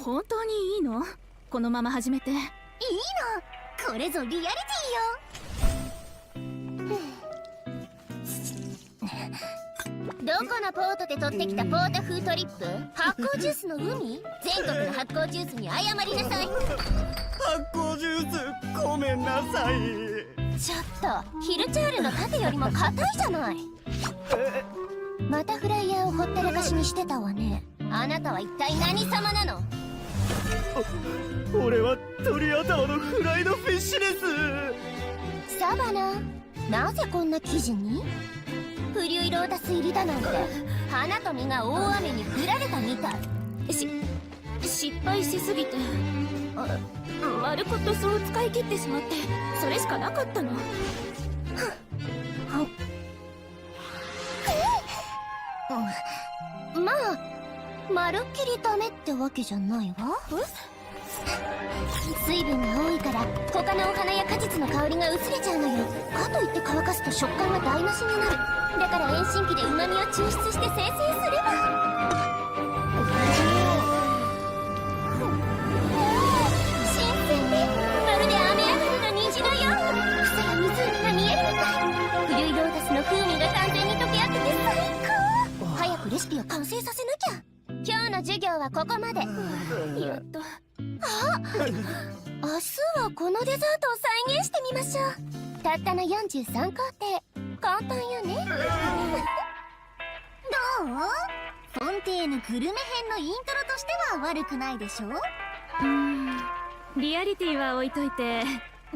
本当にいいの？このまま始めて。いいの。これぞリアリティよ。どこのポートで取ってきたポータフートリップ？発酵ジュースの海？全国の発酵ジュースに謝りなさい。発酵ジュースごめんなさい。ちょっとヒルチャールの盾よりも硬いじゃない。またフライヤーをほったらかしにしてたわね。あなたは一体何様なの？俺は鳥頭のフライドフィッシュです。サバナ、なぜこんな生地に？フリュイロータス入りだなんて花と実が大雨に降られたみたい。失敗しすぎて丸ごとそう使い切ってしまって、それしかなかったの。まあまるっきりダメってわけじゃないわ。水分が多いから他のお花や果実の香りが薄れちゃうのよ。かといって乾かすと食感が台無しになる。だから遠心機で旨味を抽出して精製すれば。新鮮でまるで雨上がりの虹のよう。草や湖が見えるみたい。フリュイロータスの風味が完全に溶け合ってて最高。早くレシピを完成させなきゃ。今日の授業はここまで。やっと。明日はこのデザートを再現してみましょう。たったの43工程。簡単よね。どう？フォンテーヌグルメ編のイントロとしては悪くないでしょ？リアリティは置いといて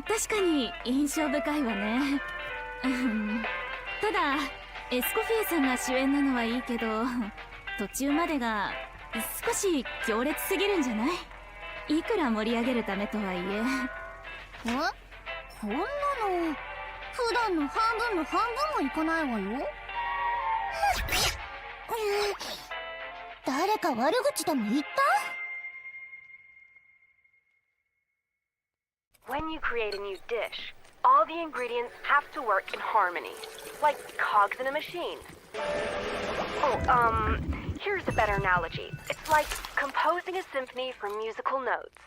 確かに印象深いわね。ただエスコフィエさんが主演なのはいいけど、途中までが少し強烈すぎるんじゃない？いくら盛り上げるためとはいえ。こんなの普段の半分の半分もいかないわよ。誰か悪口でも言った？ When you create a new dish, all the ingredients have to work in harmony, like cogs in a machine. Oh, here's a better analogy. It's like composing a symphony from musical notes.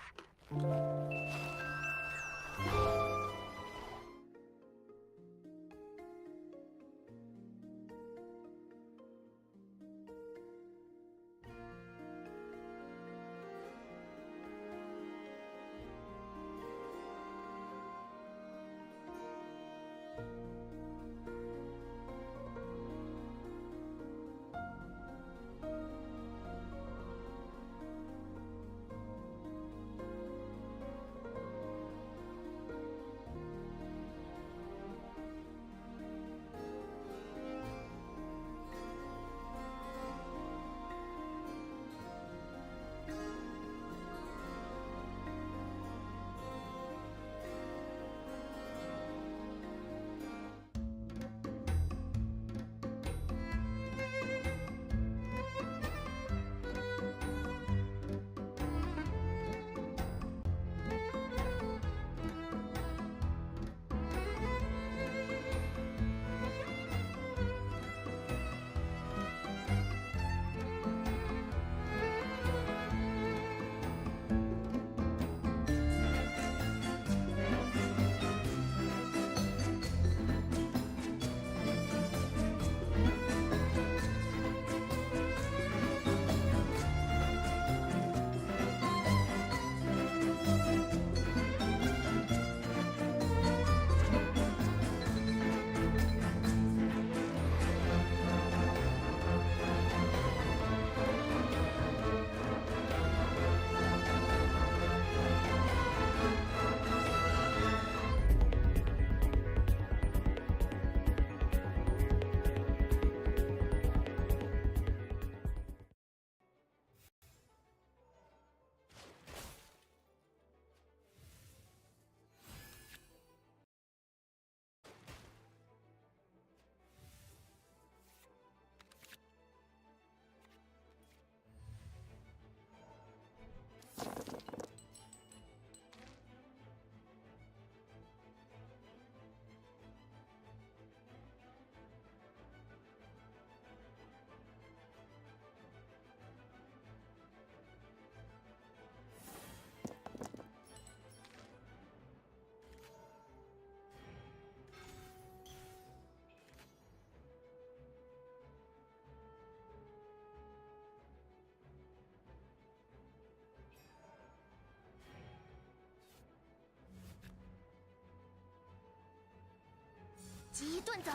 急遁走。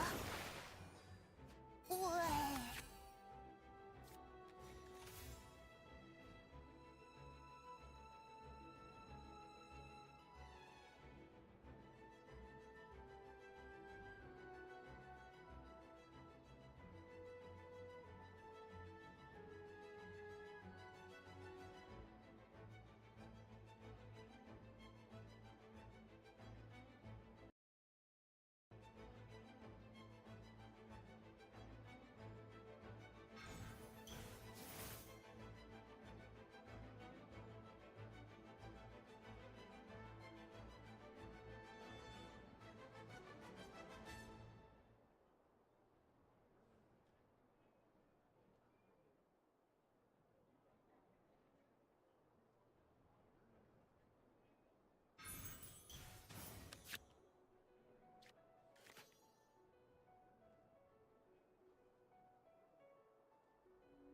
喂。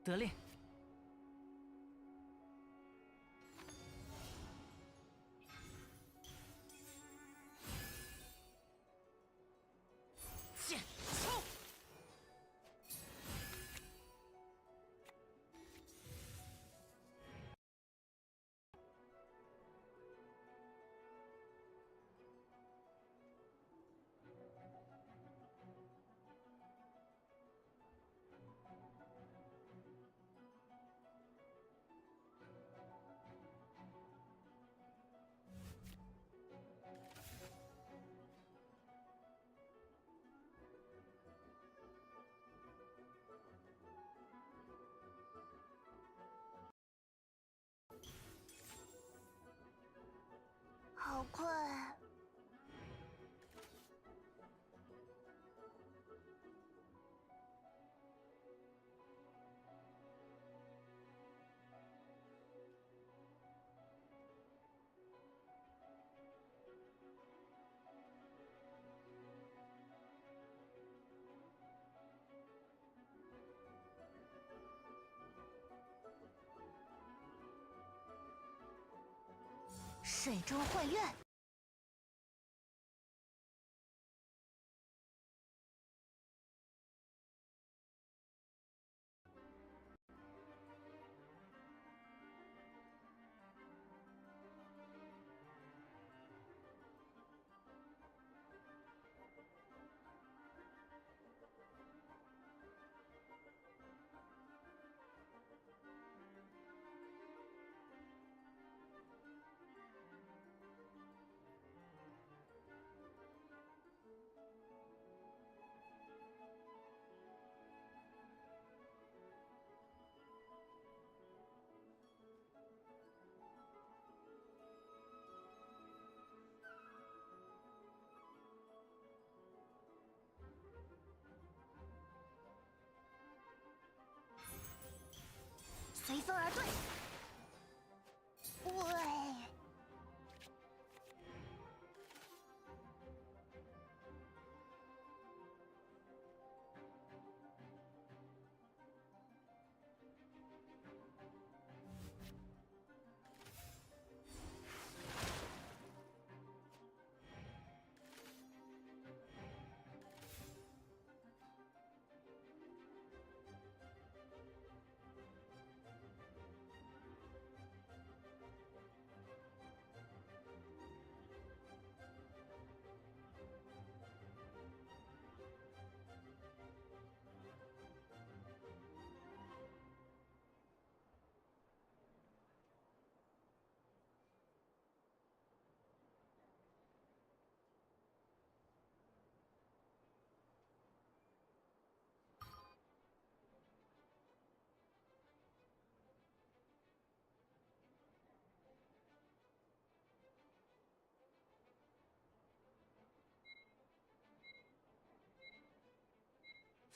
得令。剑冲！好困。水中幻月。随风而遁。喂。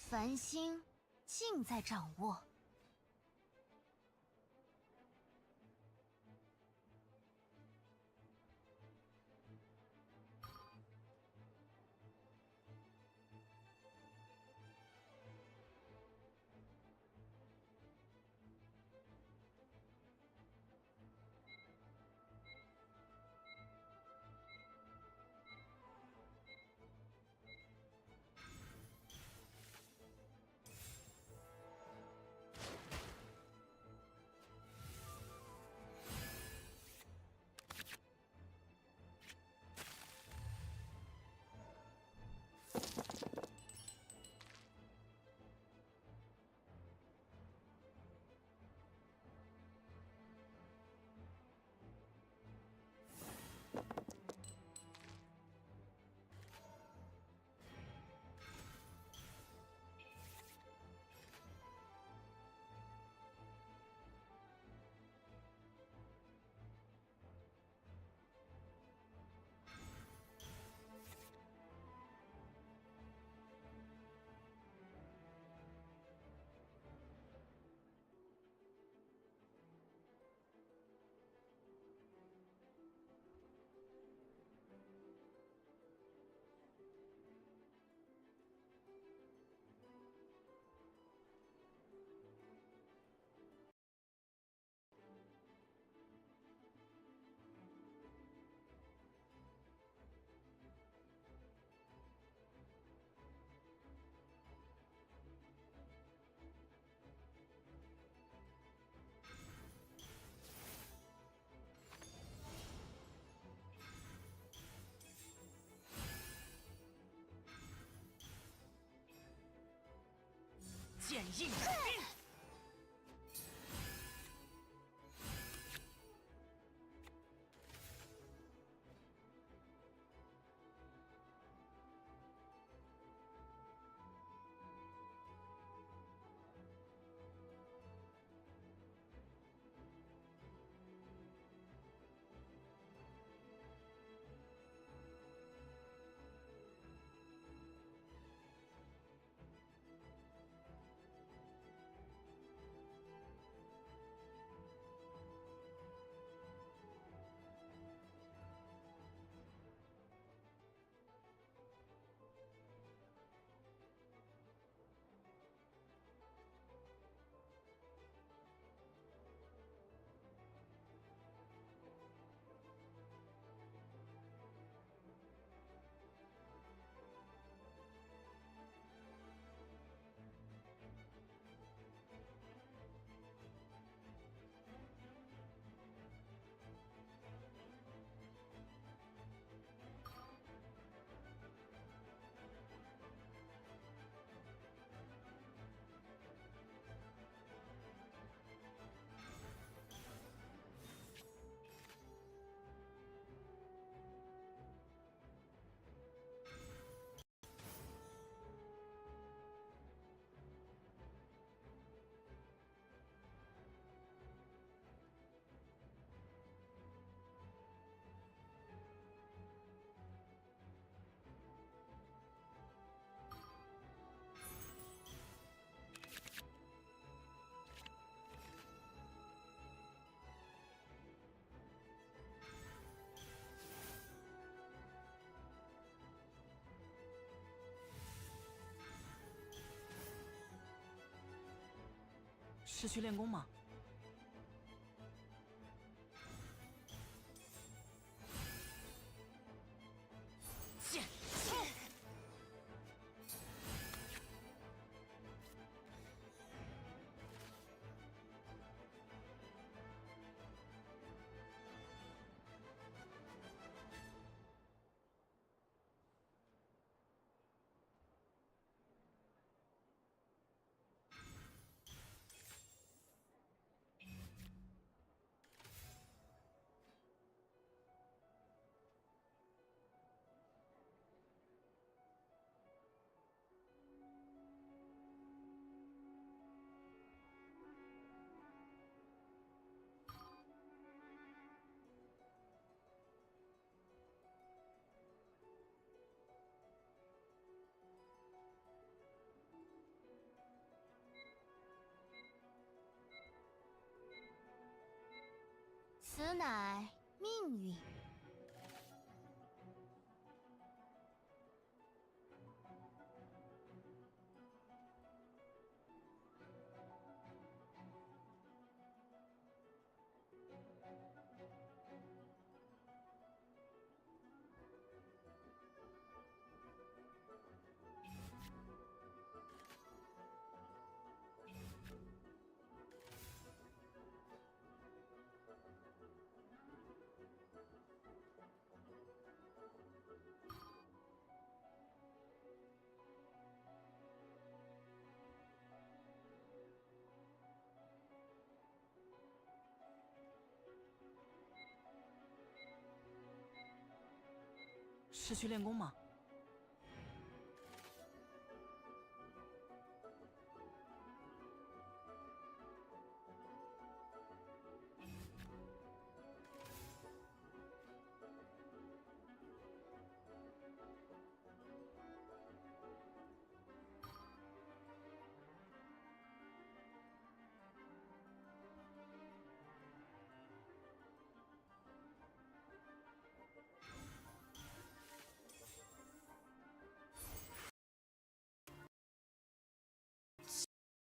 繁星尽在掌握。剑印改变。是去练功吗？剑，此乃命运。是去练功吗？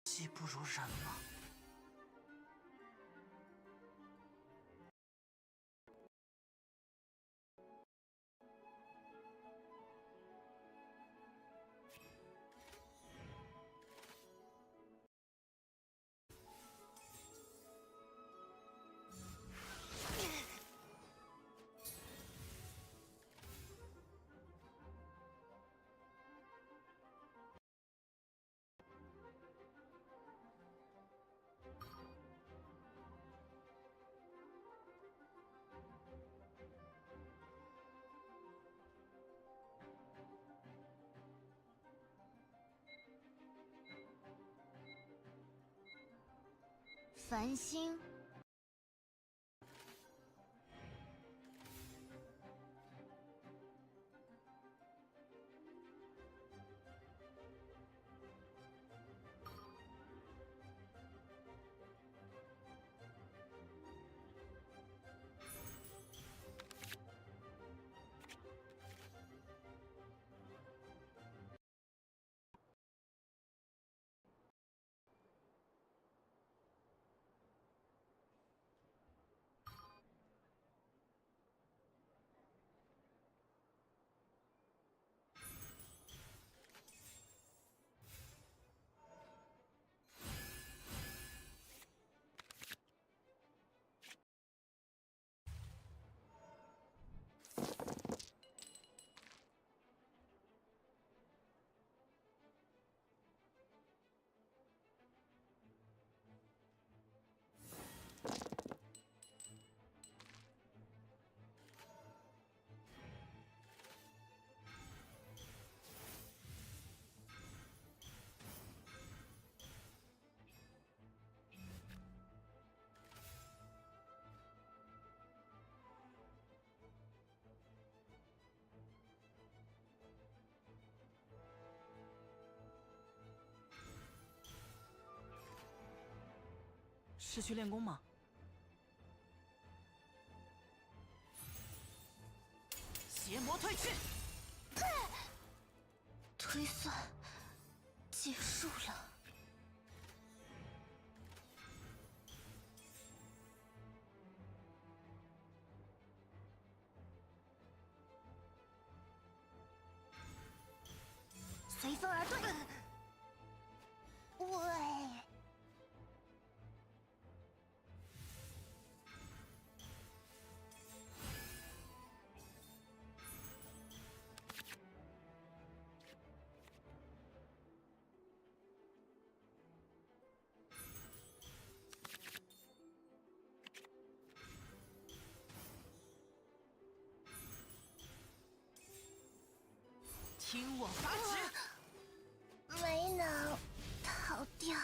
技不如人吗？繁星。是去练功吗？邪魔退去！推算结束了。随风而对。喂。听我发指！没能逃掉。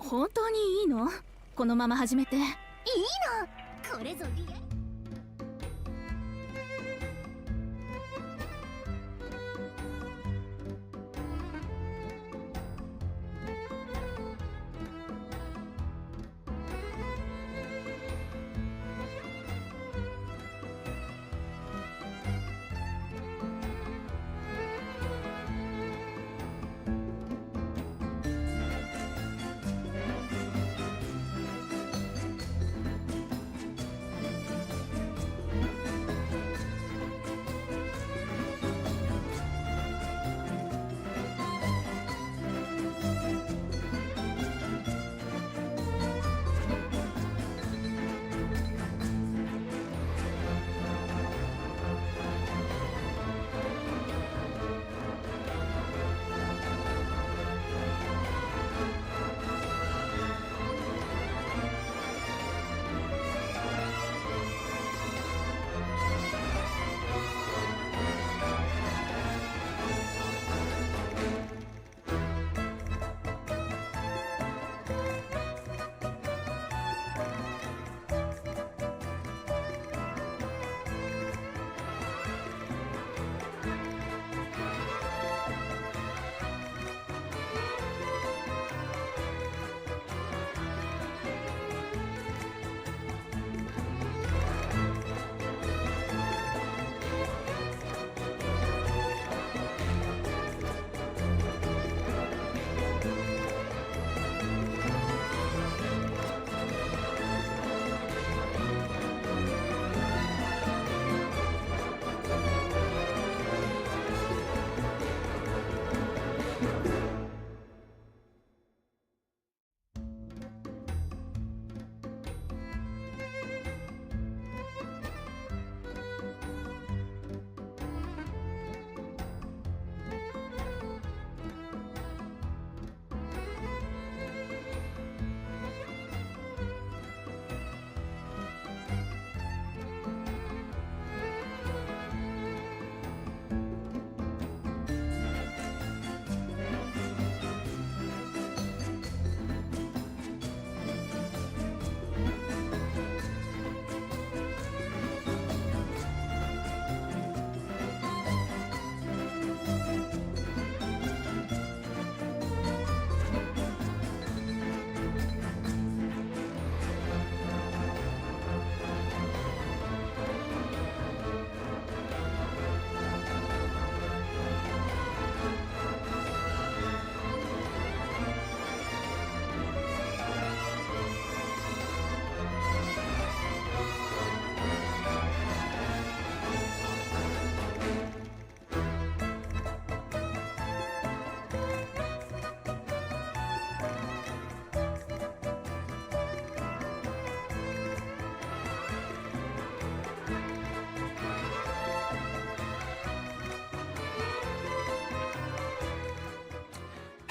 本当にいいの？このまま始めて。いいの。これぞリア。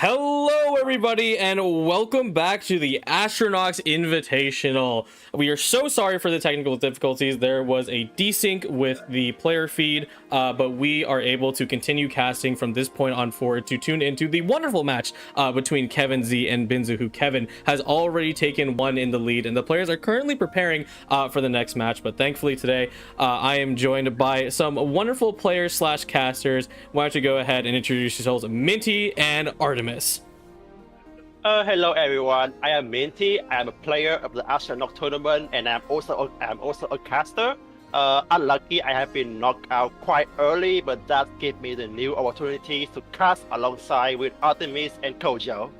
Hello everybody and welcome back to the AstraNox Invitational. We are so sorry for the technical difficulties. There was a desync with the player feed, but we are able to continue casting from this point on forward to tune into the wonderful match between Kevin Z and Binzu, who Kevin has already taken one in the lead, and the players are currently preparing for the next match. But thankfully today I am joined by some wonderful players slash casters. Why don't you go ahead and introduce yourselves, Minty and Artemis. Hello everyone, I am Minty. I am a player of the AstraNox tournament and I'm also a caster. Unlucky I have been knocked out quite early, but that gave me the new opportunity to cast alongside with Artemis and Kojo.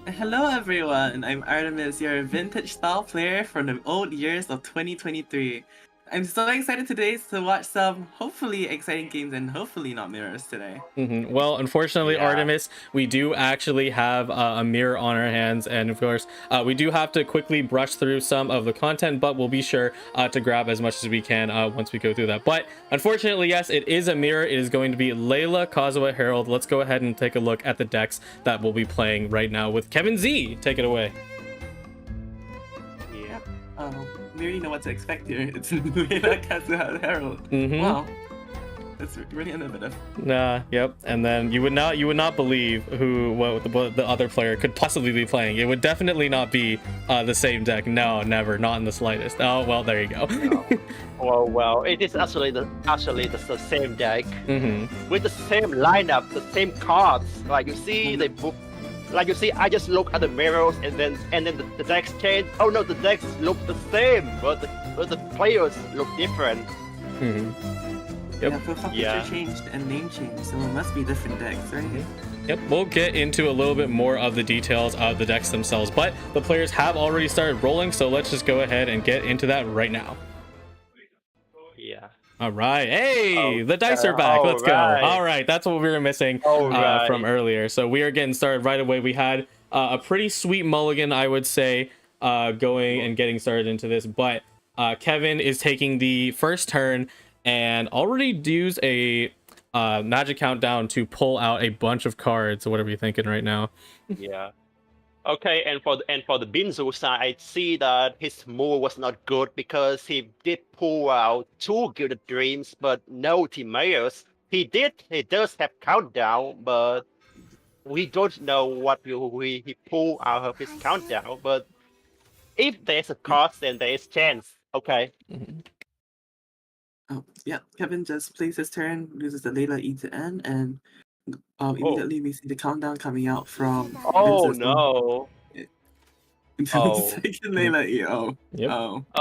Hello everyone, I'm Artemis, your vintage style player from the old years of 2023. I'm so excited today to watch some hopefully exciting games and hopefully not mirrors today. Well, unfortunately, Yeah. Artemis, we do actually have a mirror on our hands, and of course we do have to quickly brush through some of the content, but we'll be sure to grab as much as we can once we go through that. But unfortunately, yes, it is a mirror. It is going to be Layla, Kazuha, Harold. Let's go ahead and take a look at the decks that we'll be playing right now with Kevin Z. Take it away. We already know what to expect here. It's Layla, Kazuha, Harold. Well, It's really innovative. Yep. And then you would not believe what the other player could possibly be playing. It would definitely not be the same deck. No, never, not in the slightest. Oh well, there you go. Well, it is actually the same deck with the same lineup, the same cards. Like you see, I just look at the mirrors and then the decks change. Oh no, the decks look the same, but the players look different. Yep. Yeah, profile picture changed and name changed, so it must be different decks, right? Yep, we'll get into a little bit more of the details of the decks themselves, but the players have already started rolling, so let's just go ahead and get into that right now. Yeah. All right. Hey, the dice are back. Let's go. All right, that's what we were missing from earlier. So we are getting started right away. We had a pretty sweet mulligan, I would say, going and getting started into this, but Kevin is taking the first turn and already used a magic countdown to pull out a bunch of cards. So what are we thinking right now? Yeah. Okay, and for the Binzu side, I see that his move was not good because he did pull out 2 Gilded Dreams, but no Timaeus. He does have countdown, but we don't know what he pulled out of his countdown. But if there's a cost, then there is chance. Okay. Oh, yeah. Kevin just plays his turn, uses the Layla E to N, and immediately we see the countdown coming out from. Oh Binzu. no! Second Layla E. Yep.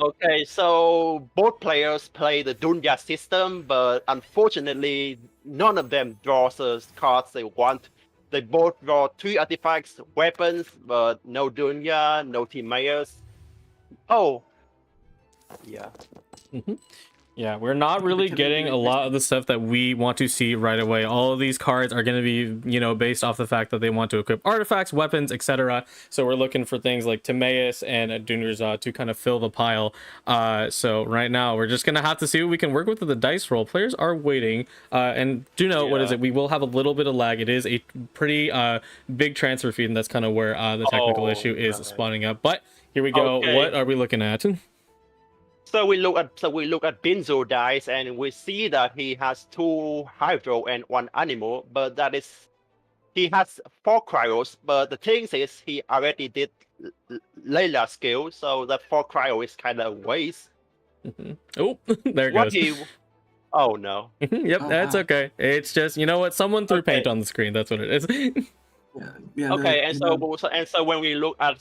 Okay, so both players play the Dunya system, but unfortunately, none of them draws the cards they want. They both draw 3 artifacts, weapons, but no Dunya, no Timaeus. Oh. Yeah. Yeah, we're not really getting a lot of the stuff that we want to see right away. All of these cards are going to be, based off the fact that they want to equip artifacts, weapons, etc. So we're looking for things like Timaeus and Dunurza to kind of fill the pile. So right now, we're just going to have to see what we can work with the dice roll. Players are waiting. And do note, what is it? We will have a little bit of lag. It is a pretty big transfer feed, and that's kind of where the technical issue is spawning up. But here we go. Okay. What are we looking at? So we look at Binzu dice, and we see that he has 2 hydro and 1 animal, but he has 4 cryos. But the thing is, he already did Layla skill, so that 4 cryo is kind of waste. Oh, there it goes. Oh no. Yep, that's okay. It's just, you know what? Someone threw paint on the screen. That's what it is. Yeah. Okay, and so when we look at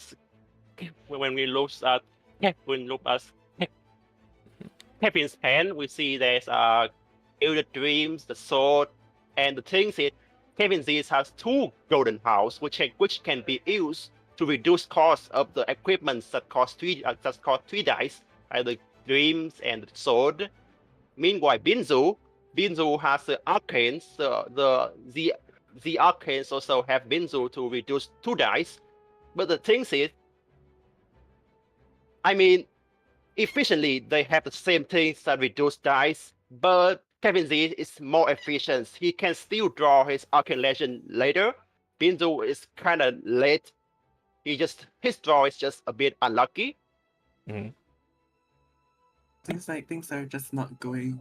Kevin's hand, we see there's Gilded Dreams, the sword, and the thing is, Kevin Z's has 2 golden house, which can be used to reduce cost of the equipment that cost 3 dice, like the dreams and the sword. Meanwhile, Binzu has the arcanes. The arcanes also have Binzu to reduce 2 dice. But the thing is, efficiently, they have the same things that reduce dice, but Kevin Z is more efficient. He can still draw his Arcane Legend later. Binzu is kind of late. His draw is just a bit unlucky. Things are just not going.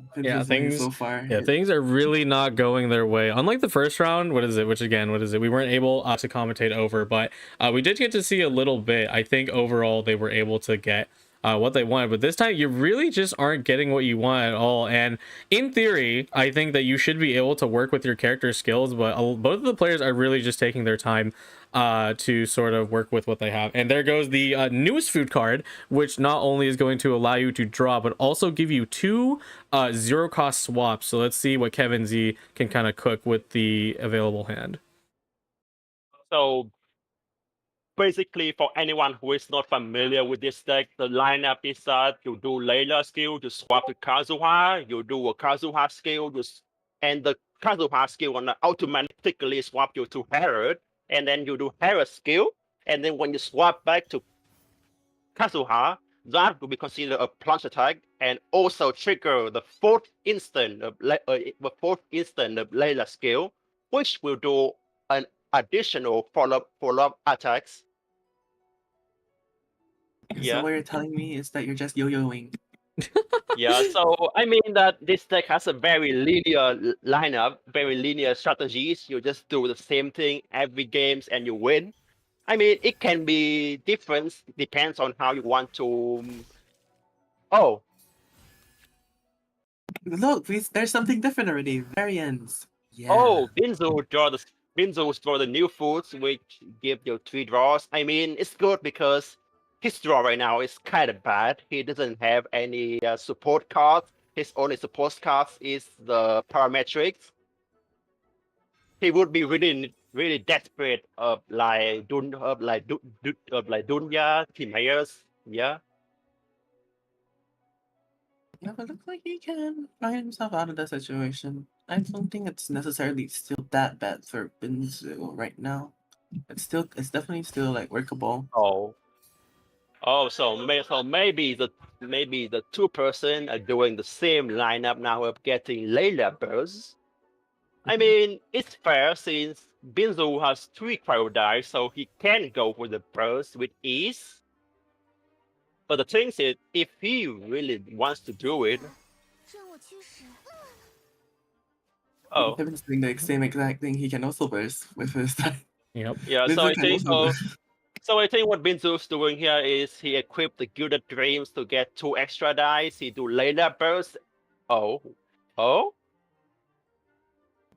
So far. Yeah, things are really not going their way. Unlike the first round, what is it? We weren't able to commentate over, but we did get to see a little bit. I think overall they were able to get what they wanted, but this time you really just aren't getting what you want at all. And in theory, I think that you should be able to work with your character skills, but both of the players are really just taking their time to sort of work with what they have. And there goes the newest food card, which not only is going to allow you to draw, but also give you 2 zero cost swaps. So let's see what Kevin Z can kind of cook with the available hand. So basically, for anyone who is not familiar with this deck, the lineup is that you do Layla skill to swap to Kazuha, you do a Kazuha skill, and the Kazuha skill will automatically swap you to Herod, and then you do Herod skill, and then when you swap back to Kazuha, that will be considered a plunge attack, and also trigger the 4th instant of Layla skill, which will do an additional follow-up attacks. So what you're telling me is that you're just yo-yoing. Yeah, so I mean that this deck has a very linear lineup, very linear strategies. You just do the same thing every games and you win. I mean, it can be different, depends on how you want to. Oh, Look, there's something different already. Variants. Yeah. oh, Binzu draw the new foods, which give you 3 draws. I mean, it's good because his draw right now is kind of bad. He doesn't have any support cards. His only support cards is the parametrics. He would be really desperate of like Dunya, Timaeus, yeah. Yeah, but looks like he can find himself out of that situation. I don't think it's necessarily still that bad for Binzu right now. It's definitely still like workable. So maybe the 2 person are doing the same lineup now of getting Layla bursts. I mean, it's fair since Binzu has 3 cryo dice, so he can go for the burst with ease. But the thing is, if he really wants to do it, 任务驱使。 oh Kevin's doing the same exact thing. He can also burst with his time. Yep. yeah, so Binzu I can think also burst. So I think what Binzu's doing here is he equipped the Gilded Dreams to get 2 extra dice. He do laser burst. Oh,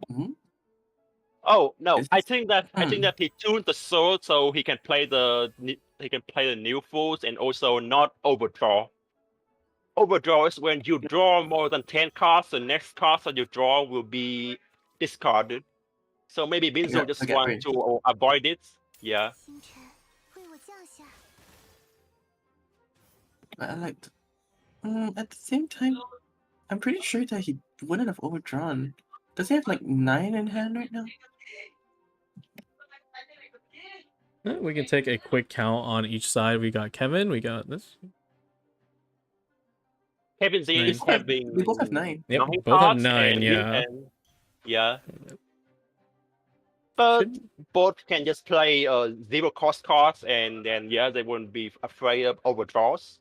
Mhm. oh no! It's I just- think that he tuned the sword so he can play the new fools and also not overdraw. Overdraw is when you draw more than 10 cards. The next cards that you draw will be discarded. So maybe Binzu Yeah, just I get want right. to avoid it. Yeah. 星辰为我降下。 But I liked. At the same time, I'm pretty sure that he wouldn't have overdrawn. Does he have like 9 in hand right now? We can take a quick count on each side. We got Kevin. We got this. Kevin Z is Nine. having. We both have 9. Yep, 9 both have cards 9. and Yeah. Yeah. But Should- both can just play 0 cost cards and then yeah, they wouldn't be afraid of overdraws.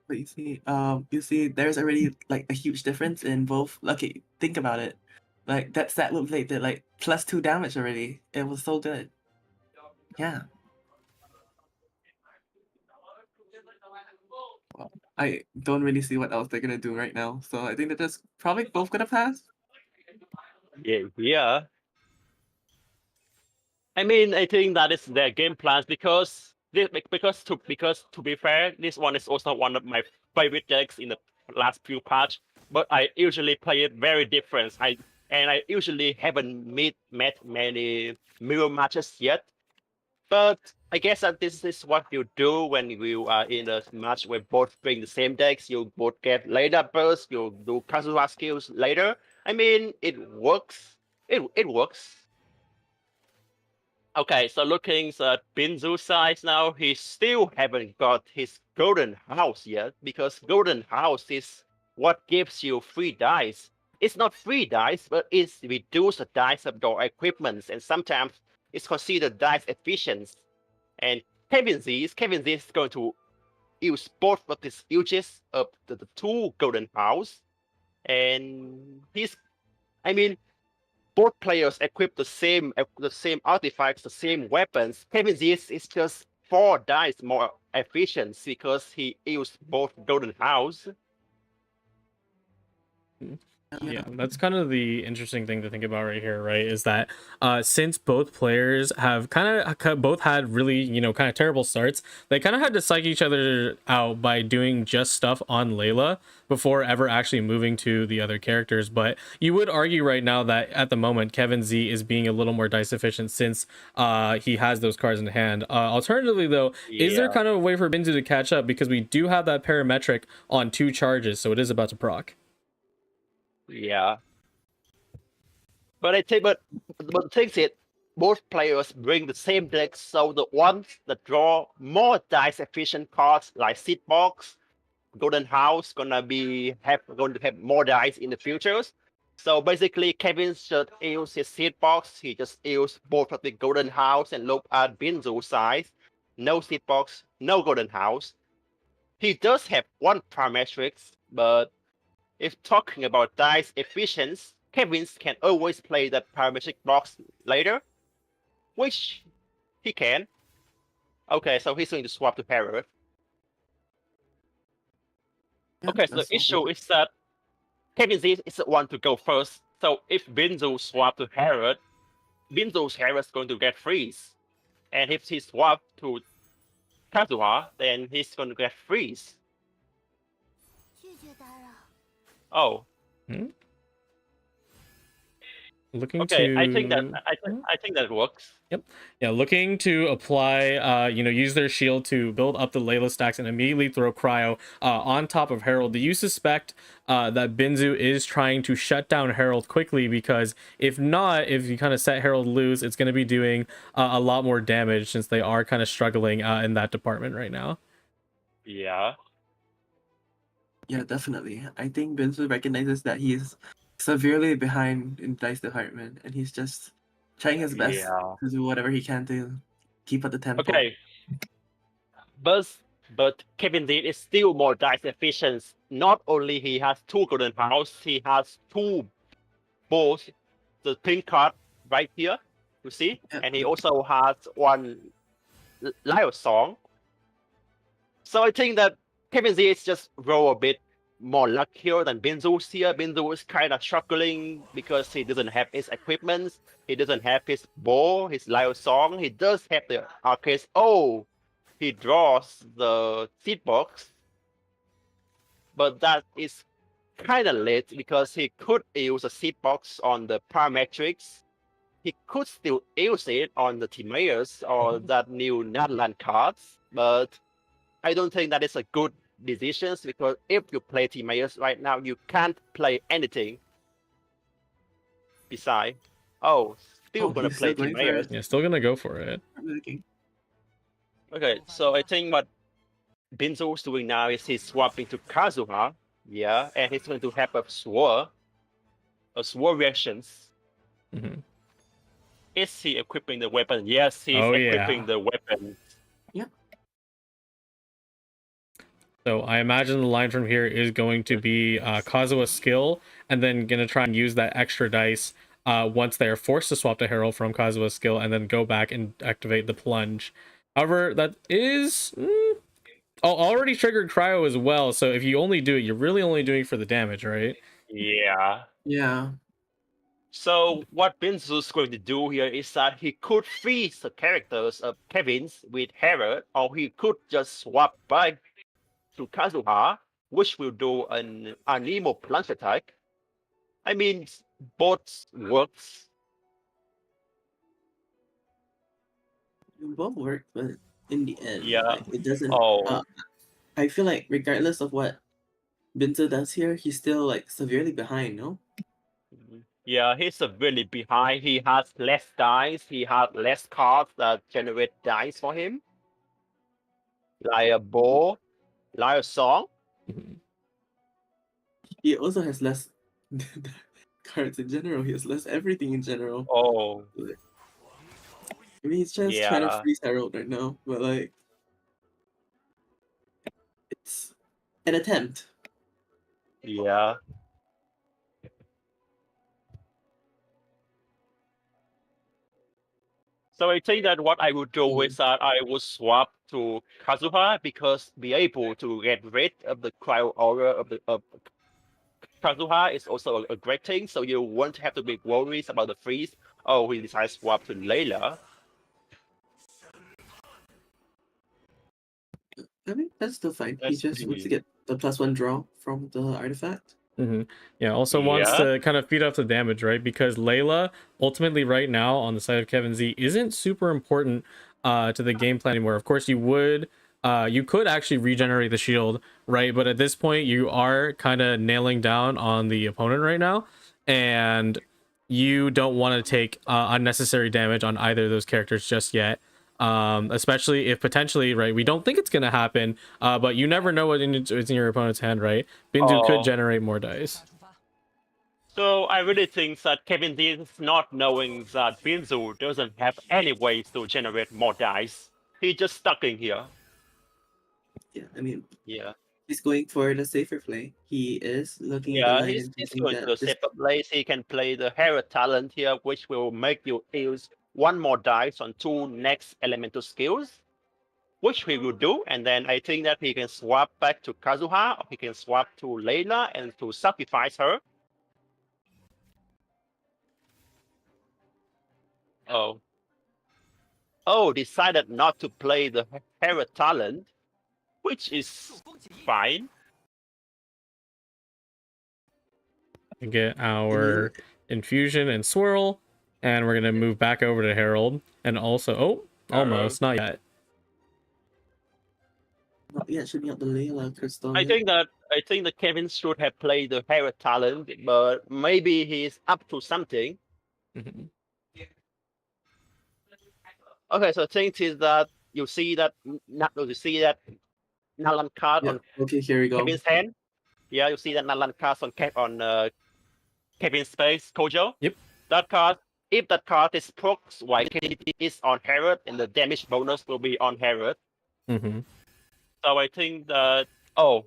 But you see, there's already like a huge difference in both. Okay, think about it. Like that stat loop plate did like +2 damage already. It was so good. Yeah. Well, I don't really see what else they're gonna do right now. So I think they're just probably both gonna pass. Yeah. I mean, I think that is their game plans because to be fair, this one is also one of my favorite decks in the last few patch. But I usually play it very different. I usually haven't met many mirror matches yet. But I guess that this is what you do when you are in a match where both bring the same decks. You both get later burst. You do Kazuha skills later. I mean, it works. It works. Okay, so looking at Binzu side now, he still haven't got his golden house yet because golden house is what gives you 3 dice. It's not 3 dice, but it's reduce the dice of your equipments, and sometimes it's considered dice efficiency. And Kevin Z is going to use both of these uses of the 2 golden house, and both players equip the same artifacts, the same weapons. Kevin Z is just 4 dice more efficient because he used both golden house. Yeah, that's kind of the interesting thing to think about right here, right? Is that since both players have both had really, kind of terrible starts, they kind of had to psych each other out by doing just stuff on Layla before ever actually moving to the other characters. But you would argue right now that at the moment, Kevin Z is being a little more dice efficient since he has those cards in hand. Alternatively, though, is there kind of a way for Binzu to catch up? Because we do have that parametric on 2 charges, so it is about to proc. Yeah. But the thing is, both players bring the same deck, so the ones that draw more dice efficient cards like Seed Box, Golden House going to have more dice in the futures. So basically, Kevin should use his Seed Box. He just use both of the Golden House and look at Binzu size. No Seed Box, no Golden House. he does have one parametrics, but if talking about dice efficiency, Kevin can always play that parametric box later, which he can. Okay, so he's going to swap to Herald. Yeah, Okay, so the that's all issue good. is that Kevin Z is the one to go first. So if Binzu swap to Herald, Binzu's Herald is going to get freeze. And if he swap to Kazuha, then he's going to get freeze. Oh, Looking okay. to I think that works. Yeah, looking to apply, use their shield to build up the Layla stacks and immediately throw Cryo on top of Herald. Do you suspect that Binzu is trying to shut down Herald quickly? Because if not, if you kind of set Herald loose, it's going to be doing a lot more damage since they are kind of struggling in that department right now. Yeah. Yeah, definitely. I think Binzu recognizes that he's severely behind in dice department, and he's just trying his best Yeah. to do whatever he can to keep up the tempo. Okay. But Kevin Z is still more dice efficient. Not only he has 2 golden house, he has 2 balls, the pink card right here, you see? Yeah. And he also has 1 Lyre song. So I think that Kevin Z is just roll a bit more luckier than Binzu's here. Binzu is kind of struggling because he doesn't have his equipment. He doesn't have his ball, his Lyre song. He does have the arcade. Oh, he draws the seed box. But that is kind of late because he could use a seed box on the parametrics. He could still use it on the Timaeus or that new Natlan cards, but I don't think that is a good decision because if you play Timaeus right now, you can't play anything beside. Oh, still gonna he's play still going for Timaeus. it. Yeah, still gonna go for it. I'm looking. Okay, so I think what Binzu's doing now is he's swapping to Kazuha, yeah, and he's going to have a sword reactions. Mhm. Is he equipping the weapon? Yes, he's Oh, equipping yeah. the weapon. So I imagine the line from here is going to be Kazuha's skill, and then gonna try and use that extra dice once they are forced to swap to Herald from Kazuha's skill, and then go back and activate the plunge. However, that is already triggered Cryo as well. So if you only do it, you're really only doing it for the damage, right? Yeah. Yeah. So what Binzu's going to do here is that he could freeze the characters of Kevin's with Herald, or he could just swap back to Kazuha, which will do an Anemo plunge attack. I mean, both works. Both work, but in the end, Yeah. like, it doesn't. Oh. I feel like regardless of what Binzu does here, he's still like severely behind. No. Yeah, he's really behind. He has less dice. He has less cards that generate dice for him. Like a ball, like a song. He also has less cards in general. He has less everything in general. Oh. I mean, he's just trying to Yeah. freeze Herald right now, but like, it's an attempt. Yeah. So I think that what I would do is that I would swap to Kazuha because be able to get rid of the cryo aura of Kazuha is also a great thing. So you won't have to be worried about the freeze. Oh, he decides to swap to Layla. I mean, that's still fine. He Let's just wants to see. get the +1 draw from the artifact. Yeah, also wants Yeah. to kind of feed off the damage, right? Because Layla, ultimately right now on the side of Kevin Z, isn't super important to the game plan anymore. Of course, you could actually regenerate the shield, right? But at this point, you are kind of nailing down on the opponent right now, and you don't want to take unnecessary damage on either of those characters just yet. Especially if potentially, right, we don't think it's gonna happen, but you never know what is in your opponent's hand, right? Binzu could generate more dice. So I really think that Kevin D is not knowing that Binzu doesn't have any ways to generate more dice. He's just stuck in here. yeah, I mean, Yeah. he's going for the safer play. He is looking at the Yeah, line he's, and he's thinking going to that this. save up place. He can play the Herald talent here, which will make you use one more dice on 2 next elemental skills, which he will do. And then I think that he can swap back to Kazuha, or he can swap to Layla and to sacrifice her. Oh. Oh, decided not to play the Herald talent, which is fine. We get our infusion and swirl, and we're gonna move back over to Herald, and also almost not yet. Not yet, should be up the Layla crystal. I yet. think that Kevin should have played the Herald talent, but maybe he's up to something. Mhm. Okay, so the thing is that you see that Nalan card Yeah. on Okay, here we go. Kevin's hand. Yeah, you see that Nalan card on Kevin's space, Kojo. Yep. That card, if that card is procs while Kevin is on Herald, and the damage bonus will be on Herald. Mm-hmm. So I think that Yeah,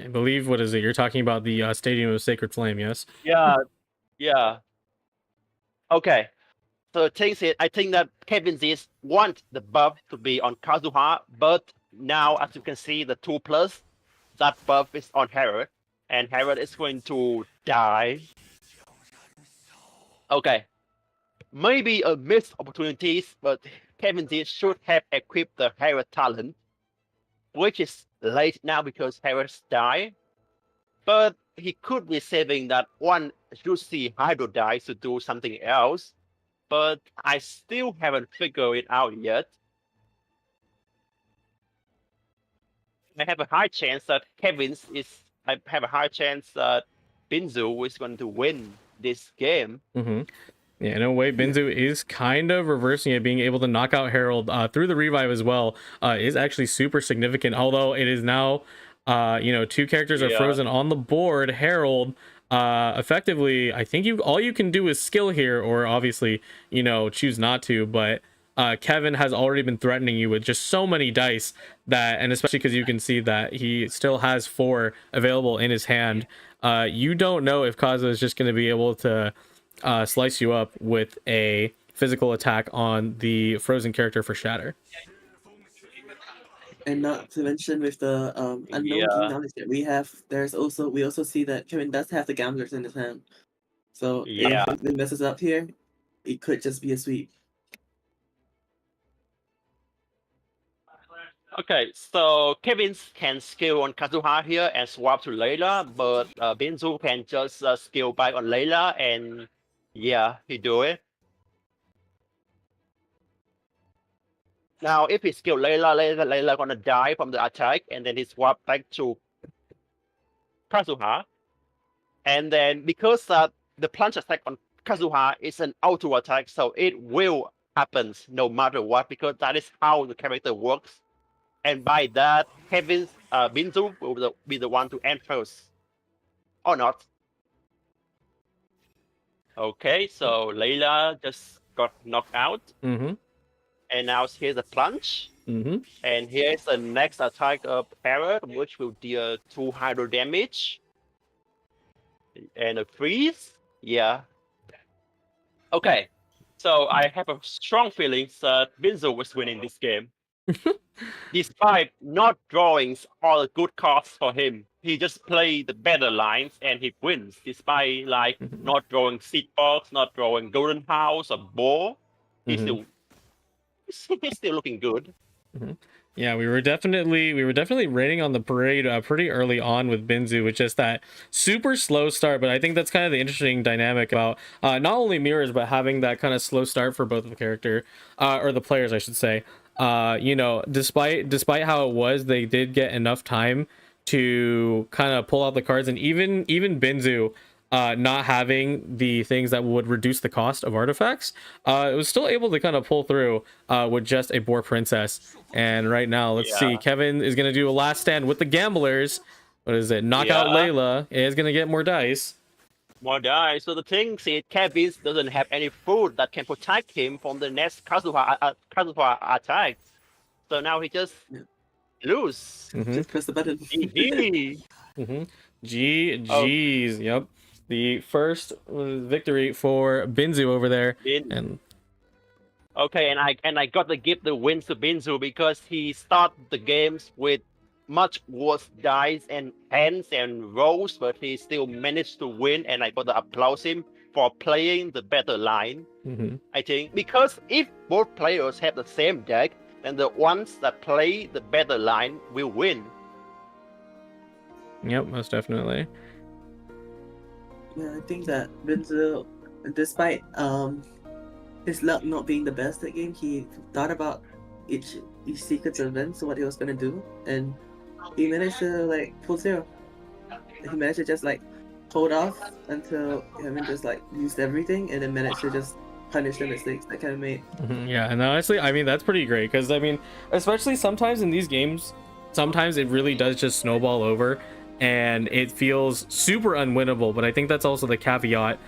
I believe, what is it? You're talking about the Stadium of Sacred Flame, yes? yeah. Okay. So the thing is, I think that Kevin Z's want the buff to be on Kazuha, but now, as you can see, the 2+, that buff is on Herald, and Herald is going to die. Okay. Maybe a missed opportunities, but Kevin Z should have equipped the Herald talent, which is late now because Herald's died. But he could be saving that one juicy Hydro dice to do something else. But I still haven't figured it out yet. I have a high chance that I have a high chance that Binzu is going to win this game. Mm-hmm. Yeah, in a way, Binzu is kind of reversing it. Being able to knock out Herald through the revive as well is actually super significant. Although it is now, 2 characters are frozen on the board. Herald, effectively, I think all you can do is skill here, or obviously, choose not to. But Kevin has already been threatening you with just so many dice and especially because you can see that he still has 4 available in his hand. You don't know if Kazuha is just going to be able to slice you up with a physical attack on the frozen character for Shatter. And not to mention with the unknown key knowledge that we have, we also see that Kevin does have the gamblers in his hand. So if it messes up here, it could just be a sweep. Okay, so Kevin can skill on Kazuha here and swap to Layla, but Binzu can just skill back on Layla, and yeah, he do it. Now, if he skill Layla gonna die from the attack, and then he swap back to Kazuha. And then because the plunge attack on Kazuha is an auto attack, so it will happen no matter what, because that is how the character works. And by that, Binzu will be the one to end first. Or not. Okay, so Layla just got knocked out. Mm-hmm. And now here's the plunge. Mm-hmm. And here's the next attack of Herald, which will deal 2 hydro damage. And a freeze. Yeah. Okay. So I have a strong feeling that Binzu was winning this game. Despite not drawing all the good cards for him, he just played the better lines and he wins. Despite not drawing Seed Box, not drawing Golden House or Boar, he's still looking good. Mm-hmm. Yeah, we were definitely raining on the parade pretty early on with Binzu, with just that super slow start. But I think that's kind of the interesting dynamic about not only mirrors, but having that kind of slow start for both of the character or the players, I should say. Despite how it was, they did get enough time to kind of pull out the cards, and even Binzu not having the things that would reduce the cost of artifacts, it was still able to kind of pull through with just a Boar Princess. And right now, let's see, Kevin is going to do a last stand with the Gamblers. What is it? Knock out Layla. Is going to get more dice. more dice. So the thing is, Kevin doesn't have any food that can protect him from the next Kazuha attack. So now he just lose. Just press the button. GG's. Yep. The first victory for Binzu over there. And okay, and I got to give the win to Binzu because he started the games with much worse dice and hands and rolls, but he still managed to win, and I got to applaud him for playing the better line. I think because if both players have the same deck, then the ones that play the better line will win. Yep, most definitely. Yeah, I think that Binzu, despite his luck not being the best at game, he thought about each sequence of events, what he was gonna do, and he managed to like pull through. He managed to just like hold off until Kevin just like used everything, and then managed to just punish the mistakes that Kevin made. Yeah, and honestly, I mean, that's pretty great because I mean, especially sometimes in these games, sometimes it really does just snowball over and it feels super unwinnable. But I think that's also the caveat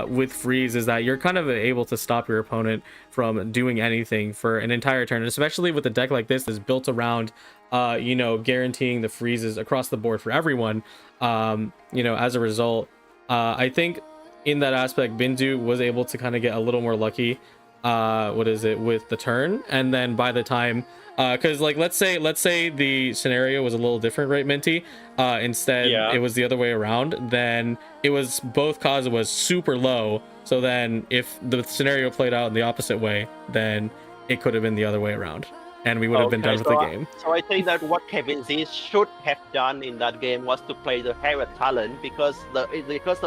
with freeze, is that you're kind of able to stop your opponent from doing anything for an entire turn, especially with a deck like this that's built around you know, guaranteeing the freezes across the board for everyone. You know, as a result, I think in that aspect, Binzu was able to kind of get a little more lucky with the turn. And then by the time because like let's say the scenario was a little different, right, Minty? Instead it was the other way around, then it was both Kazuha was super low, so then if the scenario played out in the opposite way, then it could have been the other way around and we would have been done with the game. So I think that what Kevin Z should have done in that game was to play the Herald Talent, because the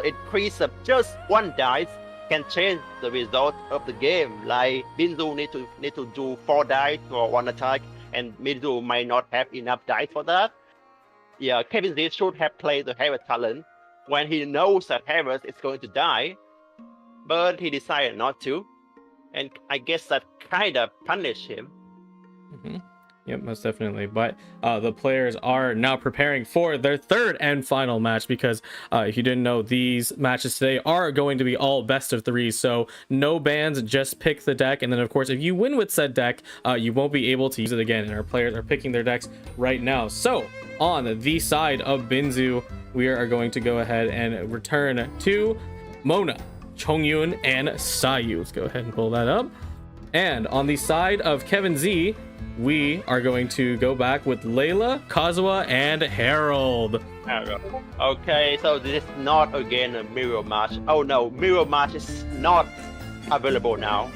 increase of just one dice can change the result of the game. Like Binzu need to do 4 dice for one attack, and Binzu might not have enough dice for that. Yeah, Kevin Z should have played the Herald Talent when he knows that Herald is going to die, but he decided not to, and I guess that kind of punished him. Yep, most definitely. But the players are now preparing for their third and final match, because if you didn't know, these matches today are going to be all best of 3, so no bans, just pick the deck, and then of course if you win with said deck, you won't be able to use it again, and our players are picking their decks right now. So on the side of Binzu, we are going to go ahead and return to Mona, Chongyun, and Sayu. Let's go ahead and pull that up. And on the side of Kevin Z, we are going to go back with Layla, Kazuha, and Harold. Okay, so this is not again a mirror match. Oh no, mirror match is not available now.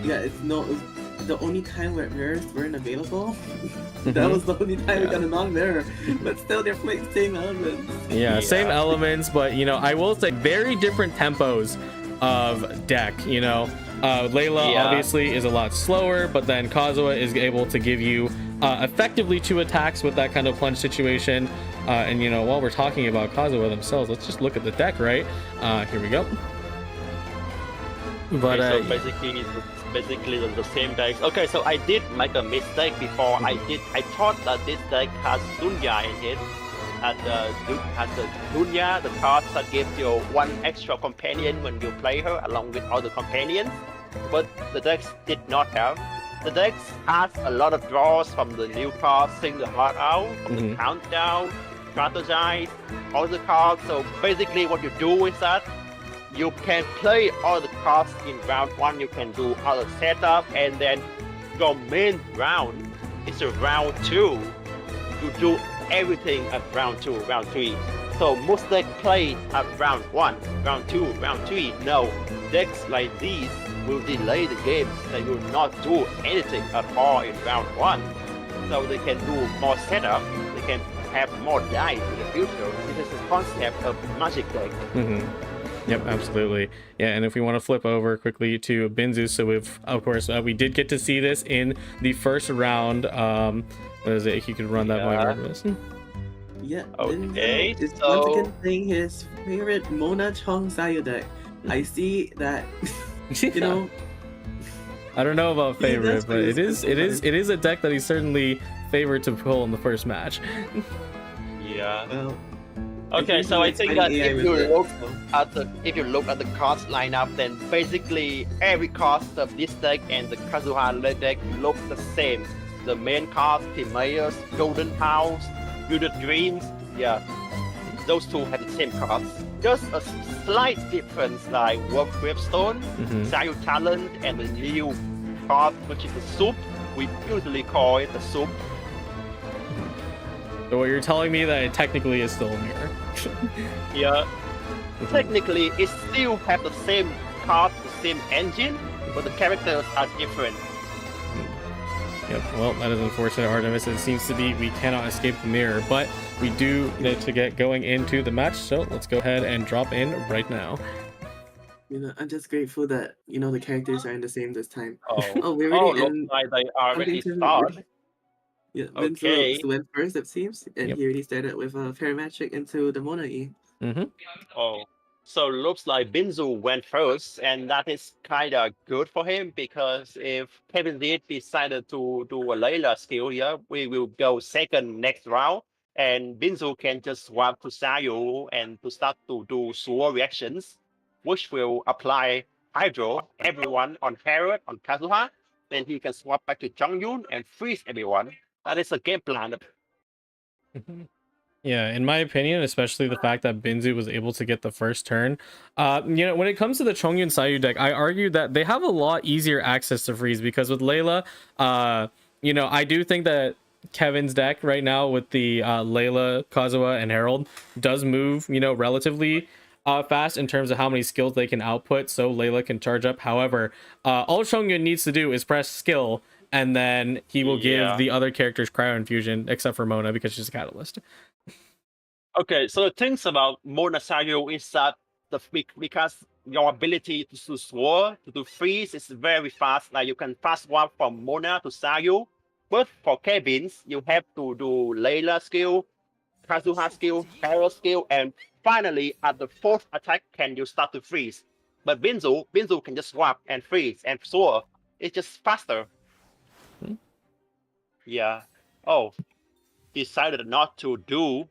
Yeah, it's the only time where mirrors weren't available. That was the only time we got a non-mirror, but still they're playing the same elements. Yeah, same elements, but you know, I will say very different tempos of deck, you know. Layla obviously is a lot slower, but then Kazuha is able to give you effectively 2 attacks with that kind of plunge situation. And you know, while we're talking about Kazuha themselves, let's just look at the deck, right? Here we go. But okay, so basically the same decks. Okay, so I did make a mistake before. I thought that this deck has Dunya in it. Has the Dunya, the cards that give you 1 extra companion when you play her along with other companions, but the decks did not have. The decks has a lot of draws from the new cards, Sing the Heart Out, from the Countdown, Strategize, all the cards. So basically what you do is that you can play all the cards in round 1, you can do other setup, and then your main round is a round 2. You do everything at round 2, round 3. So most decks play at round 1, round 2, round 3. No, decks like these will delay the game. They will not do anything at all in round 1. So they can do more setup, they can have more dice in the future. This is the concept of Magic deck. Yep, absolutely. Yeah, and if we want to flip over quickly to Binzu, so we've, of course, we did get to see this in the first round. What is it? If you could run that by me. Yeah. Okay. Is once again playing his favorite Mona Chong Sayu deck. I see that. You know. I don't know about favorite, but it is a deck that he's certainly favored to pull in the first match. Yeah. Well, Okay, so I think that if you look at the cards lineup, then basically every card of this deck and the Kazuha deck look the same. The main cards, Timaeus, Golden House, Good Dreams, yeah, those two have the same cards. Just a slight difference like Wolf Gravestone, Sayu Talent, and the new card which is the soup. We usually call it the soup. So what you're telling me that it technically is still a mirror. Yeah. Technically, it still have the same card, the same engine, but the characters are different. Yep, well, that is unfortunate, Artemis. It seems to be we cannot escape the mirror, but we do need to get going into the match, so let's go ahead and drop in right now. You know, I'm just grateful that, you know, the characters are in the same this time. Oh, we're already looks in like they already Huntington. started. Yeah, Okay. Binzu went first, it seems, and Yep. he already started with a parametric into the Mona E. Oh, so looks like Binzu went first, and that is kind of good for him because if Kevin Z decided to do a Layla skill here, we will go second next round, and Binzu can just swap to Sayu and to start to do sword reactions, which will apply Hydro everyone on Herod on Kazuha. Then he can swap back to Jongyun and freeze everyone. That is a game plan. Yeah, in my opinion, especially the fact that Binzu was able to get the first turn. You know, when it comes to the Chongyun Sayu deck, I argue that they have a lot easier access to freeze because with Layla, you know, I do think that Kevin's deck right now with the Layla, Kazuha, and Herald does move, you know, relatively fast in terms of how many skills they can output, so Layla can charge up. However, all Chongyun needs to do is press skill, and then he will give the other characters cryo infusion, except for Mona because she's a catalyst. Okay, so the things about Mona Sayu is that because your ability to do sword, to do freeze is very fast. Like you can fast swap from Mona to Sayu. But for Kevin's, you have to do Layla skill, Kazuha skill, Hero skill, and finally at the fourth attack can you start to freeze. But Binzu can just swap and freeze and sword. It's just faster. Yeah. Oh, decided not to do.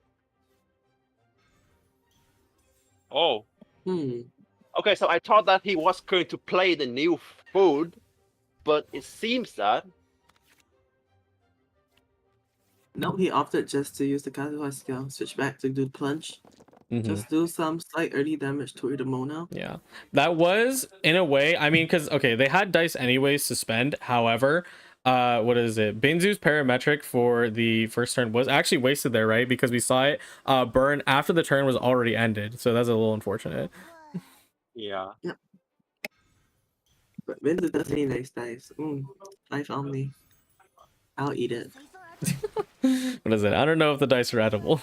Oh. Okay, so I thought that he was going to play the new food, but it seems that No, he opted just to use the Kazuha skill, switch back to do the plunge. Just do some slight early damage to the Mona. Yeah, that was in a way, I mean, because okay, they had dice anyways to spend. However, what is it, Binzu's parametric for the first turn was actually wasted there, right? Because we saw it burn after the turn was already ended, so that's a little unfortunate. Yeah. But Binzu does really nice dice. Life Omni. I'll eat it. What is it? I don't know if the dice are edible.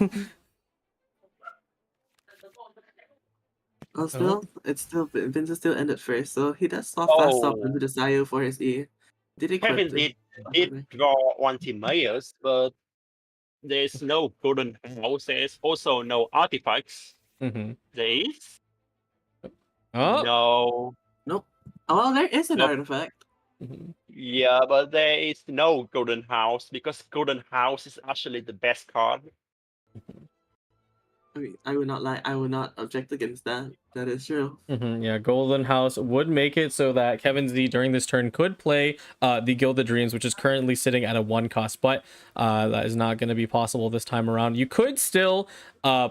Oh, still, it's still Binzu still ended first, so he does fast swap into the Sayu for his E. Did he Kevin did draw one Timaeus, but there's no golden house. There's also no artifacts. There is? Oh. No. Nope. Oh, well, there is an Nope. artifact. Yeah, but there is no golden house because golden house is actually the best card. I mean, I would not lie. I would not object against that. That is true. Yeah, Golden House would make it so that Kevin Z during this turn could play the Gilded Dreams, which is currently sitting at a 1 cost, but that is not going to be possible this time around. You could still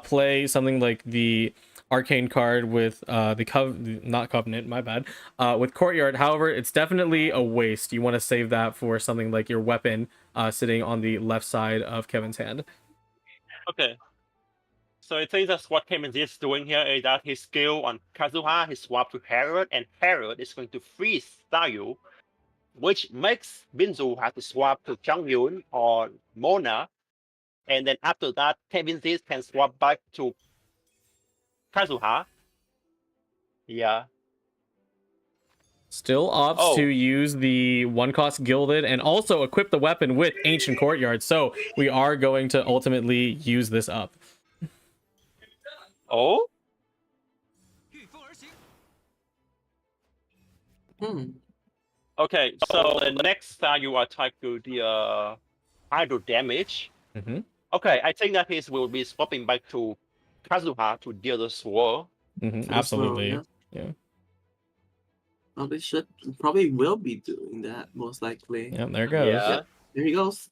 play something like the Arcane card with not Covenant, my bad, with Courtyard. However, it's definitely a waste. You want to save that for something like your weapon sitting on the left side of Kevin's hand. Okay. So I think that's what Kevin is doing here is that his skill on Kazuha, he swapped to Herod, and Herod is going to freeze Sayu, which makes Binzu have to swap to Jongyun or Mona, and then after that, Kevin Z can swap back to Kazuha. Yeah. Still opts to use the 1 cost Gilded and also equip the weapon with Ancient Courtyard, so we are going to ultimately use this up. Oh? Okay, so the next Sayu attack to the hydro damage. Okay, I think that he will be swapping back to Kazuha to deal the sword. Absolutely. yeah. Yeah. Well, they should probably will be doing that most likely. Yeah, there it goes. Yeah. There he goes.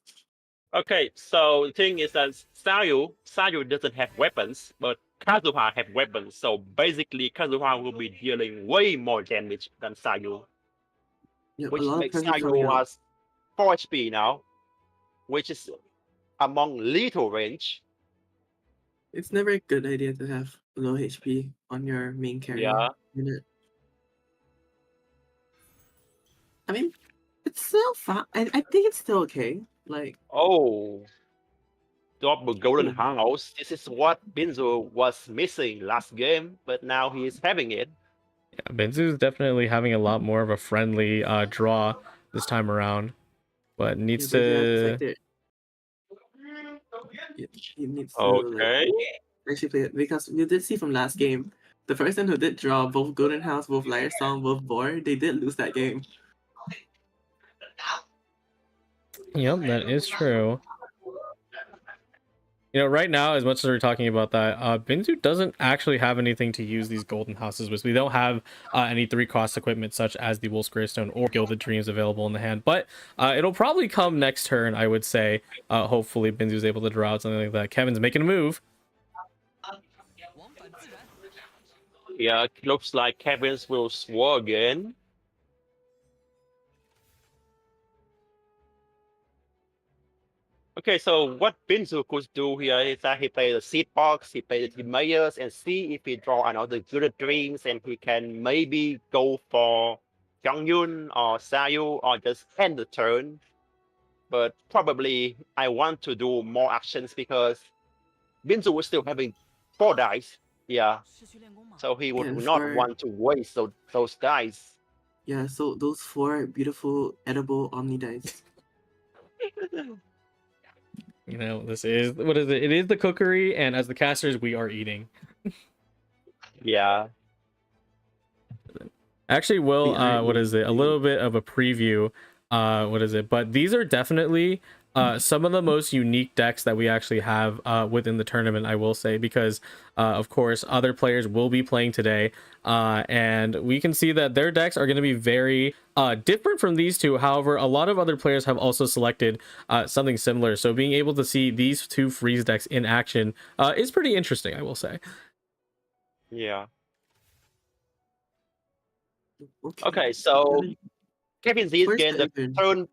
Okay, so the thing is that Sayu doesn't have weapons, but Kazuha have weapons. So basically, Kazuha will be dealing way more damage than Sayu, Yeah, a which lot of makes pressure coming Sayu out. has 4 HP now, which is among lethal range. It's never a good idea to have low HP on your main carry Yeah. unit. I mean, it's still fine. I think it's still okay. Like, Oh, double golden Ooh. house. This is what Binzu was missing last game, but now he is having it. Yeah, Binzu's definitely having a lot more of a friendly draw this time around, but needs yeah, but he has to. affected. Yeah, he needs to Okay. actually play it because we did see from last game, the person who did draw both Golden House, both Liar Song, both Boar, they did lose that game. Yep, that is true. You know, right now, as much as we're talking about that, Binzu doesn't actually have anything to use these golden houses with. We don't have any 3-cost equipment such as the Wolf's Gravestone or Gilded Dreams available in the hand, but it'll probably come next turn, I would say. Hopefully, Binzu's able to draw out something like that. Kevin's making a move. Yeah, it looks like Kevin's will swore again. Okay, so what Binzu could do here is that he play the seed box, he play the team mayors, and see if he draw another good dreams, and he can maybe go for Jongyun or Sayu or just end the turn. But probably I want to do more actions because Binzu was still having 4 dice. Yeah, 失去练功吗？ so he would And not for- want to waste those dice. Yeah, so those 4 beautiful edible Omni dice. You know, this is what is it? It is the cookery, and as the casters, we are eating. Yeah. Actually, will The what is it? A little bit of a preview. What is it? But these are definitely some of the most unique decks that we actually have within the tournament, I will say, because of course other players will be playing today, and we can see that their decks are going to be very different from these two. However, a lot of other players have also selected something similar, so being able to see these 2 freeze decks in action is pretty interesting, I will say. Yeah. Okay, so Kevin Z Where's again Evan?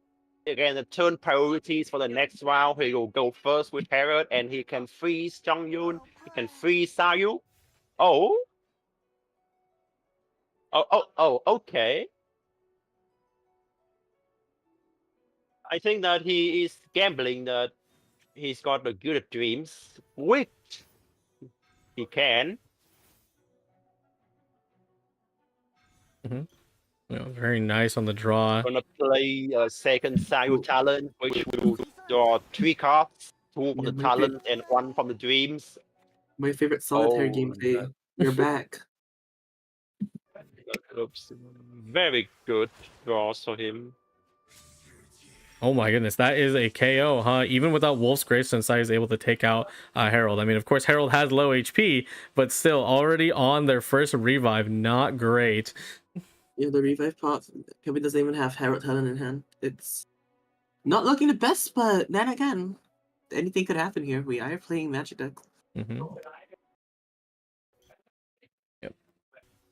the turn priorities for the next round. He will go first with Herald, and he can freeze Jongyun. He can freeze Sayu. Oh, okay. I think that he is gambling that he's got the good dreams, which he can. You know, very nice on the draw. Gonna play a second Sayu talent, which will draw 3 cards, 2 from Yeah, the my talent and 1 from the dreams. My favorite solitaire Oh, gameplay. You're back. That looks very good draws for him. Oh my goodness, that is a KO, huh? Even without Wolf's Gravestone, Sai is able to take out Herald. I mean, of course, Herald has low HP, but still already on their first revive. Not great. Yeah, the revive pops. Kevin doesn't even have Herald Talent in hand. It's not looking the best, but then again, anything could happen here. We are playing Magic deck. Yep.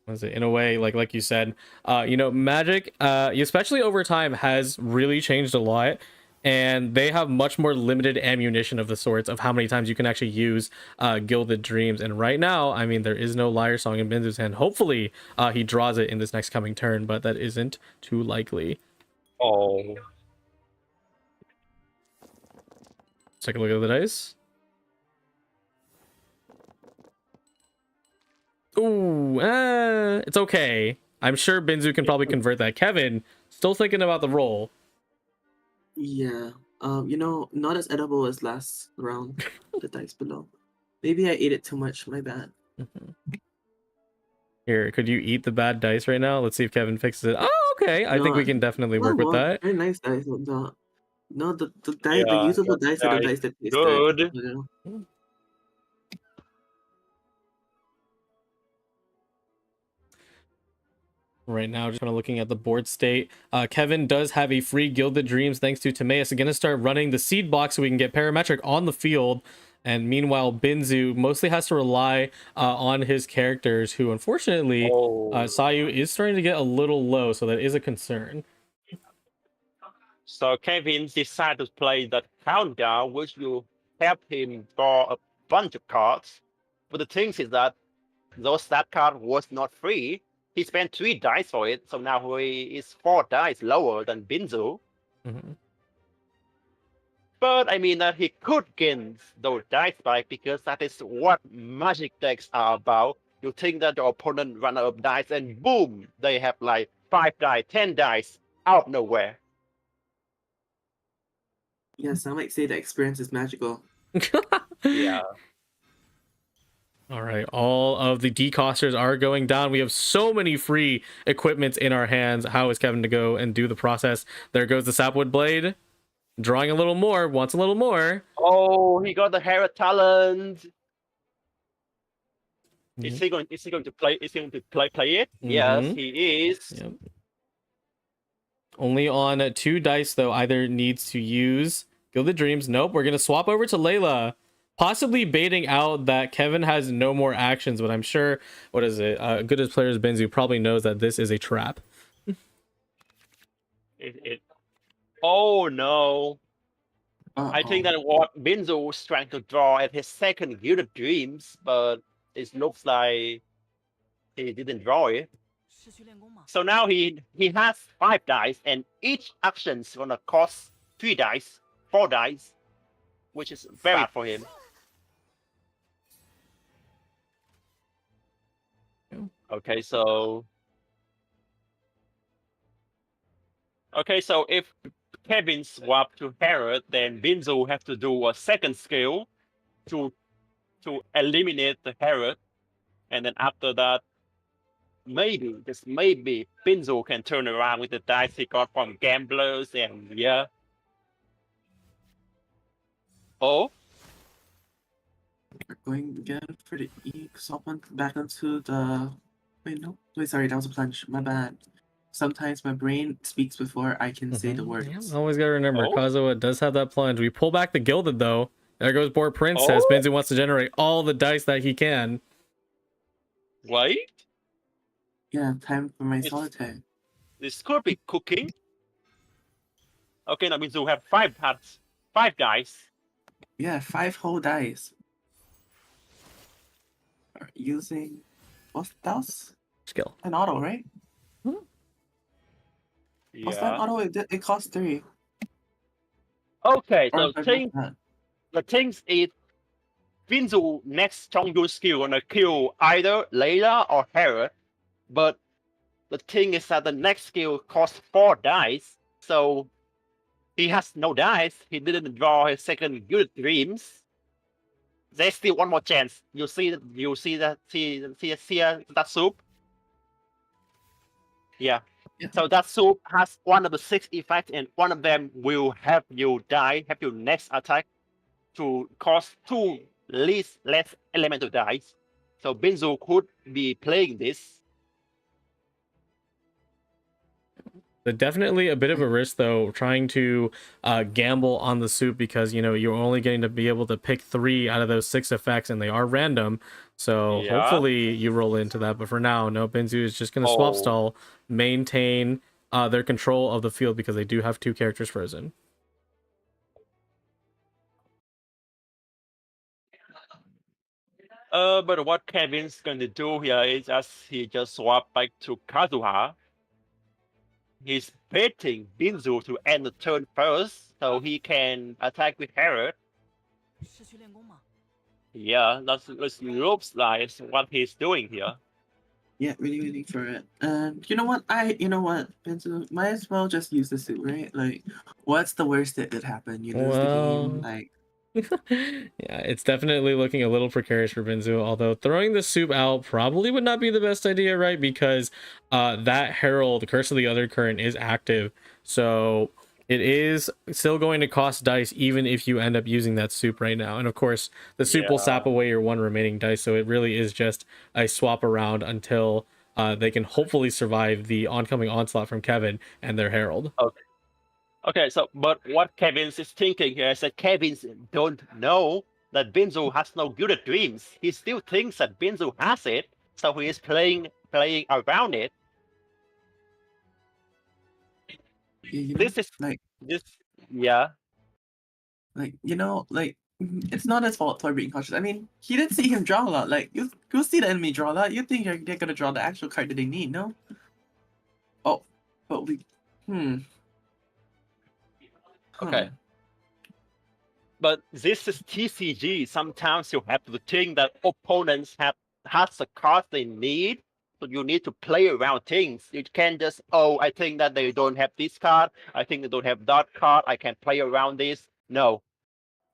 Was it in a way like you said? You know, Magic, especially over time, has really changed a lot. And they have much more limited ammunition of the sorts of how many times you can actually use Gilded Dreams. And right now, I mean, there is no Liar Song in Binzu's hand. Hopefully, he draws it in this next coming turn, but that isn't too likely. Oh. Let's take a look at the dice. Ooh, it's okay. I'm sure Binzu can probably convert that. Kevin, still thinking about the roll. Yeah. You know, not as edible as last round. The dice below. Maybe I ate it too much. My bad. Here, could you eat the bad dice right now? Let's see if Kevin fixes it. Oh, okay. I think we can definitely work with that. Very nice dice. No, the dice, the usable dice are the dice that taste good. You know? right now. Just kind of looking at the board state. Kevin does have a free Gilded Dreams thanks to Timaeus. Going to start running the seed box so we can get Parametric on the field. And meanwhile, Binzu mostly has to rely on his characters, who unfortunately, Sayu is starting to get a little low, so that is a concern. So Kevin decided to play that countdown, which will help him draw a bunch of cards. But the thing is that that card was not free. He spent 3 dice for it, so now he is 4 dice lower than Binzu. Mm-hmm. But I mean that he could gain those dice back because that is what magic decks are about. You think that your opponent run out of dice and boom, they have like 5 dice, 10 dice out of nowhere. Yes, I might say the experience is magical. Yeah. All right, all of the decosters are going down. We have so many free equipments in our hands. How is Kevin to go and do the process? There goes the Sapwood Blade. Drawing a little more, wants a little more. Oh, he got the Herald talent. Mm-hmm. Is he going to play it? Mm-hmm. Yes, he is. Yep. Only on 2 dice though. Either needs to use Gilded Dreams. Nope, we're gonna swap over to Layla. Possibly baiting out that Kevin has no more actions, but I'm sure, what is it? Good as players Binzu probably knows that this is a trap. Oh no. I think Uh-oh. that what Binzu was trying to draw at his second Gilded Dreams, but it looks like he didn't draw it. 失去练功吗？ So now he has 5 dice, and each action's gonna cost 3 dice, 4 dice, which is very bad for him. Okay, so if Kevin swap to Herald, then Binzu have to do a second skill to eliminate the Herald, and then after that, maybe, just maybe, Binzu can turn around with the dice he got from gamblers, and yeah. Oh, We're going again for the swap back onto the. Wait, no. Wait, sorry, that was a plunge. My bad. Sometimes my brain speaks before I can say the words. Yeah, always gotta remember, Kazuha does have that plunge. We pull back the Gilded though. There goes Board Princess. Binzu wants to generate all the dice that he can. wait. Yeah, time for my solitaire. This could be cooking. Okay, now Binzu have 5 dice. Yeah, 5 whole dice. Using what's that? Skill. An auto, right? What's that Yeah. auto? It costs 3. Okay, Or so the thing is, Binzu next Chongyu skill gonna kill either Layla or Herald, but the thing is that the next skill costs 4 dice, so he has no dice. He didn't draw his second Gilded Dreams. There's still one more chance. You see that soup? Yeah. So that soup has one of the 6 effects, and one of them will have you die, have your next attack to cost 2 less elemental dice. So Binzu could be playing this. But definitely a bit of a risk though, trying to gamble on the soup, because you're only getting to be able to pick 3 out of those 6 effects, and they are random. So hopefully you roll into that. But for now, no, Binzu is just going to swap stall, maintain their control of the field, because they do have 2 characters frozen. But what Kevin's going to do here is he just swap back to Kazuha. He's baiting Binzu to end the turn first, so he can attack with Herald. 失去练功吗？ Yeah, that looks like what he's doing here. Yeah, really waiting for it. And you know what, Benzo, might as well just use the suit, right? Like, what's the worst that could happen? You lose the game, like. Yeah, it's definitely looking a little precarious for Binzu, although throwing the soup out probably would not be the best idea, right? Because that Herald, Curse of the Other Current, is active, so it is still going to cost dice even if you end up using that soup right now. And of course, the soup will sap away your 1 remaining dice, so it really is just a swap around until they can hopefully survive the oncoming onslaught from Kevin and their Herald. Okay, so but what Kevin is thinking here is that Kevin don't know that Binzu has no good at dreams. He still thinks that Binzu has it, so he is playing around it. You know, This is like yeah. like it's not his fault for being cautious. I mean, he did see him draw a lot. Like you'll see the enemy draw a lot. You think they're gonna draw the actual card that they need, no? Oh, but Okay. But this is TCG. Sometimes you have to think that opponents has the cards they need. So you need to play around things. You can't just, oh, I think that they don't have this card. I think they don't have that card. I can play around this. No.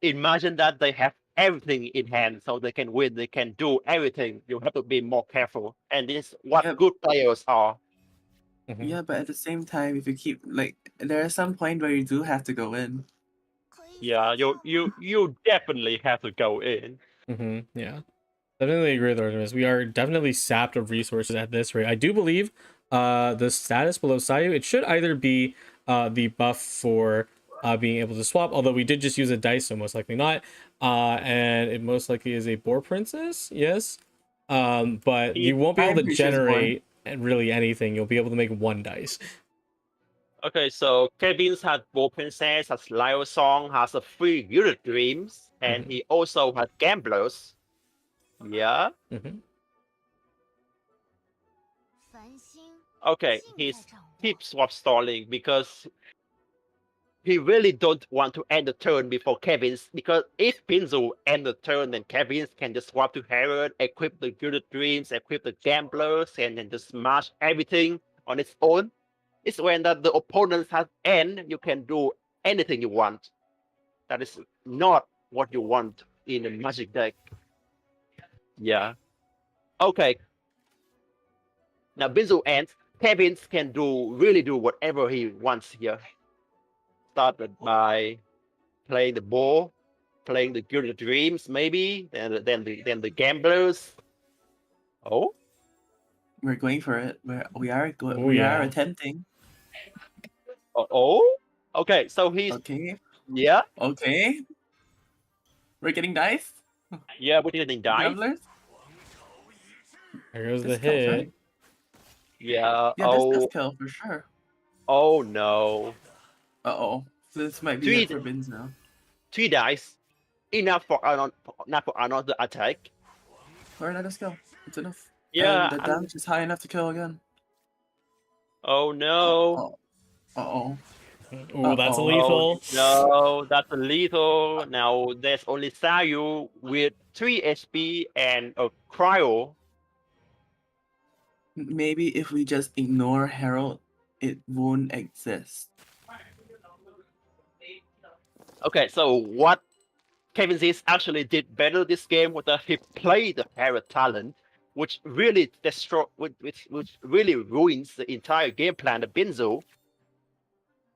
Imagine that they have everything in hand so they can win. They can do everything. You have to be more careful. And this is what good players are. Yeah, but at the same time, if you keep there is some point where you do have to go in. Yeah, you definitely have to go in. Yeah, definitely agree with Artemis. We are definitely sapped of resources at this rate. I do believe the status below Sayu, it should either be the buff for being able to swap, although we did just use a dice, so most likely not. And it most likely is a Boar Princess, yes. But you won't be able to generate really anything. You'll be able to make one dice. Okay, so Kevin's has Boar Princess, has Lyle Song, has a 3 Unit Dreams, and he also has Gamblers. Yeah. Okay, he keeps swap stalling because he really don't want to end the turn before Kevin's, because if Binzu end the turn, then Kevin's can just swap to Herald, equip the Unit Dreams, equip the Gamblers, and then just smash everything on its own. It's when that the opponent has end, you can do anything you want. That is not what you want in a Magic deck. Yeah. Okay. Now Binzu ends. Kevin can really do whatever he wants here. Started by playing the ball, playing the Guild of Dreams, maybe, then the Gamblers. Oh, we're going for it. We are attempting. Oh, okay. So he's Yeah. Okay. We're getting dice. Yeah, we're getting dice. Gamblers? There goes the hit. Right? Yeah. Yeah, this does kill for sure. Oh no. So this might be it for Binz now. 3 dice, enough for another attack. Or another skill. It's enough. Yeah. And the damage is high enough to kill again. Oh no. Oh, that's lethal. No, that's a lethal. Now there's only Sayu with 3 HP and a cryo. Maybe if we just ignore Herald, it won't exist. Okay, so what Kevin Z's actually did better this game was that he played the Herald talent, which really which really ruins the entire game plan of Binzu.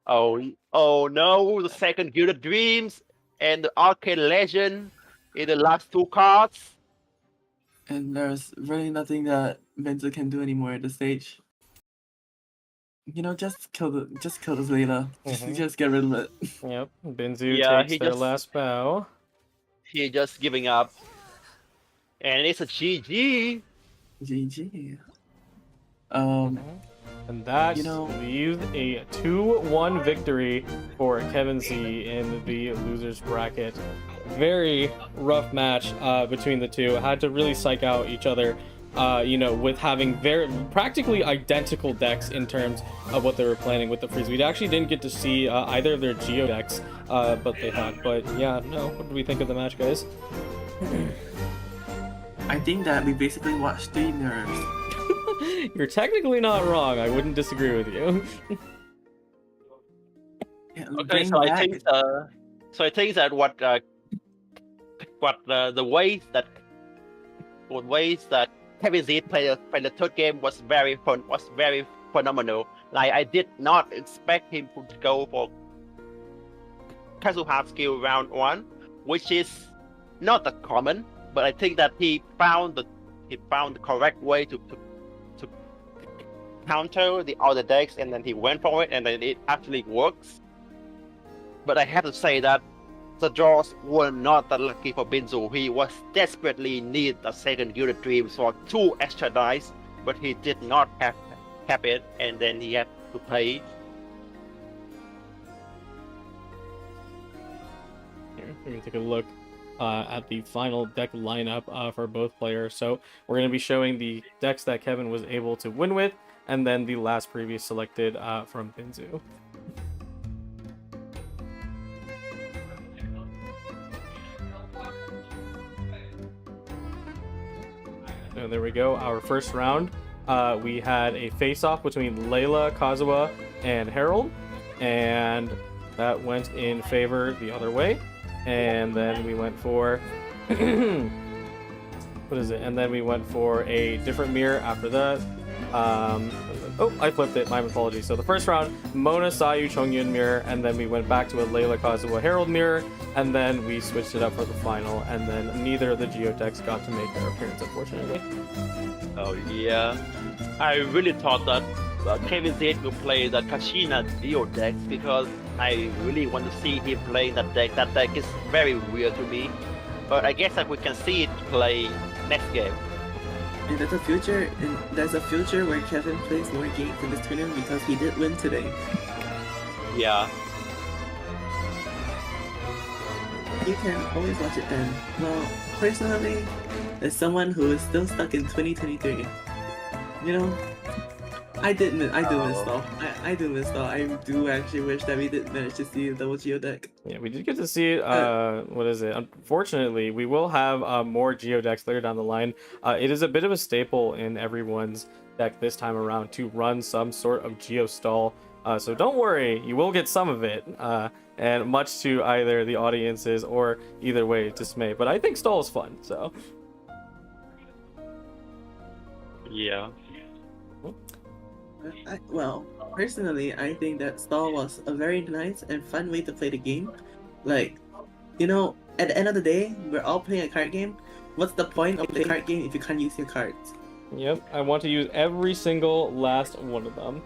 Oh no, the second Guild of Dreams and the Arcade Legend in the last 2 cards. And there's really nothing that Binzu can do anymore at this stage. You know, just kill this Layla. Just get rid of it. Yep, Binzu takes their last bow. He's just giving up. And it's a GG. GG. And that leaves a 2-1 victory for Kevin Z in the losers bracket. Very rough match between the two. Had to really psych out each other, with having practically identical decks in terms of what they were planning with the freeze. We actually didn't get to see either of their Geo decks, but they had. But yeah, no. What do we think of the match, guys? I think that we basically watched 3 mirrors. You're technically not wrong. I wouldn't disagree with you. Okay, so I think that the ways that Kevin Z played the third game was very phenomenal. Like, I did not expect him to go for Kazuha skill round 1, which is not that common, but I think that he found the correct way to counter the other decks, and then he went for it, and then it actually works. But I have to say that the draws were not that lucky for Binzu. He was desperately need a second Gilded Dreams for 2 extra dice, but he did not have it, and then he had to pay. Here, let me take a look at the final deck lineup for both players. So we're going to be showing the decks that Kevin was able to win with, and then the last previous selected from Binzu. So there we go. Our first round, we had a face-off between Layla, Kazuha, and Harold, and that went in favor the other way. And then we went for what is it? And then we went for a different mirror after that. Oh, I flipped it. My apologies. So the first round, Mona, Sayu, Chongyun mirror, and then we went back to a Layla, Kazuha, Harold mirror, and then we switched it up for the final, and then neither of the Geodecks got to make their appearance, unfortunately. Oh yeah, I really thought that Kevin Zed would play the Kashina Dio deck because I really want to see him playing that deck. That deck is very weird to me, but I guess that we can see it play next game. And there's a future where Kevin plays more games in this tournament because he did win today. Yeah. You can always watch it then. Well, personally, as someone who is still stuck in 2023, you know, I do miss though. I do miss though. I do actually wish that we did manage to see the double Geo deck. Yeah, we did get to see what is it? Unfortunately, we will have more Geodecks later down the line. It is a bit of a staple in everyone's deck this time around to run some sort of Geo stall. So don't worry, you will get some of it. And much to either the audience's or either way dismay. But I think stall is fun, so. Yeah. Well, personally, I think that stall was a very nice and fun way to play the game. Like, you know, at the end of the day, we're all playing a card game. What's the point of playing a card game if you can't use your cards? Yep, I want to use every single last one of them.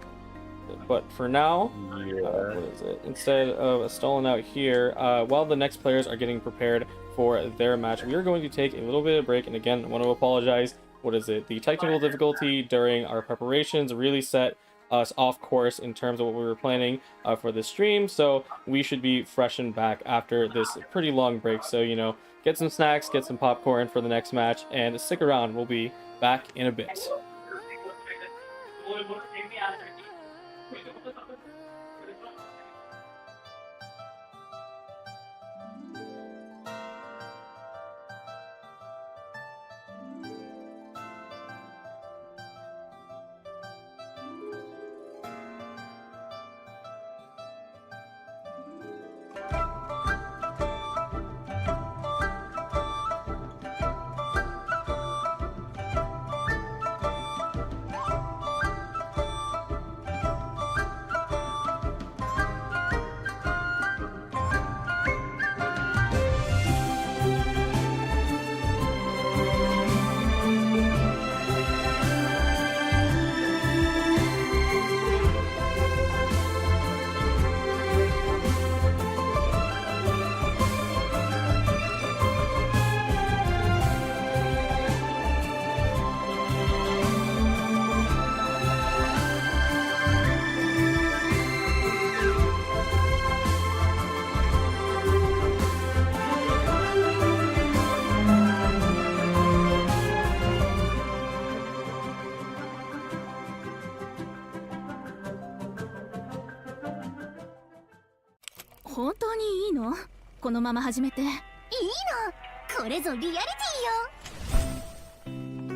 But for now, what is it? Instead of stalling out here, while the next players are getting prepared for their match, we are going to take a little bit of break. And again, I want to apologize. What is it? The technical difficulty during our preparations really set us off course in terms of what we were planning for this stream. So we should be fresh and back after this pretty long break. So, you know, get some snacks, get some popcorn for the next match, and stick around. We'll be back in a bit. 本当にいいの？このまま始めて。いいの。これぞリアリティよ。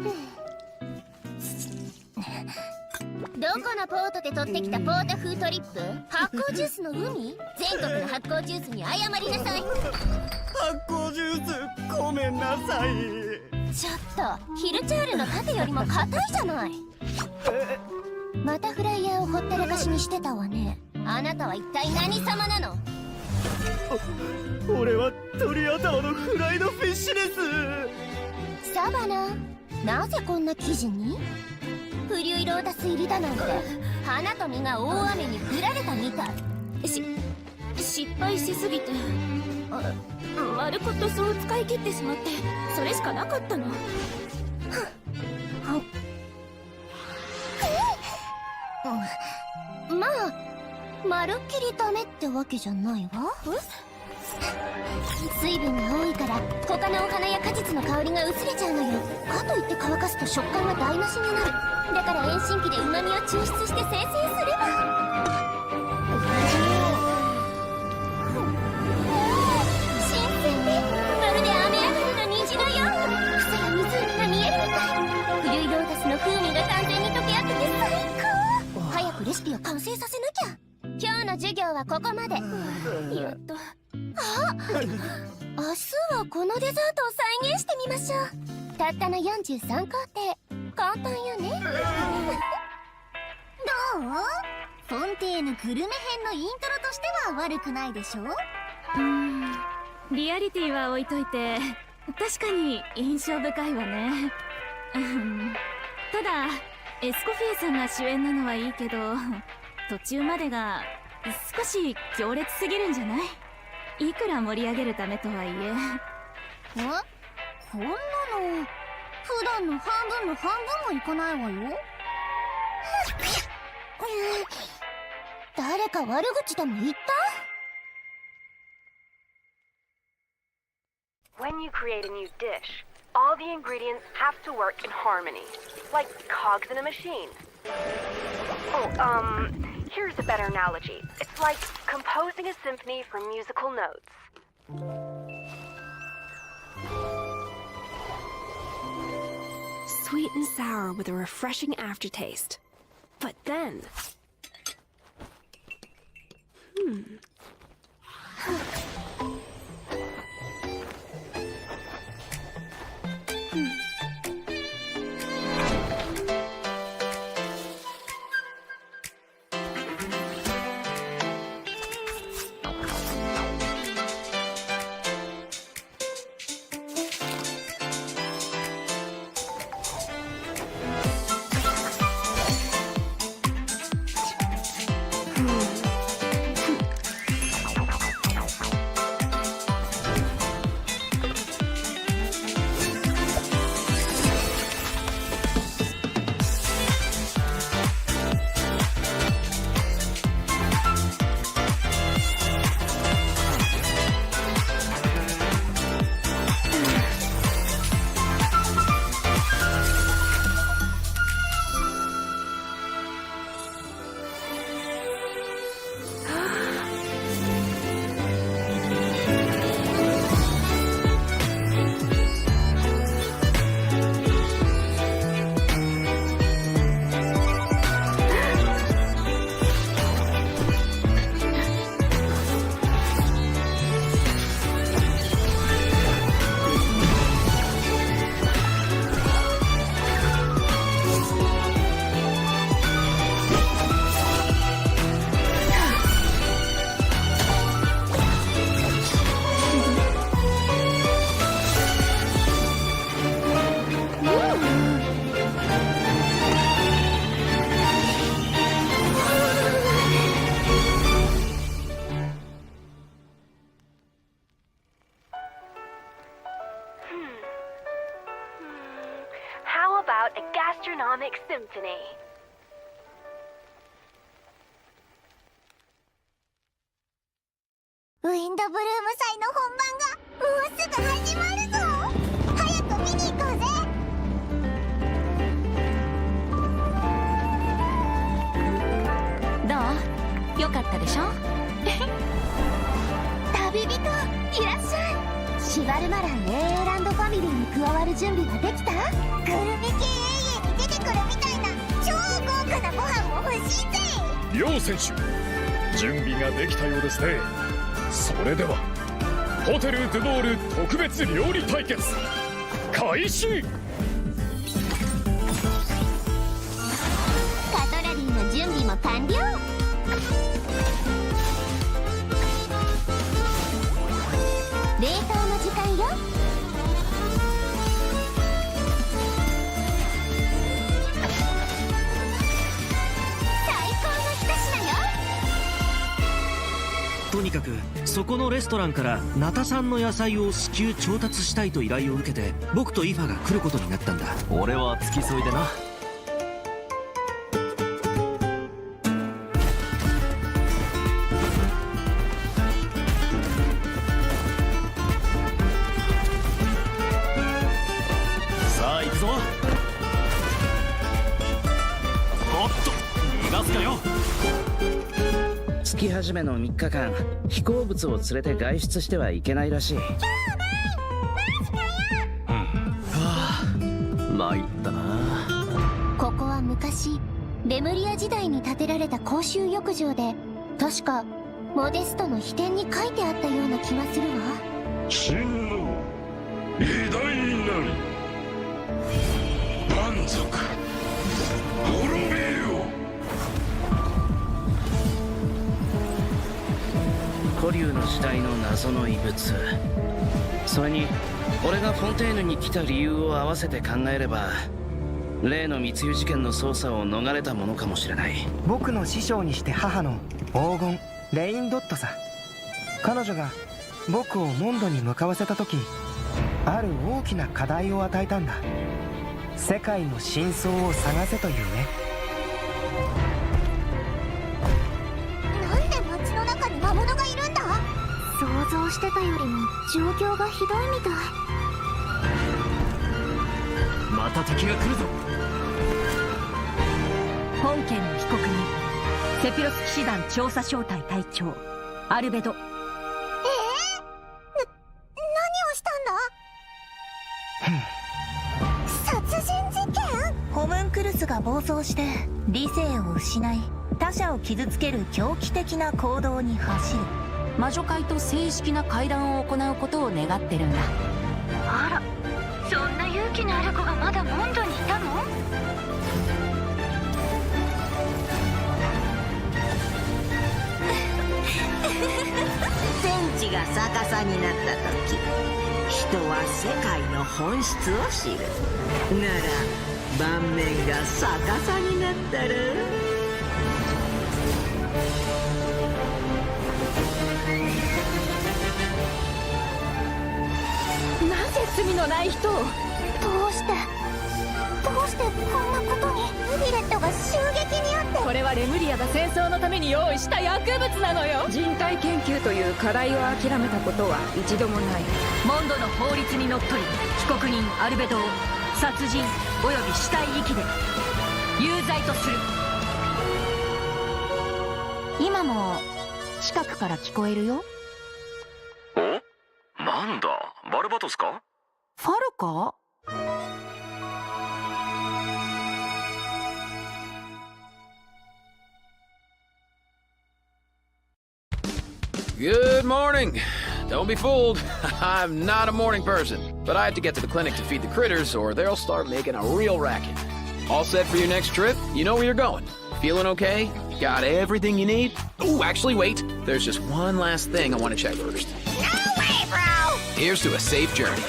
どこのポートで取ってきたポータ風トリップ？発酵ジュースの海？全国の発酵ジュースに謝りなさい。発酵ジュースごめんなさい。ちょっとヒルチャールの盾よりも硬いじゃない。またフライヤーをほったらかしにしてたわね。あなたは一体何様なの？俺は鳥頭のフライドフィッシュです。サバナ、なぜこんな記事に？不流ロータス入りだなんて花と実が大雨に降られたみたい。失敗しすぎて丸ごとそう使い切ってしまって、それしかなかったの。まあまるっきりダメってわけじゃないわ。水分が多いから他のお花や果実の香りが薄れちゃうのよ。かといって乾かすと食感が台無しになる。だから遠心機で旨味を抽出して生成すれば。新鮮でまるで雨上がりの虹のよう。草や湖が見えるみたい。フリュイロータスの風味が完全に溶け合ってて最高。早くレシピを完成させなきゃ。今日の授業はここまで。やっと。明日はこのデザートを再現してみましょう。たったの43工程。簡単よね。どう？フォンテーヌグルメ編のイントロとしては悪くないでしょ？リアリティは置いといて確かに印象深いわね。ただエスコフィエさんが主演なのはいいけど、途中までが少し強烈すぎるんじゃない？いくら盛り上げるためとはいえ。こんなの普段の半分の半分もいかないわよ。誰か悪口でも言った？ When you create a new dish, all the ingredients have to work in harmony, like cogs in a machine. Oh, here's a better analogy. It's like composing a symphony from musical notes. Sweet and sour with a refreshing aftertaste. But then... How about a gastronomic symphony? ウィンドブルーム祭の本番がもうすぐ始まるぞ。早く見に行こうぜ。どう？よかったでしょ？旅人いらっしゃい。シバルマラン AA ランドファミリーに加わる準備はできた？グルメ系 AA に出てくるみたいな超豪華なご飯も欲しいぜ。両選手準備ができたようですね。それではホテルドゥボール特別料理対決開始。カトラリーの準備も完了。冷凍の時間よ。にかくそこのレストランからナタ産の野菜を至急調達したいと依頼を受けて、僕とイファが来ることになったんだ。俺は付き添いでな。さあ行くぞ。おっと逃がすかよ。月始めの3日間、飛行物を連れて外出してはいけないらしい。参ったな。ここは昔レムリア時代に建てられた公衆浴場で、確かモデストの秘典に書いてあったような気がするわ。真の偉大なり蛮族滅びよ。古竜の時代の謎の遺物、それに俺がフォンテーヌに来た理由を合わせて考えれば、例の密輸事件の捜査を逃れたものかもしれない。僕の師匠にして母の黄金レインドットさ。彼女が僕をモンドに向かわせた時、ある大きな課題を与えたんだ。世界の真相を探せというね。なんで街の中に魔物がいるんだ。想像してたよりも状況がひどいみたい。また敵が来るぞ。本件の被告人、セピロス騎士団調査小隊隊長アルベド。何をしたんだ。殺人事件。ホムンクルスが暴走して理性を失い、他者を傷つける狂気的な行動に走る。魔女会と正式な会談を行うことを願ってるんだ。あら、そんな勇気のある子がまだモンドにいたの。天地が逆さになった時、人は世界の本質を知る。なら盤面が逆さになったら、なぜ罪のない人を。どうしてこんなことに。ヴィレットが襲撃にあって。これはレムリアが戦争のために用意した薬物なのよ。人体研究という課題を諦めたことは一度もない。モンドの法律にのっとり、被告人アルベドを殺人および死体遺棄で有罪とする。今も近くから聞こえるよ。お、なんだバルバトスか。ファルか。Good morning. Don't be fooled. I'm not a morning person, but I have to get to the clinic to feed the critters or they'll start making a real racket. All set for your next trip? You know where you're going. Feeling okay? Got everything you need? Ooh, actually, wait. There's just one last thing I want to check first. No way, bro! Here's to a safe journey.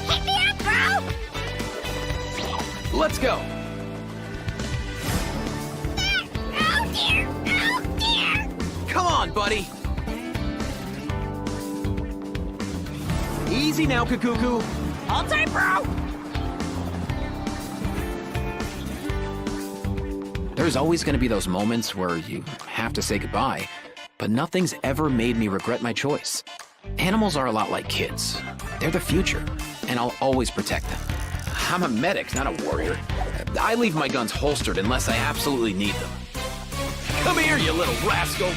Hit me up, bro! Let's go. Oh dear! Oh dear! Come on, buddy. Easy now, Kakuku. Hold tight, bro! There's always going to be those moments where you have to say goodbye, but nothing's ever made me regret my choice. Animals are a lot like kids. They're the future, and I'll always protect them. I'm a medic, not a warrior. I leave my guns holstered unless I absolutely need them. Come here, you little rascal!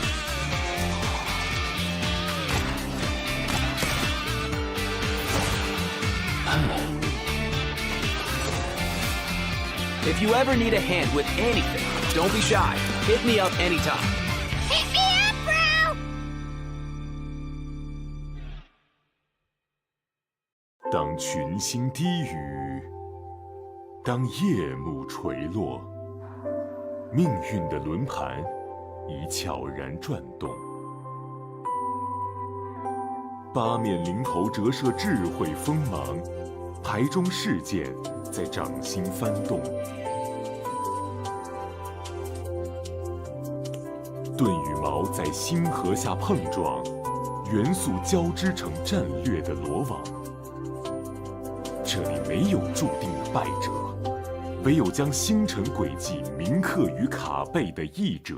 If you ever need a hand with anything, don't be shy. Hit me up anytime. Hit me up, bro! 当群星低语，当夜幕垂落，命运的轮盘已悄然转动。八面灵头折射智慧锋芒，牌中事件在掌心翻动。盾羽毛在星河下碰撞，元素交织成战略的罗网。这里没有注定的败者，唯有将星辰轨迹铭刻于卡背的译者。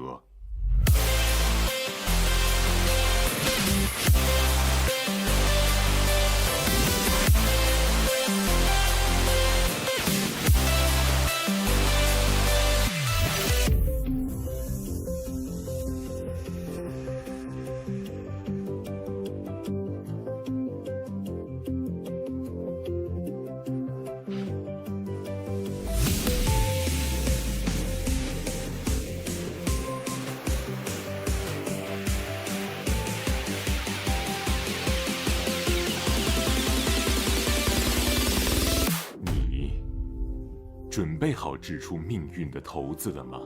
准备好掷出命运的骰子了吗？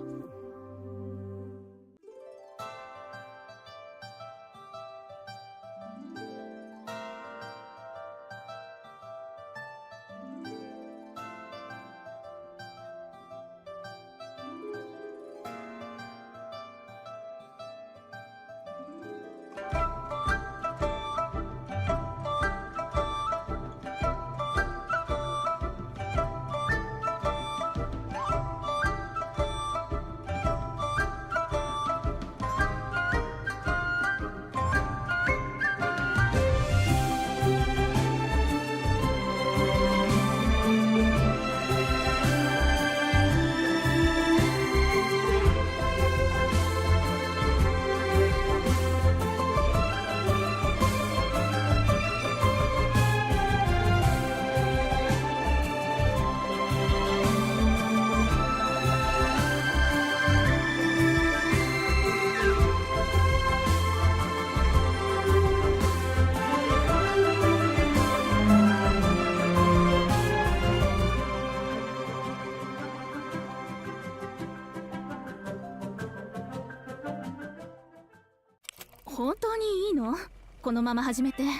本当にいいの？このまま始めて。いいの。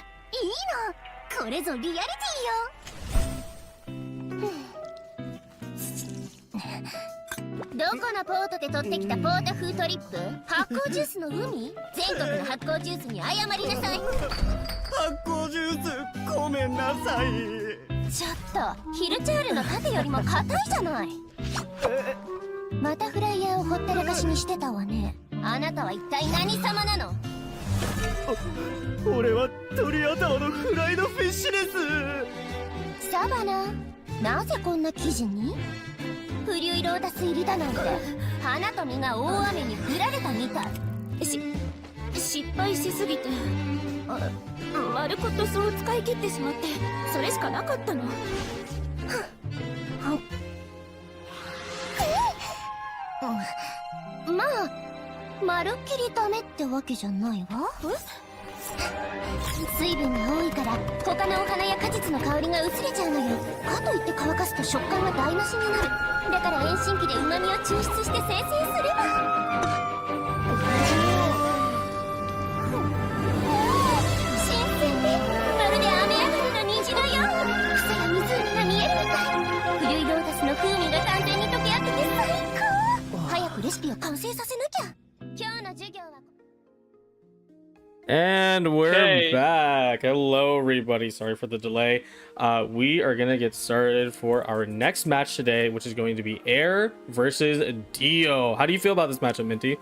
これぞリアリティよ。どこのポートで取ってきたポート風トリップ？発酵ジュースの海？全国の発酵ジュースに謝りなさい。発酵ジュースごめんなさい。ちょっとヒルチャールの盾よりも硬いじゃない。またフライヤーをほったらかしにしてたわね。あなたは一体何様なの？俺は鳥頭のフライドフィッシュです。サバナ、なぜこんな記事に？フリュイロータス入りだなんて花と実が大雨に降られたみたい。失敗しすぎて丸ごとそう使い切ってしまって、それしかなかったの。まあまるっきりダメってわけじゃないわ。水分が多いから他のお花や果実の香りが薄れちゃうのよ。かといって乾かすと食感が台無しになる。だから遠心機で旨味を抽出して生成すれば。新鮮でまるで雨上がりの虹のよう。草や湖が見えるみたい。フリュイロータスの風味が完全に溶け合ってて最高。早くレシピを完成させなきゃ。今日の授業はAnd we're back. Hello, everybody. Sorry for the delay. We are going to get started for our next match today, which is going to be Air versus Dio. How do you feel about this matchup, Minty?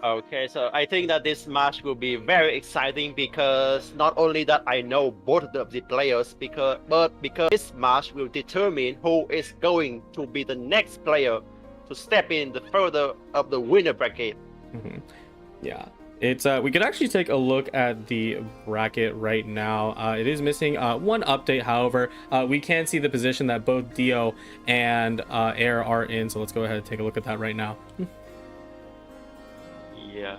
Okay, so I think that this match will be very exciting because not only that I know both of the players, but because this match will determine who is going to be the next player to step in the further of the winner bracket. Yeah. It's we could actually take a look at the bracket right now. It is missing one update, however. We can see the position that both Dio and Air are in, so let's go ahead and take a look at that right now. Yeah.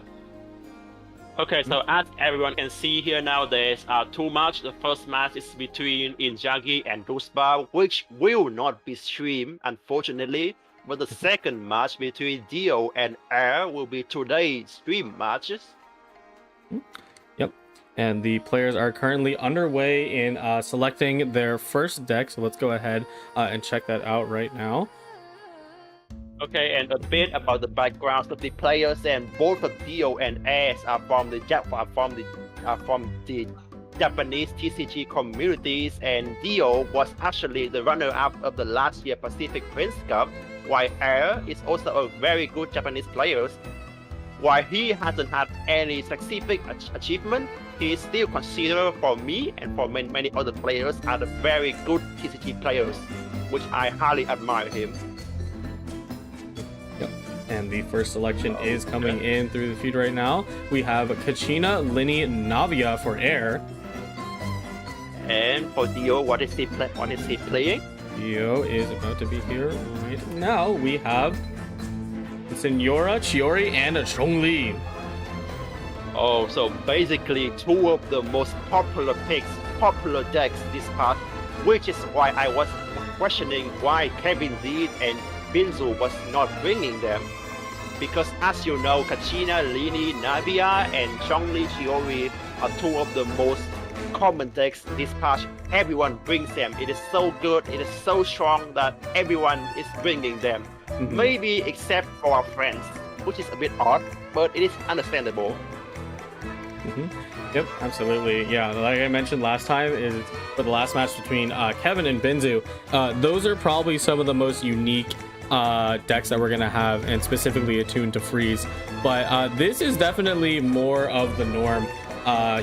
Okay, so as everyone can see here now, there's two matches. The first match is between Injagi and Goosebump, which will not be streamed, unfortunately. But the second match between Dio and Air will be today's stream matches. Yep. And the players are currently underway in selecting their first deck. So let's go ahead and check that out right now. Okay, and a bit about the backgrounds of the players, and both of Dio and Ace are from the Japanese TCG communities, and Dio was actually the runner-up of the last year Pacific Prince Cup, while Air is also a very good Japanese player. While he hasn't had any specific achievement, he is still considered for me and for many other players as a very good TCG players, which I highly admire him. And the first selection is coming in through the feed right now. We have Kachina, Linny, Navia for Air. And for Dio, what is he playing? Dio is about to be here right now. We have Senora, Chiori, and Zhongli. Oh, so basically two of the most popular decks this part, which is why I was questioning why Kevin Z and Binzu was not bringing them. Because as you know, Kachina, Lini, Navia, and Zhongli Chiori are two of the most common decks this patch. Everyone brings them. It is so good, it is so strong that everyone is bringing them. Maybe except for our friends, which is a bit odd, but it is understandable. Yep, absolutely. Yeah, like I mentioned last time, is for the last match between Kevin and Binzu. Those are probably some of the most unique decks that we're gonna have, and specifically attuned to freeze. But this is definitely more of the norm.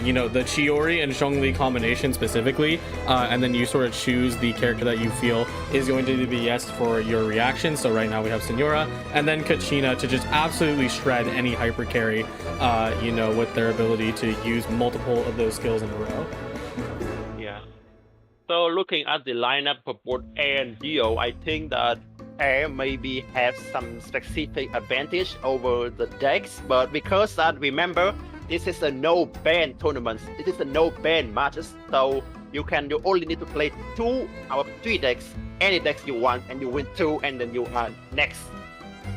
You know, the Chiori and Zhongli combination specifically, and then you sort of choose the character that you feel is going to be yes for your reaction. So right now we have Senora, and then Kachina to just absolutely shred any hyper carry, you know, with their ability to use multiple of those skills in a row. Yeah. So looking at the lineup for both Air and Dio, I think that Air maybe have some specific advantage over the decks, but because that, remember, this is a no ban tournament. It is a no ban matches, so you only need to play 2 out of 3 decks, any decks you want, and you win 2, and then you are next.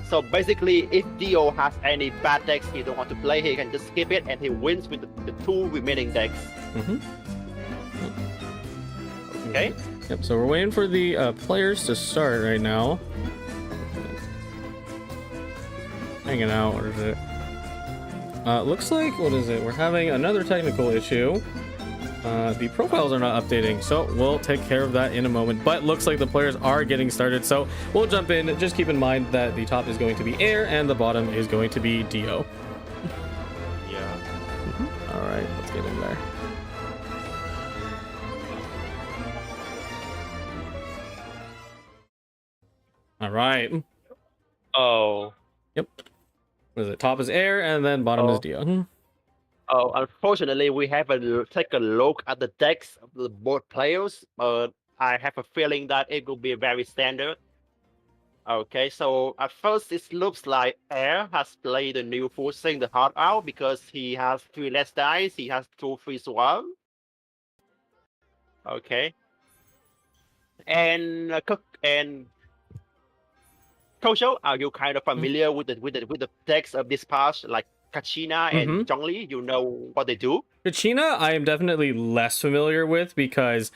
So basically, if Dio has any bad decks he don't want to play, he can just skip it, and he wins with the 2 remaining decks. Okay. Yep. So we're waiting for the players to start right now. Hanging out. What is it? Looks like, what is it? We're having another technical issue. The profiles are not updating, so we'll take care of that in a moment. But looks like the players are getting started, so we'll jump in. Just keep in mind that the top is going to be Air and the bottom is going to be Dio. Yeah. All right, let's get in there. All right. Oh. Yep. What is it? Top is Air, and then bottom is Dio. Oh, unfortunately, we haven't taken a look at the decks of the both players, but I have a feeling that it will be very standard. Okay, so at first it looks like Air has played the new forcing the heart out because he has 3 less dice, he has 2 free swap. Okay. And Kojo, are you kind of familiar with the decks of this patch, like Kachina and Zhongli? You know what they do? Kachina, I am definitely less familiar with because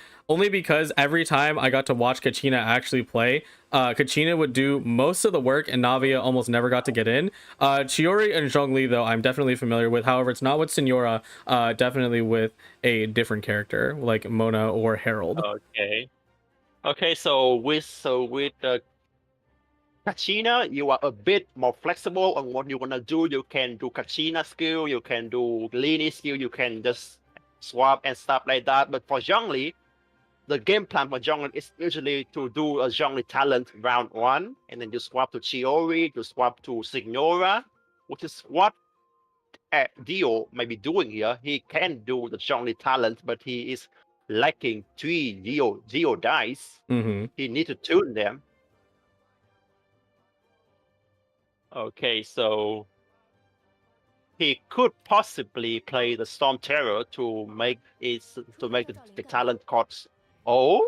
every time I got to watch Kachina actually play, Kachina would do most of the work and Navia almost never got to get in. Chiori and Zhongli, though, I'm definitely familiar with. However, it's not with Senora, definitely with a different character like Mona or Harold. Okay. Okay, so with Kachina, you are a bit more flexible on what you want to do. You can do Kachina skill, you can do Lini skill, you can just swap and stuff like that. But for Zhongli, the game plan for Zhongli is usually to do a Zhongli talent round 1, and then you swap to Chiori, you swap to Signora, which is what Dio may be doing here. He can do the Zhongli talent, but he is lacking 3 Dio dice. He needs to tune them. Okay, so he could possibly play the Storm Terror to make the talent cost. Oh,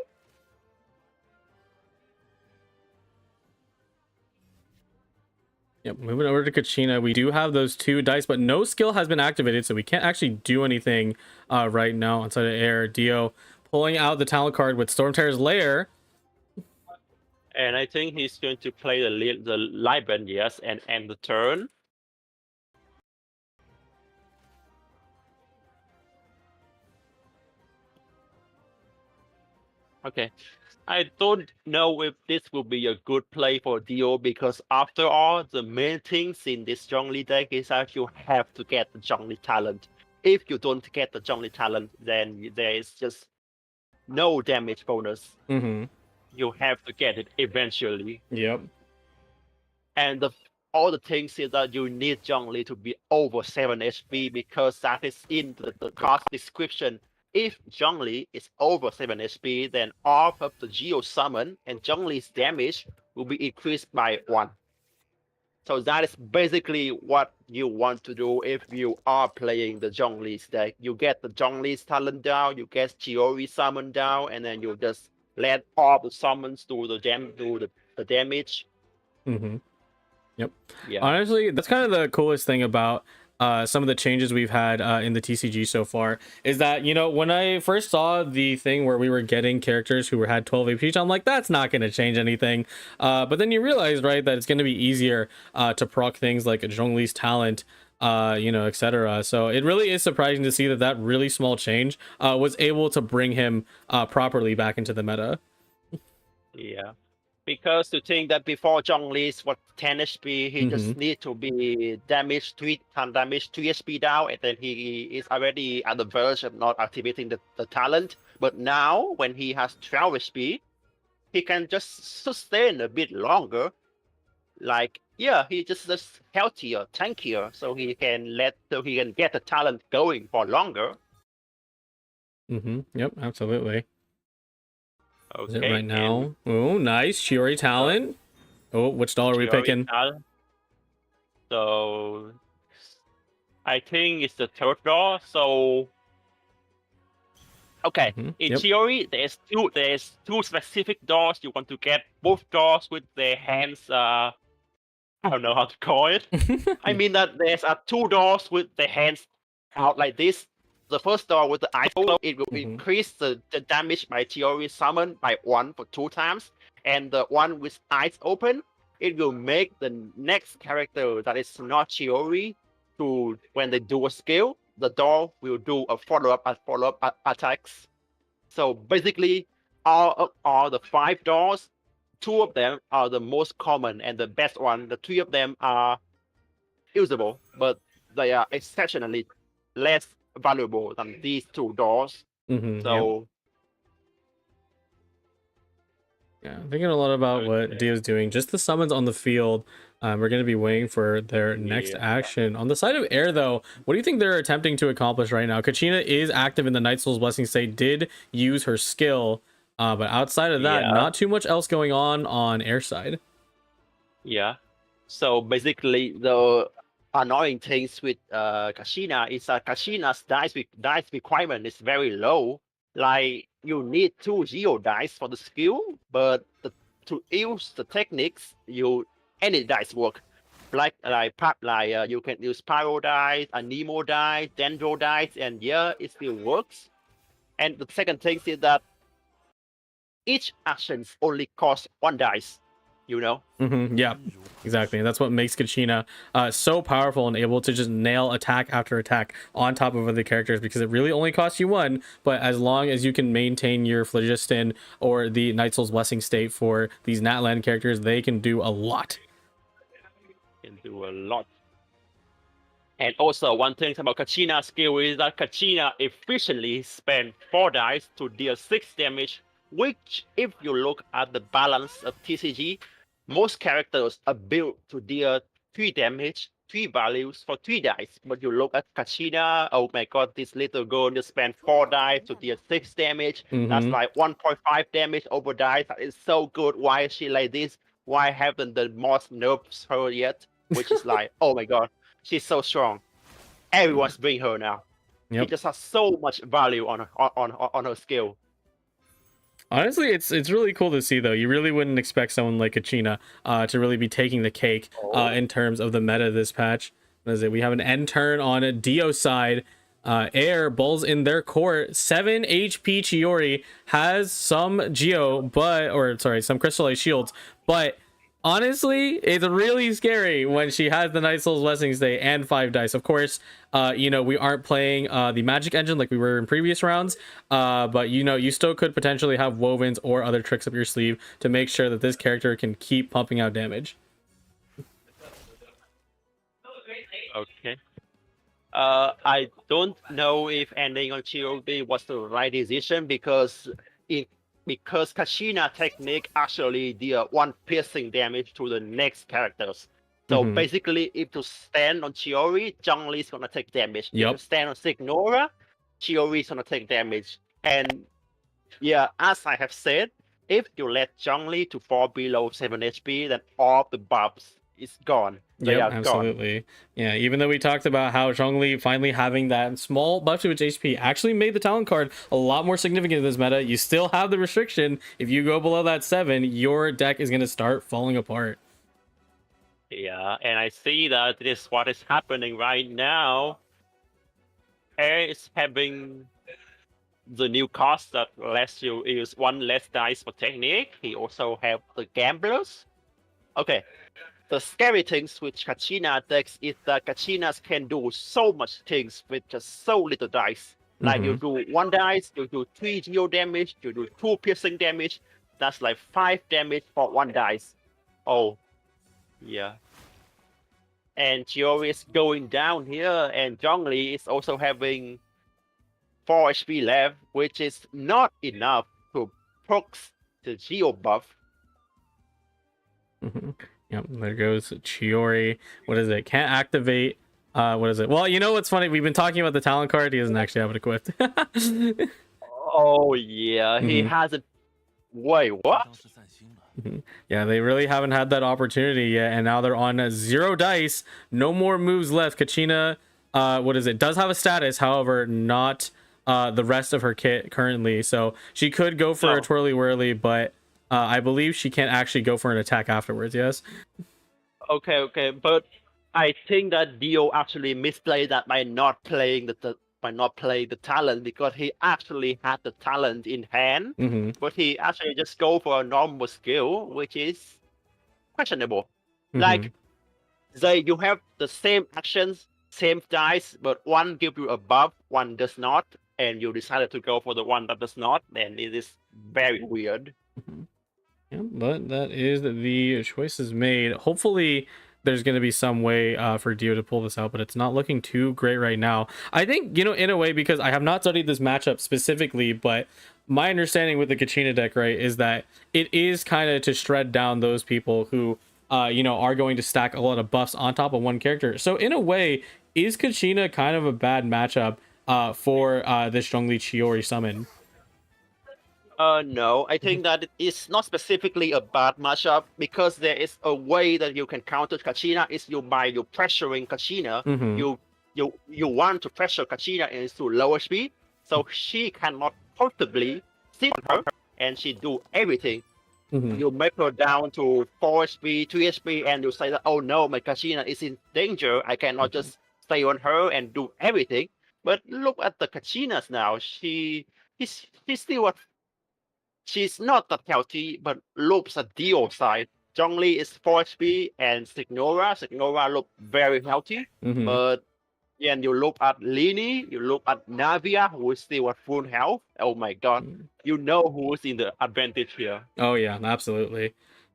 Yep, moving over to Kachina, we do have those 2 dice, but no skill has been activated, so we can't actually do anything right now outside of Air. Dio pulling out the talent card with Storm Terror's Lair. And I think he's going to play the Liban, yes, and end the turn. Okay. I don't know if this will be a good play for Dio because after all, the main things in this Zhongli deck is that you have to get the Zhongli talent. If you don't get the Zhongli talent, then there is just no damage bonus. You have to get it eventually. Yep. And all the things is that you need Zhongli to be over 7 HP because that is in the card description. If Zhongli is over 7 HP, then all of the Geo summon and Zhongli's damage will be increased by 1. So that is basically what you want to do if you are playing the Zhongli's deck. You get the Zhongli's talent down, you get Chiori summon down, and then you just let all the summons do the damage. Yep. Yeah. Honestly, that's kind of the coolest thing about some of the changes we've had in the TCG so far is that, you know, when I first saw the thing where we were getting characters who had 12 AP each, I'm like, that's not going to change anything. But then you realize, right, that it's going to be easier to proc things like Zhongli's talent, you know, etc. So it really is surprising to see that that really small change was able to bring him properly back into the meta. Yeah. Because to think that before Zhongli's was 10 HP, he just need to be damaged 3 HP down, and then he is already at the verge of not activating the talent. But now, when he has 12 HP, he can just sustain a bit longer. Like, yeah, he just healthier, tankier, so he can get the talent going for longer. Yep, absolutely. Okay. Is it right now? Oh, nice. Chiori talent. Oh, which doll are we picking? Talent. So I think it's the third door. So okay. In Chiori, there's two specific doors you want to get. Both doors with their hands I don't know how to call it. I mean that there's 2 doors with their hands out like this. The first door with the eye follow, it will increase the damage by Chiori summon by 1 for 2 times. And the one with eyes open, it will make the next character that is not Chiori to, when they do a skill, the door will do a follow-up attacks. So basically, all the 5 doors, 2 of them are the most common and the best one. The 3 of them are usable, but they are exceptionally less valuable than these 2 doors. So yeah, I'm thinking a lot about what Dio's doing. Just the summons on the field. We're going to be waiting for their next action. On the side of air, though, what do you think they're attempting to accomplish right now? Kachina is active in the Night Soul's Blessing State, did use her skill, but outside of that, not too much else going on air side. Yeah. So basically, the annoying things with Kashina is that Kashina's dice requirement is very low. Like, you need 2 Geo dice for the skill, but to use the techniques, any dice work. Like you can use Pyro dice, a Nemo dice, Dendro dice, and yeah, it still works. And the second thing is that each actions only costs 1 dice. You know? Yeah, exactly. And that's what makes Kachina so powerful and able to just nail attack after attack on top of other characters, because it really only costs you 1, but as long as you can maintain your Phlogiston or the Night Soul's Blessing State for these Natland characters, they can do a lot. Can do a lot. And also, one thing about Kachina's skill is that Kachina efficiently spends 4 dice to deal 6 damage, which, if you look at the balance of TCG, most characters are built to deal 3 damage, 3 values for 3 dice. But you look at Kachina, oh my god, this little girl just spent 4 dice to deal 6 damage. That's like 1.5 damage over dice. That is so good. Why is she like this? Why haven't the mods nerfed her yet? Which is like, oh my god, she's so strong. Everyone's bringing her now. She just has so much value on her skill. Honestly, it's really cool to see, though. You really wouldn't expect someone like Kachina to really be taking the cake in terms of the meta this patch. What is it? We have an end turn on a Dio side. Air Bulls in their court. 7 HP Chiori has some Geo, some crystallized shields, but honestly, it's really scary when she has the Night Soul's Blessing Stay and 5 dice. Of course, we aren't playing the magic engine like we were in previous rounds, but you still could potentially have wovens or other tricks up your sleeve to make sure that this character can keep pumping out damage. Okay. I don't know if ending on Chirobi was the right decision because Kashina technique actually deal 1 piercing damage to the next characters. So basically, if you stand on Chiori, Zhongli is gonna take damage. Yep. If you stand on Signora, Chiori is gonna take damage. And yeah, as I have said, if you let Zhongli to fall below 7 HP, then all the buffs is gone. They are absolutely. gone. Yeah, even though we talked about how Zhongli finally having that small buff to its HP actually made the talent card a lot more significant in this meta, you still have the restriction. If you go below that 7, your deck is going to start falling apart. Yeah, and I see that this is what is happening right now. Air is having the new cost that lets you use 1 less dice for technique. He also have the gamblers. Okay. The scary things with Kachina decks is that Kachinas can do so much things with just so little dice. Like you do 1 dice, you do 3 geo damage, you do 2 piercing damage. That's like 5 damage for 1 dice. Oh, yeah. And Chiori is going down here, and Zhongli is also having 4 HP left, which is not enough to proc the geo buff. Yep, there goes Chiori. What is it? Can't activate. What is it? Well, you know what's funny? We've been talking about the talent card. He doesn't actually have it equipped. Oh, yeah. He hasn't. Wait, what? Yeah, they really haven't had that opportunity yet, and now they're on 0 dice. No more moves left. Kachina, does have a status, however, not the rest of her kit currently. So she could go for a twirly whirly, but I believe she can't actually go for an attack afterwards. Yes. Okay, but I think that Dio actually misplayed that by not playing the talent, because he actually had the talent in hand, but he actually just go for a normal skill, which is questionable. Like, you have the same actions, same dice, but one gives you a buff, one does not, and you decided to go for the one that does not, then it is very weird. Yeah, but that is the choices made. Hopefully there's going to be some way for Dio to pull this out, but it's not looking too great right now. I think, in a way, because I have not studied this matchup specifically, but my understanding with the Kachina deck, right, is that it is kind of to shred down those people who, are going to stack a lot of buffs on top of one character. So in a way, is Kachina kind of a bad matchup for this Zhongli Chiori summon? No, I think that it's not specifically a bad matchup, because there is a way that you can counter Kachina is by you pressuring Kachina. You want to pressure Kachina into lower speed, so she cannot comfortably sit on her, and she do everything. You make her down to 4 HP, 3 HP, and you say that, oh no, my Kachina is in danger. I cannot just stay on her and do everything. But look at the Kachinas now. She's still she's not that healthy, but looks at Dio side. Zhongli is 4 HP, and Signora look very healthy. But then you look at Lini, you look at Navia, who is still at full health. Oh my god, you know who's in the advantage here. Oh yeah, absolutely.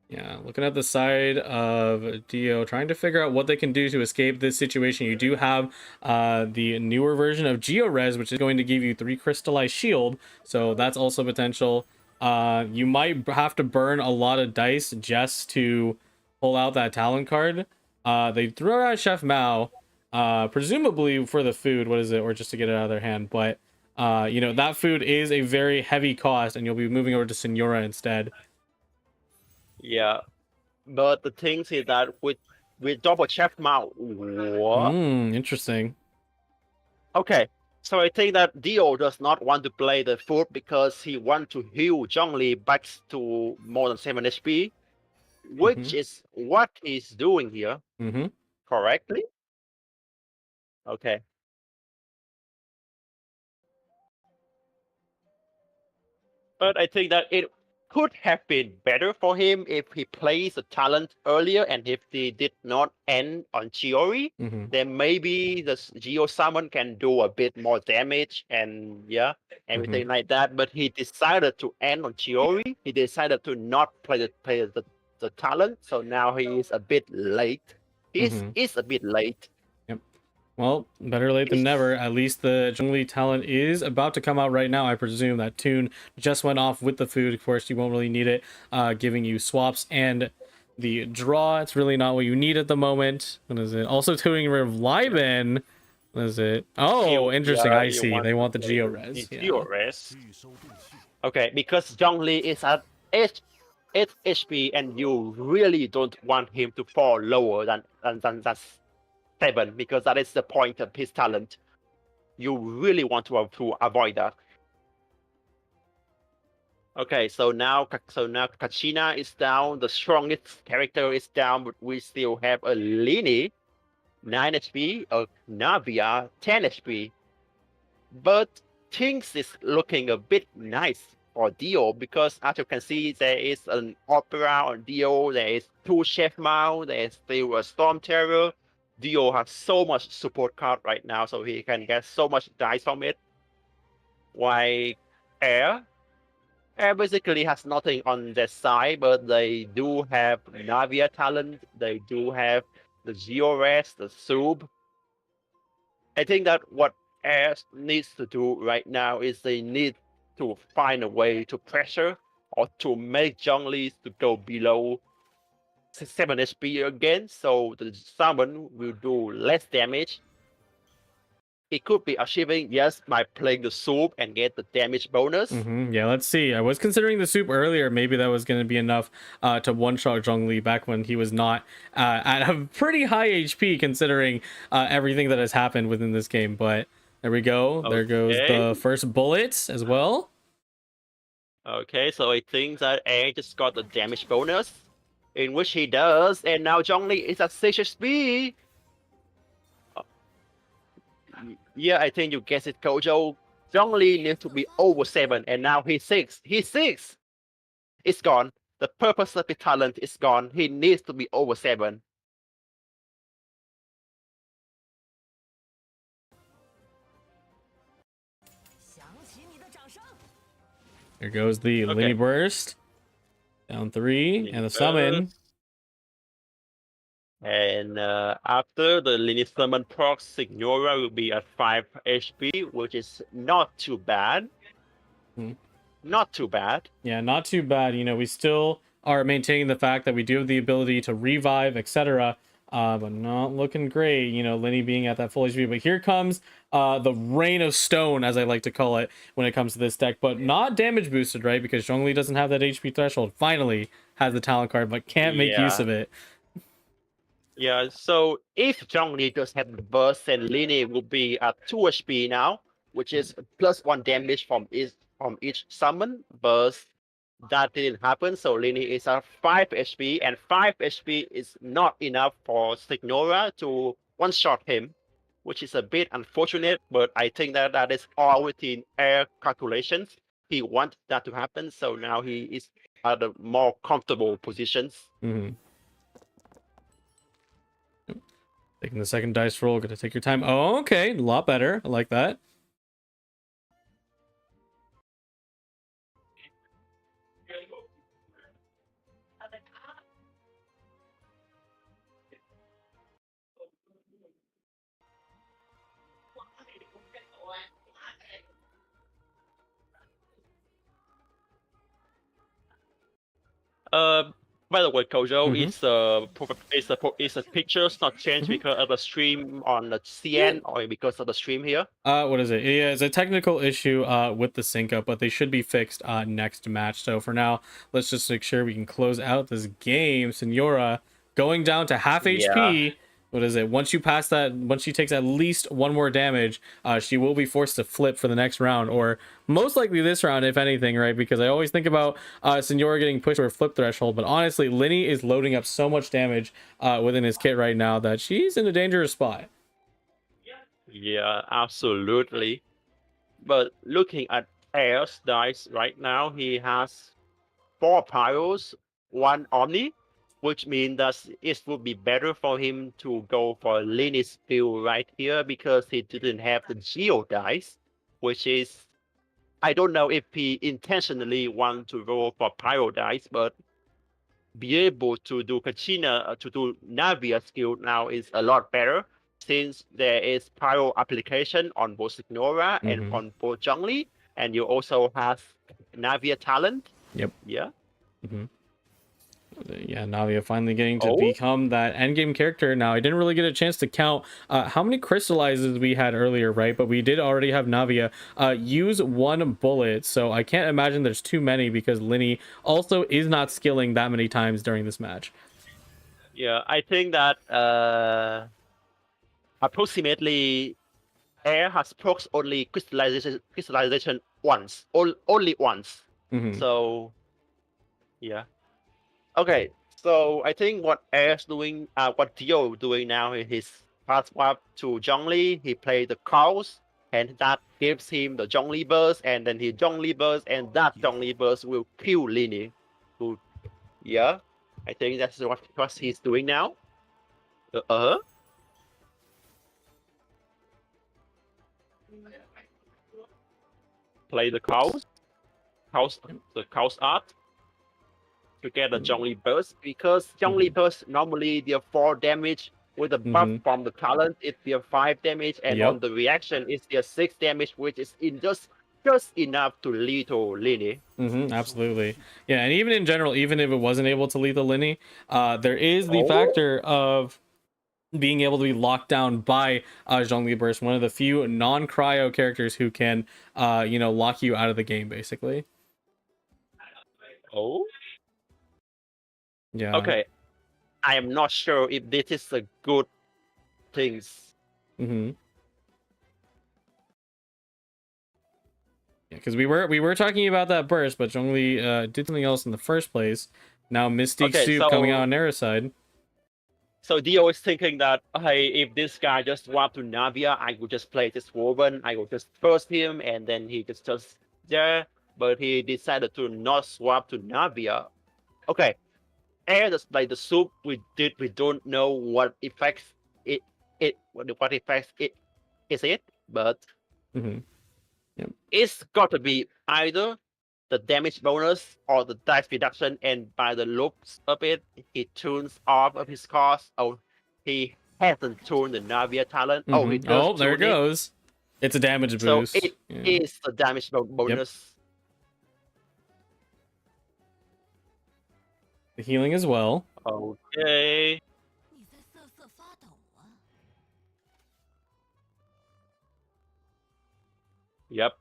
Yeah, looking at the side of Dio, trying to figure out what they can do to escape this situation. You do have the newer version of GeoRes, which is going to give you 3 crystallized shield, so that's also potential. You might have to burn a lot of dice just to pull out that talent card. They threw out Chef Mao, presumably for the food, or just to get it out of their hand. But, that food is a very heavy cost, and you'll be moving over to Signora instead. Yeah, but the thing is that with double Chef Mao, what? Interesting. Okay. So I think that Dio does not want to play the food because he wants to heal Zhongli back to more than 7 HP, which is what he's doing here. Correctly? Okay. But I think that it could have been better for him if he plays the talent earlier, and if he did not end on Chiori, then maybe the Geo Summon can do a bit more damage and everything like that. But he decided to end on Chiori. He decided to not play the talent, so now he is a bit late. He is a bit late. Well, better late than never. At least the Zhongli talent is about to come out right now. I presume that tune just went off with the food. Of course, you won't really need it, giving you swaps and the draw. It's really not what you need at the moment. What is it? Also tuning Revliven. What is it? Oh, interesting. I see. They want the Geo Res. Geo Res. Okay, because Zhongli is at 8 HP, and you really don't want him to fall lower than 7, because that is the point of his talent. You really want to avoid that. Okay, so now Kachina is down. The strongest character is down, but we still have a Lini, 9 HP, a Navia, 10 HP. But things is looking a bit nice for Dio, because as you can see, there is an Opera on Dio, there is 2 Chef Mao, there is still a Storm Terror. Dio has so much support card right now, so he can get so much dice from it. Why Air basically has nothing on their side, but they do have Navia talent, they do have the Geo Res, the Sub. I think that what Air needs to do right now is they need to find a way to pressure or to make Zhongli to go below 7 HP again, so the summon will do less damage. It could be achieving, yes, by playing the soup and get the damage bonus. Yeah, let's see. I was considering the soup earlier. Maybe that was going to be enough to one-shot Zhongli back when he was not at a pretty high HP, considering everything that has happened within this game. But there we go. Okay. There goes the first bullet as well. Okay, so I think that Air just got the damage bonus, in which he does, and now Zhongli is at 6 HP. Yeah, I think you guessed it, Kojo. Zhongli needs to be over 7, and now he's 6. He's 6! It's gone. The purpose of the talent is gone. He needs to be over 7. There goes the Lini Burst. Down 3, and the summon. And after the Lini summon proc, Signora will be at 5 HP, which is not too bad. Not too bad. Yeah, not too bad. You know, we still are maintaining the fact that we do have the ability to revive, etc. But not looking great, you know, Lini being at that full HP. But here comes the Rain of Stone, as I like to call it, when it comes to this deck. But not damage boosted, right? Because Zhongli doesn't have that HP threshold. Finally has the talent card, but can't make use of it. Yeah, so if Zhongli does have the burst, then Lini will be at 2 HP now, which is +1 damage from each summon. But that didn't happen, so Lini is at 5 HP, and 5 HP is not enough for Signora to one-shot him, which is a bit unfortunate, but I think that that is all within Air calculations. He wants that to happen, so now he is at a more comfortable positions. Taking the second dice roll, gonna take your time. Oh, okay, a lot better. I like that. By the way, Kojo, it's a pictures not changed because of the stream on the CN or because of the stream here. What is it? Yeah, it's a technical issue with the sync up, but they should be fixed next match. So for now, let's just make sure we can close out this game. Signora going down to half HP. What is it? Once you pass that, once she takes at least 1 more damage, she will be forced to flip for the next round, or most likely this round, if anything, right? Because I always think about Signora getting pushed to her flip threshold, but honestly, Lini is loading up so much damage within his kit right now that she's in a dangerous spot. Yeah, absolutely. But looking at Air's dice right now, he has 4 Pyros, 1 Omni, which means that it would be better for him to go for Linis build right here because he didn't have the Geo dice, which is, I don't know if he intentionally want to roll for Pyro dice, but be able to do Kachina, to do Navia skill now is a lot better since there is Pyro application on both Signora and on both Zhongli, and you also have Navia talent. Yep. Yeah. Yeah, Navia finally getting to become that endgame character. Now, I didn't really get a chance to count how many crystallizes we had earlier, right? But we did already have Navia use 1 bullet, so I can't imagine there's too many because Linny also is not skilling that many times during this match. Yeah, I think that approximately Air has procs only crystallization once, only once. So, yeah. Okay, so I think what Air's doing, what Dio doing now is his fast swap to Zhongli. He played the Kraus, and that gives him the Zhongli burst, and then he Zhongli burst, and that Zhongli burst will kill Lini. Who, yeah, I think that's what he's doing now. Play the Kraus, the Kraus art. To get the Zhongli burst because Zhongli burst normally deal 4 damage with the buff from the talent it's deal 5 damage and on the reaction it's deal 6 damage, which is in just enough to lethal Lini. Absolutely. Yeah, and even in general, even if it wasn't able to lethal Lini, there is the factor of being able to be locked down by Zhongli burst, one of the few non-cryo characters who can lock you out of the game basically. Yeah. Okay. I am not sure if this is a good thing. Yeah, because we were talking about that burst, but Zhongli did something else in the first place. Now Mystique Soup coming out on Nera's side. So Dio is thinking that, hey, if this guy just swapped to Navia, I would just play this Woven, I will just burst him, and then he just there. But he decided to not swap to Navia. Okay. And like the soup we don't know what effects what effects it is it, but it's got to be either the damage bonus or the dice reduction, and by the looks of it, he tunes off of his cost. Oh, he hasn't tuned the Navia talent. Oh, there it goes. It's a damage boost. So it is the damage bonus. The healing as well. Okay. Yep.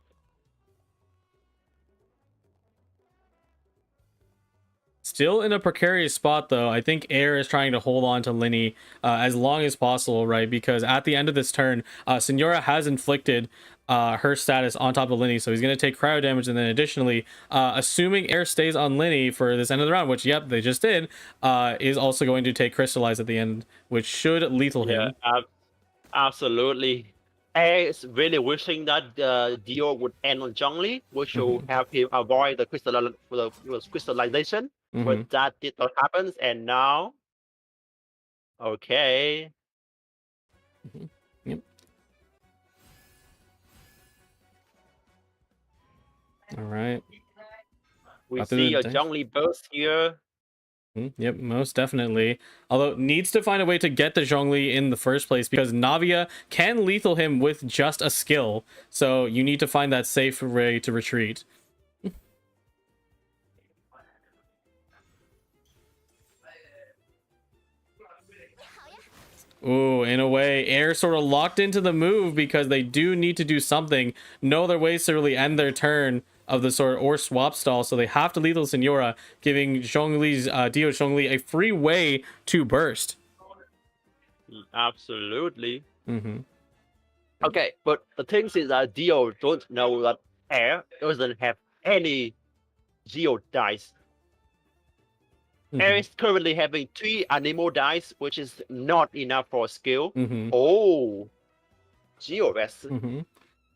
Still in a precarious spot, though. I think Air is trying to hold on to Linny as long as possible, right? Because at the end of this turn, Senora has inflicted her status on top of Linny, so he's going to take cryo damage, and then additionally, assuming Air stays on Linny for this end of the round, which, yep, they just did, is also going to take Crystallize at the end, which should lethal him. Absolutely. Air is really wishing that Dio would end on Zhongli, which will help him avoid the crystallization. But that did not happen, and now, okay. Yep. All right. We see a Zhongli burst here. Yep, most definitely. Although needs to find a way to get the Zhongli in the first place because Navia can lethal him with just a skill. So you need to find that safe way to retreat. Ooh, in a way, Air sort of locked into the move because they do need to do something. No other ways to really end their turn of the sort or swap stall, so they have to lethal Senora, giving Zhongli's Dio Zhongli a free way to burst. Absolutely. Okay, but the thing is that Dio don't know that Air doesn't have any Geo dice. Air is currently having 3 animal dice, which is not enough for skill. Oh, Geo rest.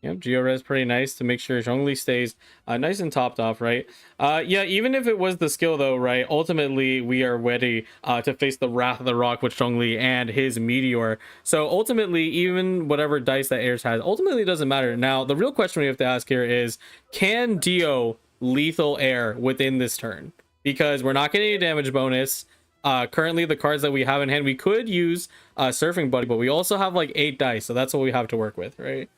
Yep, Geo-Res pretty nice to make sure Zhongli stays nice and topped off, right? Yeah, even if it was the skill though, right? Ultimately, we are ready to face the Wrath of the Rock with Zhongli and his Meteor. So ultimately, even whatever dice that Ayers has, ultimately doesn't matter. Now, the real question we have to ask here is, can Dio lethal Air within this turn? Because we're not getting a damage bonus. Currently, the cards that we have in hand, we could use Surfing Buddy, but we also have like 8 dice, so that's what we have to work with, right?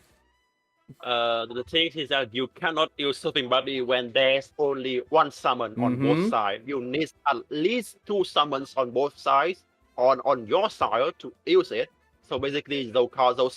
The thing is that you cannot use Surfing Buddy when there's only one summon on both sides. You need at least 2 summons on both sides on your side to use it. So basically, those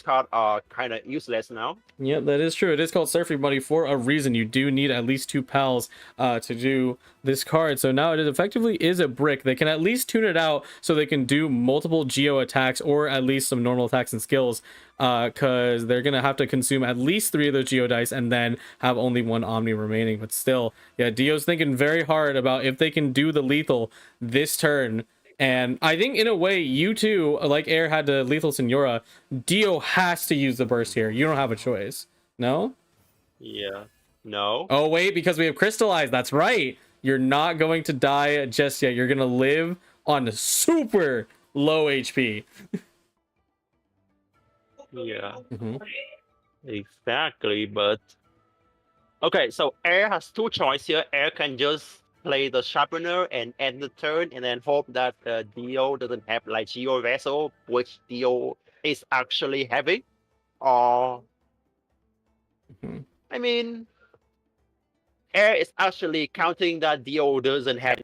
cards are kind of useless now. Yep, that is true. It is called Surfing Buddy for a reason. You do need at least 2 pals to do this card. So now it effectively is a brick. They can at least tune it out so they can do multiple geo attacks or at least some normal attacks and skills, because they're going to have to consume at least 3 of those geo dice and then have only 1 Omni remaining. But still, yeah, Dio's thinking very hard about if they can do the lethal this turn. And I think in a way, you too, like Air had to lethal Senora, Dio has to use the burst here. You don't have a choice. No? Yeah. No. Oh, wait, because we have crystallized. That's right. You're not going to die just yet. You're going to live on super low HP. Yeah. Exactly, but... Okay, so Air has 2 choices here. Air can just play the Sharpener and end the turn and then hope that Dio doesn't have like Geo Vessel, which Dio is actually having. Or... I mean... Air is actually counting that Dio doesn't have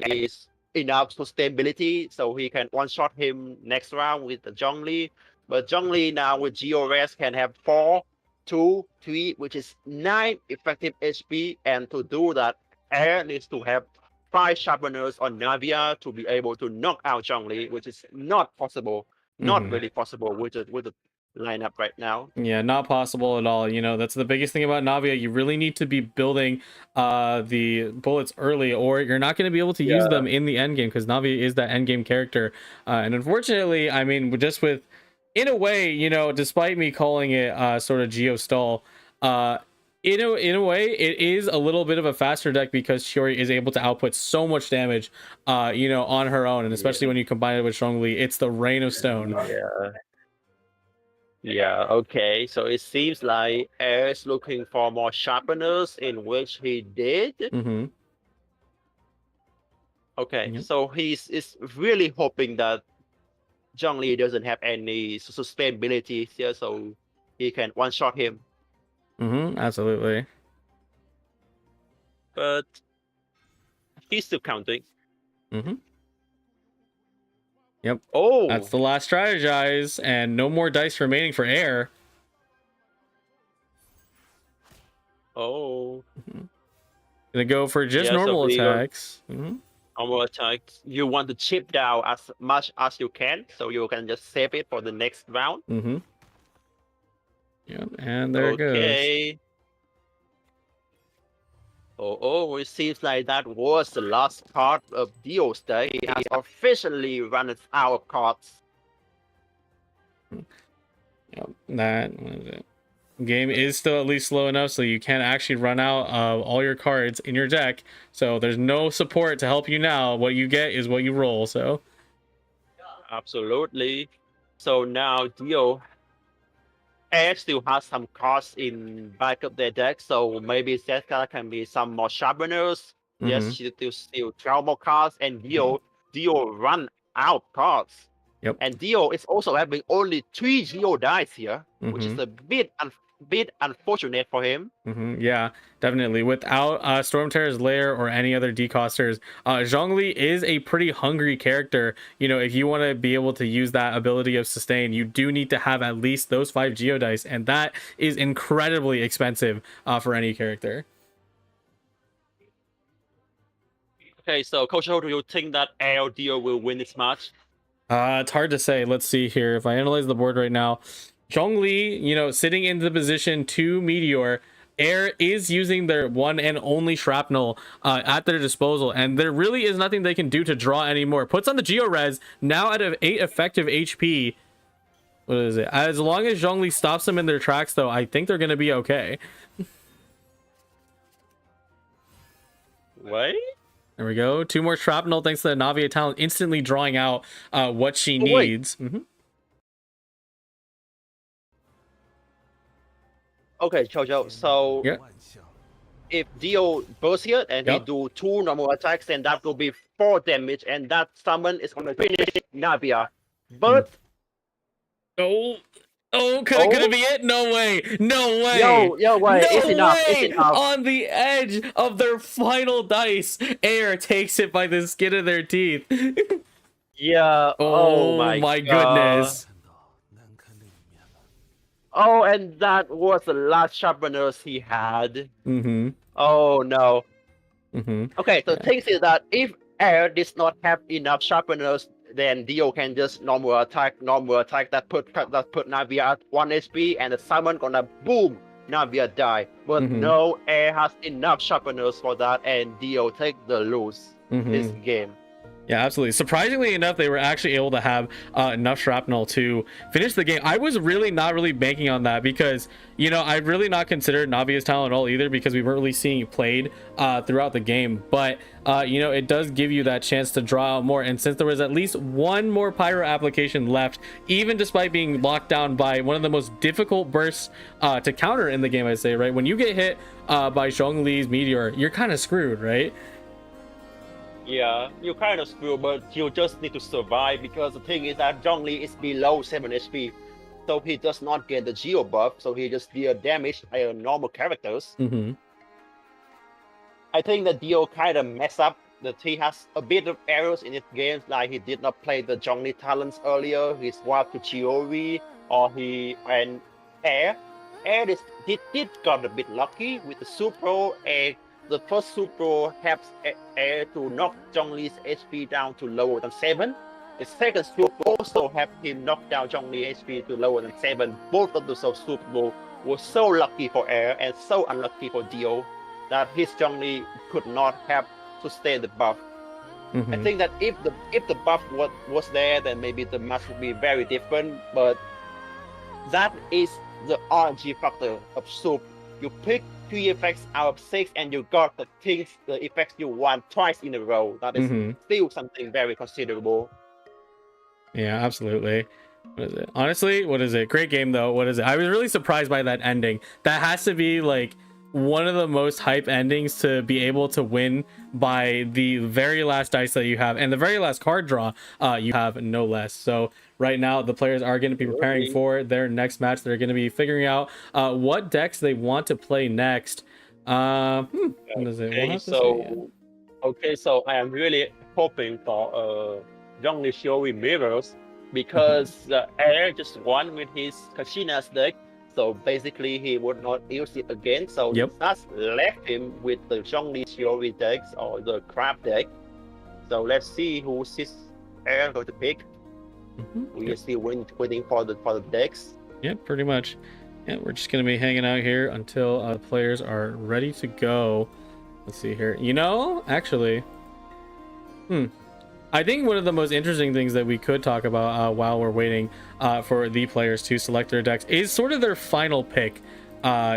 enough sustainability, so he can one-shot him next round with the Zhongli. But Zhongli now with Geo Rest can have 4, 2, 3, which is 9 effective HP. And to do that, Air needs to have 5 Sharpeners on Navia to be able to knock out Zhongli, which is not possible. Not really possible with the lineup right now. Yeah, not possible at all. You know, that's the biggest thing about Navia. You really need to be building the bullets early, or you're not going to be able to use them in the end game, because Navia is that end game character. And unfortunately, I mean, just with, in a way, you know, despite me calling it sort of Geo stall, in a way, it is a little bit of a faster deck because Shiori is able to output so much damage, you know, on her own, and especially when you combine it with Zhongli, it's the Rain of Stone. Yeah, okay. So it seems like Air is looking for more Sharpeners, in which he did. Okay, so he's really hoping that Zhongli doesn't have any sustainability here, so he can one-shot him. Absolutely. But he's still counting. Yep. Oh, that's the last strategize, and no more dice remaining for Air. Oh. Gonna go for just normal attacks. Normal attacks. You want to chip down as much as you can, so you can just save it for the next round. Yep, and there it goes. Oh, it seems like that was the last card of Dio's day. He has officially run out of cards. Yep, that was it. Game is still at least slow enough so you can actually run out of all your cards in your deck. So there's no support to help you now. What you get is what you roll. So absolutely. So now Dio still has some cards in back of their deck, so maybe Zeta can be some more Sharpeners. Yes, she still 12 more cards, and Dio run out cards. Yep. And Dio is also having only 3 Geo dice here, which is a bit unfortunate for him. Yeah, definitely. Without Storm Terror's Lair or any other decosters, Zhongli is a pretty hungry character. You know, if you want to be able to use that ability of sustain, you do need to have at least those 5 Geodice, and that is incredibly expensive for any character. Okay, so Coach, how do you think that Dio will win this match? It's hard to say. Let's see here. If I analyze the board right now, Zhongli, you know, sitting in the position 2 Meteor, Air is using their one and only Shrapnel at their disposal, and there really is nothing they can do to draw anymore. Puts on the Geo Res, now out of 8 effective HP. What is it? As long as Zhongli stops them in their tracks, though, I think they're going to be okay. Wait. There we go. 2 more shrapnel thanks to the Navia talent instantly drawing out what she needs. Okay, Jojo. So if Dio bursts here and he do 2 normal attacks, then that will be 4 damage, and that summon is gonna finish Navia. But Could it be it? No way. No way. Yo, wait. No It's enough. way. It's enough. On the edge of their final dice, Air takes it by the skin of their teeth. Yeah. Oh my goodness. Oh, and that was the last sharpeners he had. Oh no. Okay, so the thing is that if Air does not have enough sharpeners, then Dio can just normal attack that put Navia at 1 HP, and the summon gonna boom, Navia die. But no, Air has enough sharpeners for that, and Dio take the lose this game. Yeah, absolutely. Surprisingly enough, they were actually able to have enough shrapnel to finish the game. I was really not banking on that because, you know, I really not considered Navia's talent at all either because we weren't really seeing it played throughout the game. But, you know, it does give you that chance to draw out more. And since there was at least 1 more pyro application left, even despite being locked down by one of the most difficult bursts to counter in the game, I'd say, right? When you get hit by Zhongli's meteor, you're kind of screwed, right? Yeah, you kind of screwed, but you just need to survive because the thing is that Zhongli is below 7 HP. So he does not get the Geo buff, so he just deal damage by normal characters. I think that Dio kind of messed up that he has a bit of errors in his games, like he did not play the Zhongli talents earlier, he swapped to Chiori, or and Air did got a bit lucky with the Supro, and the first Supro helps Air to knock Zhongli's HP down to lower than 7. The second Supro also helped him knock down Zhongli's HP to lower than 7. Both of those Supro were so lucky for Air and so unlucky for Dio that his Zhongli could not have sustained the buff. I think that if the buff was there, then maybe the match would be very different. But that is the RNG factor of Soup. You pick 3 effects out of 6 and you got the effects you want twice in a row. That is still something very considerable. Yeah, absolutely. What is it? Honestly, what is it? Great game though. What is it? I was really surprised by that ending. That has to be like one of the most hype endings to be able to win by the very last dice that you have and the very last card draw you have, no less. So right now the players are going to be preparing for their next match. They're going to be figuring out what decks they want to play next. What is it? Okay, so I am really hoping for Zhongli Shiori Mirrors because Air just won with his Kashina's deck. So basically, he would not use it again. So that's left him with the Zhongli Shiori decks or the Crab deck. So let's see who his Air going to pick. We are still waiting for the decks. Yeah, pretty much. Yeah, we're just gonna be hanging out here until the players are ready to go. Let's see here. You know, actually, I think one of the most interesting things that we could talk about while we're waiting for the players to select their decks is sort of their final pick,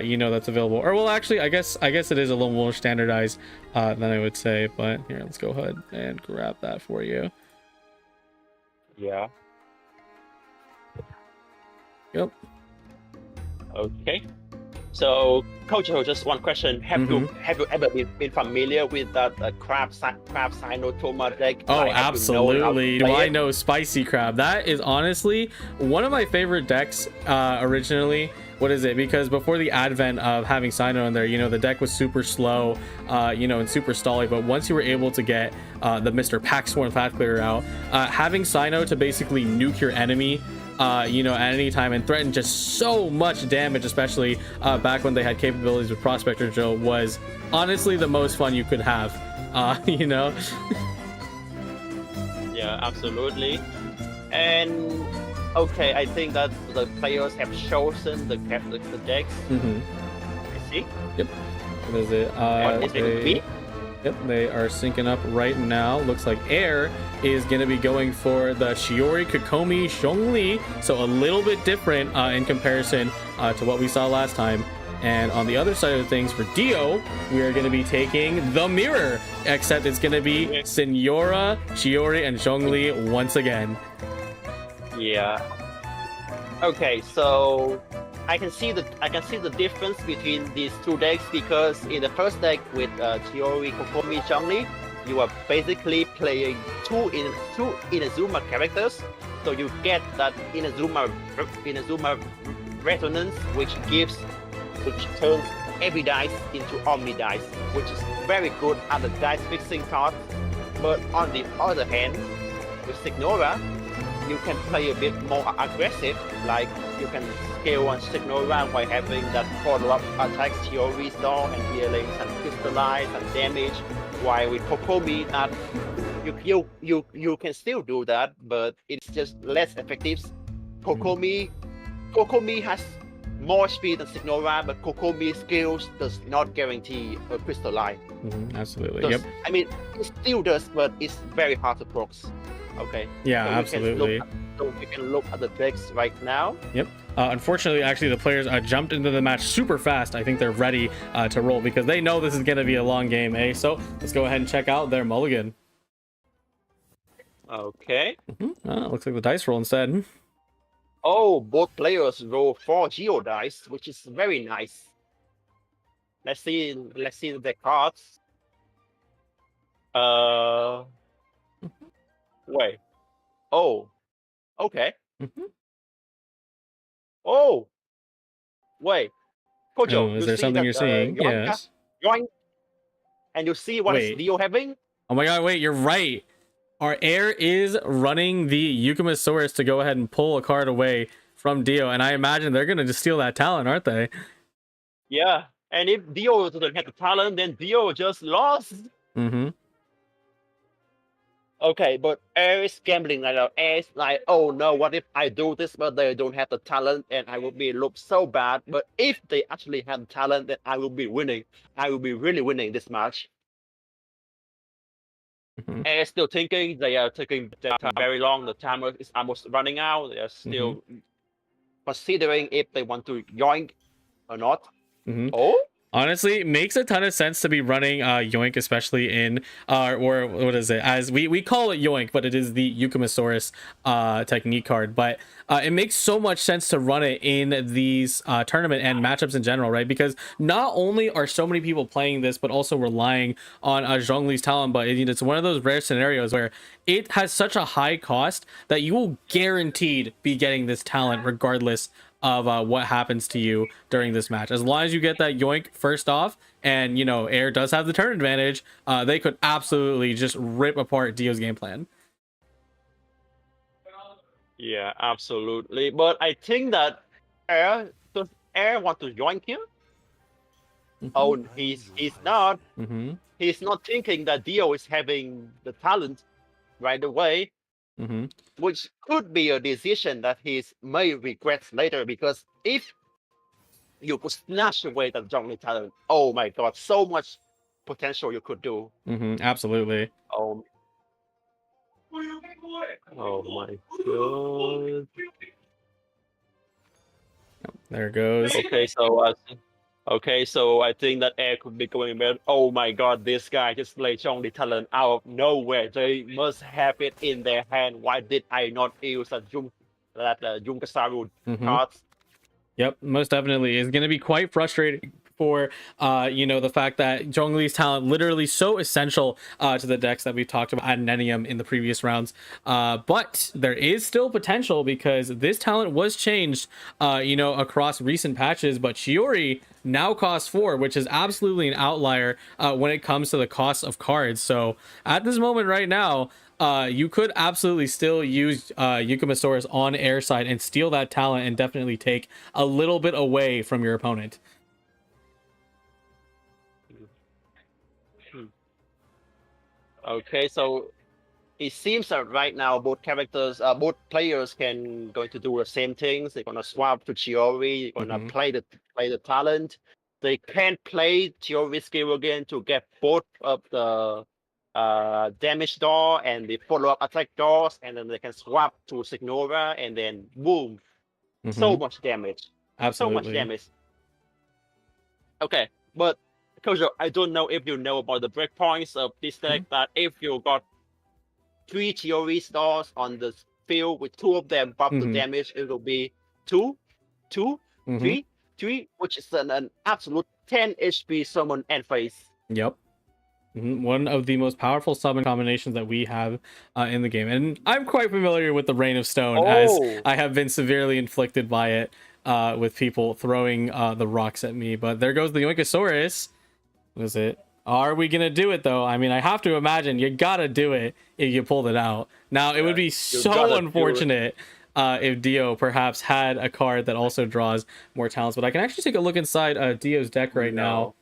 you know, that's available. Or well, actually, I guess it is a little more standardized than I would say. But here, let's go ahead and grab that for you. Yeah. Yep. Okay. So, Coach, just one question: Have you ever been familiar with that crab Sinotoma deck? Oh, absolutely. Do I know Spicy Crab? That is honestly one of my favorite decks originally. What is it? Because before the advent of having Sino in there, you know, the deck was super slow, you know, and super stally. But once you were able to get the Mr. Packsworn Path Clearer out, having Sino to basically nuke your enemy, you know, at any time and threaten just so much damage, especially back when they had capabilities with Prospector Joe, was honestly the most fun you could have, you know? Yeah, absolutely. And okay, I think that the players have chosen the decks. I see. Yep. What is it? What is it going to be? Yep, they are syncing up right now. Looks like Air is going to be going for the Shiori, Kokomi, Zhongli. So a little bit different in comparison to what we saw last time. And on the other side of things for Dio, we are going to be taking the Mirror, except it's going to be Senora, Shiori, and Zhongli once again. Yeah. Okay, so I can see the difference between these two decks, because in the first deck with Shiori, Kokomi, Zhongli, you are basically playing two Inazuma characters, so you get that Inazuma resonance, which turns every dice into Omni dice, which is very good at the dice fixing part. But on the other hand, with Signora, you can play a bit more aggressive, like you can scale on Signora by having that follow-up attacks, Shiori's Daw and healing and crystallize and damage, while with Kokomi that you can still do that, but it's just less effective. Kokomi has more speed than Signora, but Kokomi's skills does not guarantee a crystalline. Absolutely. Yep. I mean, it still does, but it's very hard to proc. Okay. Yeah, so absolutely. We can look at the decks right now. Yep. Unfortunately, actually, the players jumped into the match super fast. I think they're ready to roll because they know this is going to be a long game, eh? So let's go ahead and check out their mulligan. Okay. Looks like the dice roll instead. Oh, both players roll 4 Geo dice, which is very nice. Let's see the cards. Wait. Oh. Okay. Oh. Wait. Kojo, is there something you're seeing? Yes. Yoink. And you see what is Dio having? Oh my god, wait, you're right. Our Air is running the Yukumasaurus to go ahead and pull a card away from Dio, and I imagine they're going to just steal that talent, aren't they? Yeah, and if Dio doesn't have the talent, then Dio just lost. Okay, but Air is gambling right now. Air is like, oh no, what if I do this, but they don't have the talent, and I will be look so bad. But if they actually have the talent, then I will be winning. I will be really winning this match. Air still thinking. They are taking their time very long. The timer is almost running out. They are still considering if they want to yoink or not. Oh, honestly, makes a ton of sense to be running Yoink, especially in or what is it, as we call it Yoink, but it is the Yukumasaurus technique card. But it makes so much sense to run it in these tournament and matchups in general, right? Because not only are so many people playing this, but also relying on Zhongli's talent. But it's one of those rare scenarios where it has such a high cost that you will guaranteed be getting this talent regardless of what happens to you during this match. As long as you get that Yoink first off, and Air does have the turn advantage, they could absolutely just rip apart Dio's game plan. Yeah, absolutely. But I think that does Air want to Yoink here? Oh, he's not. He's not thinking that Dio is having the talent right away. Which could be a decision that he may regret later, because if you could snatch away that Zhongli talent, oh my god, so much potential you could do. Absolutely. Oh my god. There it goes. Okay, so I think that Air could be going bad. Oh my god, this guy just played Zhongli talent out of nowhere. They must have it in their hand. Why did I not use that Junkasaru cards? Yep, most definitely is going to be quite frustrating for the fact that Zhongli's talent literally so essential to the decks that we've talked about ad nauseam in the previous rounds. But there is still potential because this talent was changed across recent patches, but Shiori now costs 4, which is absolutely an outlier when it comes to the cost of cards. So at this moment right now, you could absolutely still use Yukumasaurus on Air side and steal that talent and definitely take a little bit away from your opponent. Okay, so it seems that right now both players can going to do the same things. They're gonna swap to Chiori. They're gonna play the talent. they can play theory skill again to get both of the damage door and the follow-up attack doors, and then they can swap to Signora, and then boom, so much damage. Absolutely. So much damage. Okay, but Kojo, I don't know if you know about the breakpoints of this deck, that if you got 3 theory stars on the field with 2 of them buff the damage, it will be 2, 3, which is an absolute 10 HP summon and face. Yep. One of the most powerful summon combinations that we have in the game. And I'm quite familiar with the Rain of Stone, as I have been severely inflicted by it with people throwing the rocks at me. But there goes the Yoinkosaurus. What is it? Are we going to do it, though? I mean, I have to imagine you got to do it if you pulled it out. Now, it would be so unfortunate if Dio perhaps had a card that also draws more talents. But I can actually take a look inside Dio's deck right now.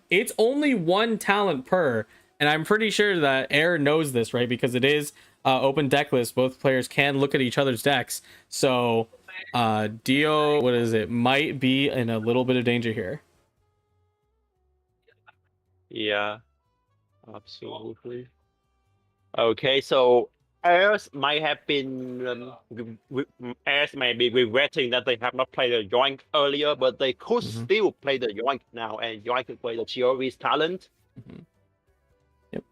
It's only 1 talent per, and I'm pretty sure that Air knows this, right? Because it is open deck list. Both players can look at each other's decks. So Dio, what is it, might be in a little bit of danger here. Yeah, absolutely. Okay, so Airs might have been Airs may be regretting that they have not played the Yoink earlier, but they could still play the Yoink now, and Yoink could play the Chiori's talent. Yep.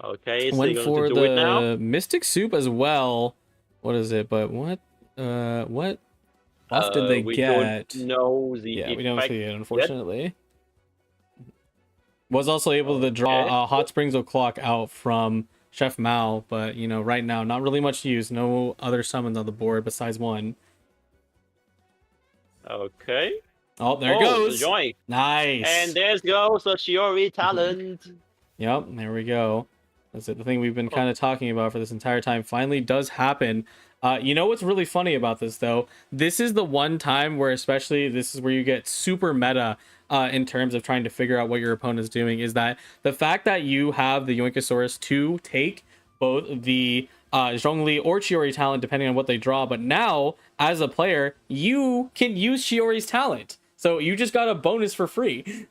Okay, so went you're for going to do it now? the Mystic Soup as well. What is it? But what buff did they we get? Don't know the we don't see it, unfortunately. Yet. Was also able to draw Hot Springs O'Clock out from Chef Mao, but you know, right now not really much use. No other summons on the board besides 1. Okay. Oh, there it goes. Joy. Nice. And there goes the Shiori talent. Yep, there we go. That's it. The thing we've been kind of talking about for this entire time finally does happen. You know what's really funny about this, though? This is the one time where, especially, this is where you get super meta in terms of trying to figure out what your opponent's doing, is that the fact that you have the Yoinkosaurus to take both the Zhongli or Chiori talent, depending on what they draw, but now, as a player, you can use Chiori's talent. So you just got a bonus for free.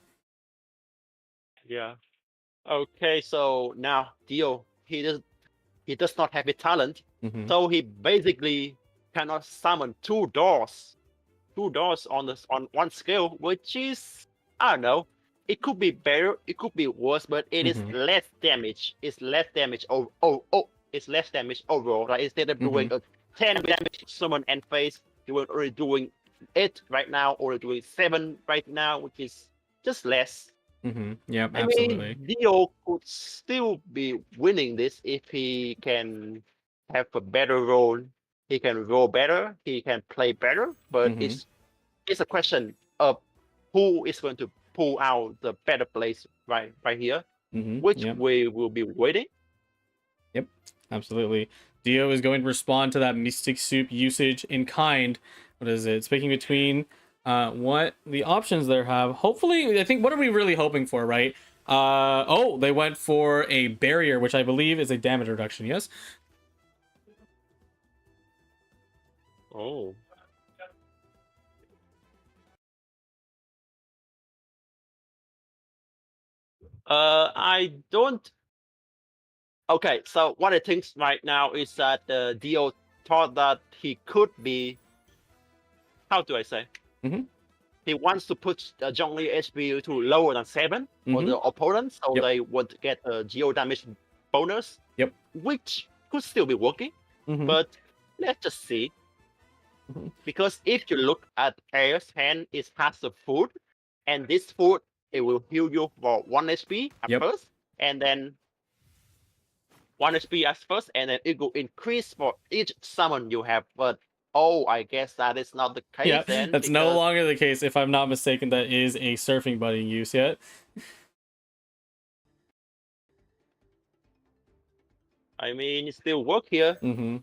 Yeah. Okay, so now Dio, he does not have a talent, so he basically cannot summon 2 doors on 1 skill, which is, I don't know, it could be better, it could be worse, but it is less damage. It's less damage. It's less damage overall. Like, instead of doing a 10 damage summon and face, you are already doing 8 right now, or doing 7 right now, which is just less. Yeah, absolutely. I mean, Dio could still be winning this if he can have a better role. He can roll better, he can play better, but it's a question of who is going to pull out the better place right here, which we will be waiting. Yep, absolutely. Dio is going to respond to that Mystic Soup usage in kind. What is it? It's picking between what the options there have. Hopefully, I think, what are we really hoping for, right? Oh, they went for a barrier, which I believe is a damage reduction, yes? Oh. I don't. Okay, so what I think right now is that Dio thought that he could be. How do I say? He wants to put Zhongli HP to lower than 7 for the opponent, so they would get a geo damage bonus. Yep. Which could still be working, but let's just see. Because if you look at Air's hand, it has the food, and this food, it will heal you for 1 HP at first, and then 1 HP at first, and then it will increase for each summon you have. But I guess that is not the case. Yeah, then, that's no longer the case. If I'm not mistaken, that is a surfing buddy in use yet. I mean, it still work here.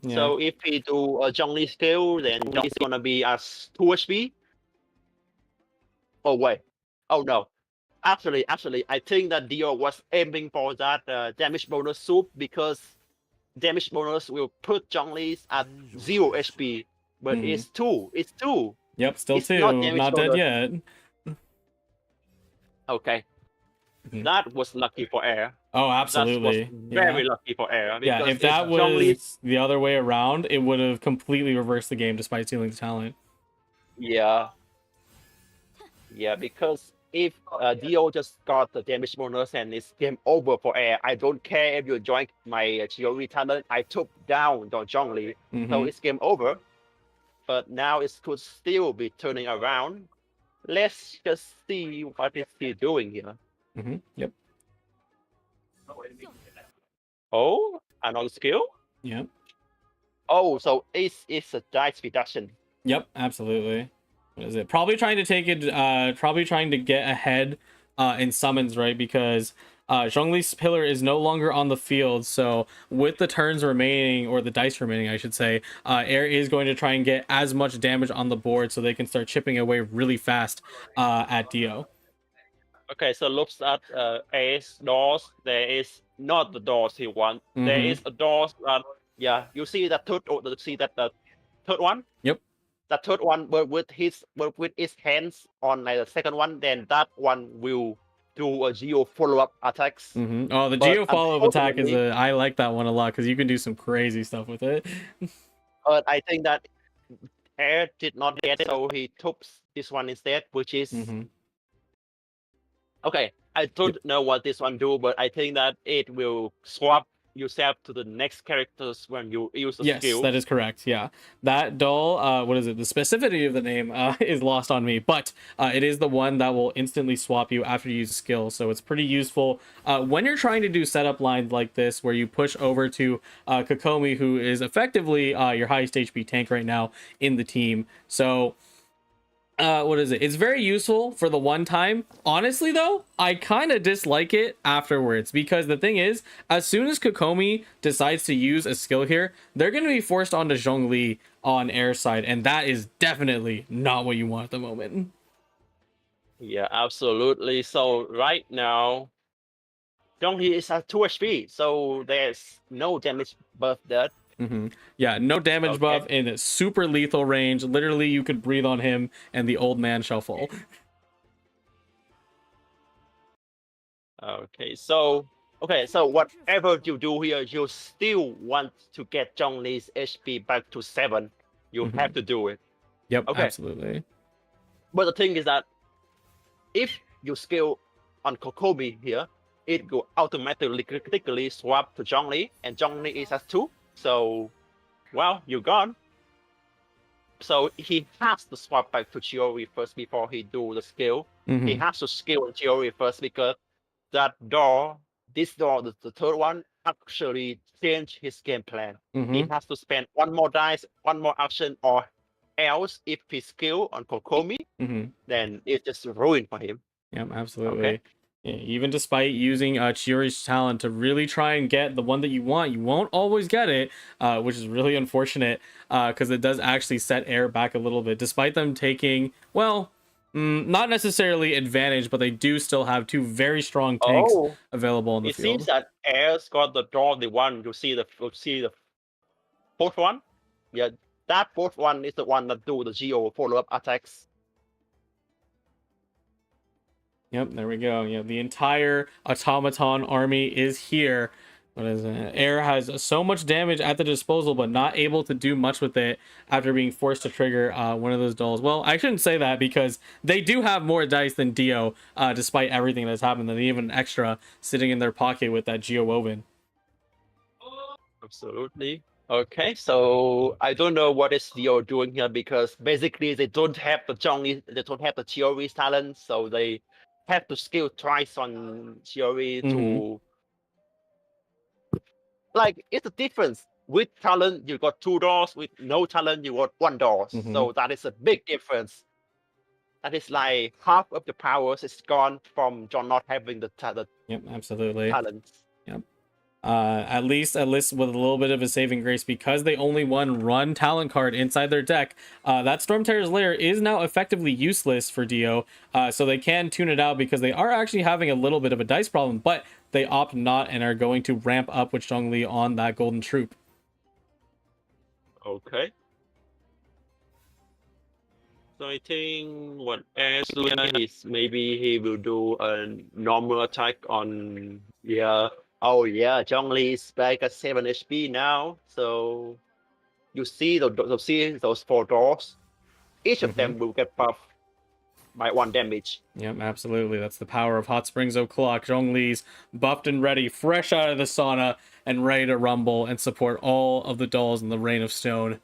So if he do a Zhongli skill, then it's gonna be as 2 HP. Oh wait, oh no. Actually, I think that Dio was aiming for that damage bonus soup, because damage bonus will put Zhongli's at 0 HP. But it's 2. It's 2. Yep, still It's 2. not damage Not dead bonus. yet. Okay. That was lucky for Air. Oh, That absolutely. was very lucky for Air. Yeah, Because if that Zhongli, was the other way around, it would have completely reversed the game despite stealing the talent. yeah. Yeah, because if Dio just got the damage bonus and it's game over for Air, I don't care if you join my Chiori talent, I took down the Zhongli, so it's game over. But now it could still be turning around. Let's just see what is he doing here. Yep. Oh, another skill? Yep. Oh, so it's a dice reduction. Yep, absolutely. What is it? Probably trying to take it, probably trying to get ahead in summons, right? Because Zhongli's pillar is no longer on the field, so with the turns remaining, or the dice remaining, I should say, Air is going to try and get as much damage on the board so they can start chipping away really fast at Dio. Okay, so looks at A's doors. There is not the doors he wants. There is a doors that, yeah, you see that third, the third one? Yep. The third one, but with his hands on the second one, then that one will do a geo follow-up attacks. Oh, the geo follow-up attack is I like that one a lot because you can do some crazy stuff with it. But I think that Air did not get it, so he took this one instead, which is okay. I don't know what this one do, but I think that it will swap yourself to the next characters when you use the skill. Yes, that is correct. Yeah, that doll, what is it? The specificity of the name is lost on me, but it is the one that will instantly swap you after you use a skill. So it's pretty useful when you're trying to do setup lines like this, where you push over to Kokomi, who is effectively your highest HP tank right now in the team. So what is it? It's very useful for the one time. Honestly, though, I kind of dislike it afterwards, because the thing is, as soon as Kokomi decides to use a skill here, they're going to be forced onto Zhongli on Air side, and that is definitely not what you want at the moment. Yeah, absolutely. So right now, Zhongli is at 2 HP, so there's no damage buff that. Yeah, no damage buff in super lethal range. Literally, you could breathe on him and the old man shall fall. Okay, so whatever you do here, you still want to get Zhongli's HP back to 7. You have to do it. Yep, okay. Absolutely. But the thing is that if you skill on Kokomi here, it will automatically critically swap to Zhongli, and Zhongli is at 2. So, well, you're gone. So he has to swap back to Chiori first before he do the skill. He has to skill Chiori first, because that door, this door, the third one, actually changed his game plan. He has to spend one more dice, one more action, or else if he skill on Kokomi, then it's just ruined for him. Yep, absolutely. Okay. Yeah, even despite using Chiori's talent to really try and get the one that you want, you won't always get it, which is really unfortunate, because it does actually set Air back a little bit, despite them taking, well, not necessarily advantage, but they do still have 2 very strong tanks available on the field. It seems that Air's got the draw the one. You see the fourth one? Yeah, that fourth one is the one that do the geo follow-up attacks. Yep, there we go. Yeah, the entire automaton army is here. What is it? Air has so much damage at the disposal, but not able to do much with it after being forced to trigger one of those dolls. Well, I shouldn't say that, because they do have more dice than Dio, despite everything that's happened. They even extra sitting in their pocket with that Geo Woven. Absolutely. Okay, so I don't know what is Dio doing here, because basically they don't have the Zhongli, they don't have the Chiori's talent, so they have to skill twice on Chiori to, like, it's a difference. With talent, you got 2 doors. With no talent, you got 1 door. So that is a big difference. That is like half of the powers is gone from John not having the talent. Yep, absolutely. Talents. Yep. At least with a little bit of a saving grace, because they only run talent card inside their deck, that Stormterror's Lair is now effectively useless for Dio, so they can tune it out, because they are actually having a little bit of a dice problem, but they opt not and are going to ramp up with Zhongli on that Golden Troop. Okay. So I think what Air's doing is maybe he will do a normal attack on yeah. Oh yeah, Zhongli is back at 7 HP now. So you see those 4 doors. Each of them will get buffed by 1 damage. Yep, absolutely. That's the power of Hot Springs O'Clock. Zhongli's buffed and ready, fresh out of the sauna, and ready to rumble and support all of the dolls in the Rain of Stone.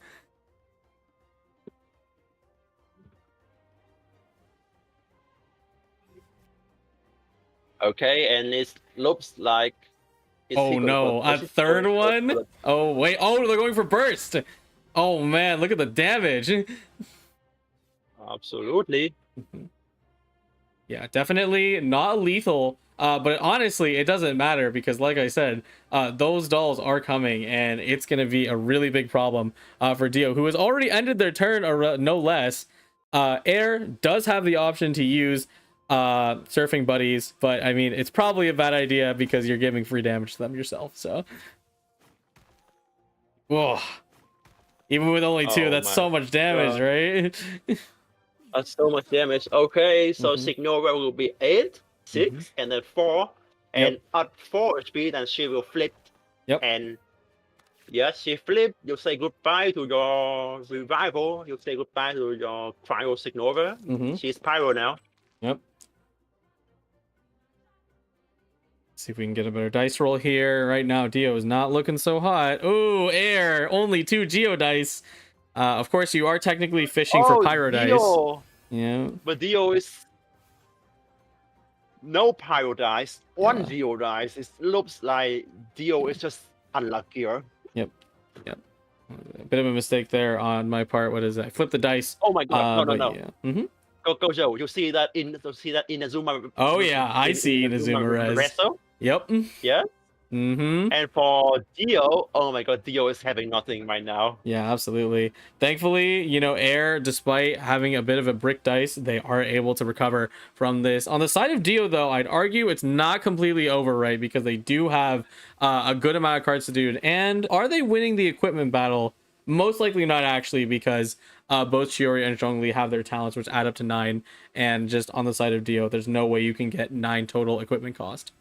Okay, and it looks like... Oh no, a third one? Oh wait, oh, they're going for burst! Oh man, look at the damage! Absolutely. Yeah, definitely not lethal, but honestly, it doesn't matter because like I said, those dolls are coming and it's going to be a really big problem for Dio, who has already ended their turn, or no less. Air does have the option to use surfing buddies, but I mean, it's probably a bad idea because you're giving free damage to them yourself, so. Whoa. Even with only 2, that's so much damage, right? That's so much damage. Okay, so Signora will be 8, 6, and then 4. And at 4 HP, then she will flip. Yep. And yeah, she flip. You say goodbye to your revival. You say goodbye to your cryo Signora. She's pyro now. Yep. See if we can get a better dice roll here. Right now, Dio is not looking so hot. Ooh, Air! Only 2 Geo dice. Of course, you are technically fishing for pyro Dio. dice. Yeah. But Dio is no pyro dice, 1 Geo dice. It looks like Dio is just unluckier. Yep. Yep. A bit of a mistake there on my part. What is that? Flip the dice. Oh my god! No. Yeah. Go, Joe. You see that in Inazuma. Oh yeah, I see Inazuma Res. Yep. Yeah. And for Dio, oh my god, Dio is having nothing right now. Yeah, absolutely. Thankfully, you know, Air, despite having a bit of a brick dice, they are able to recover from this. On the side of Dio, though, I'd argue it's not completely over, right? Because they do have a good amount of cards to do. And are they winning the equipment battle? Most likely not, actually, because both Shiori and Zhongli have their talents, which add up to 9. And just on the side of Dio, there's no way you can get 9 total equipment cost.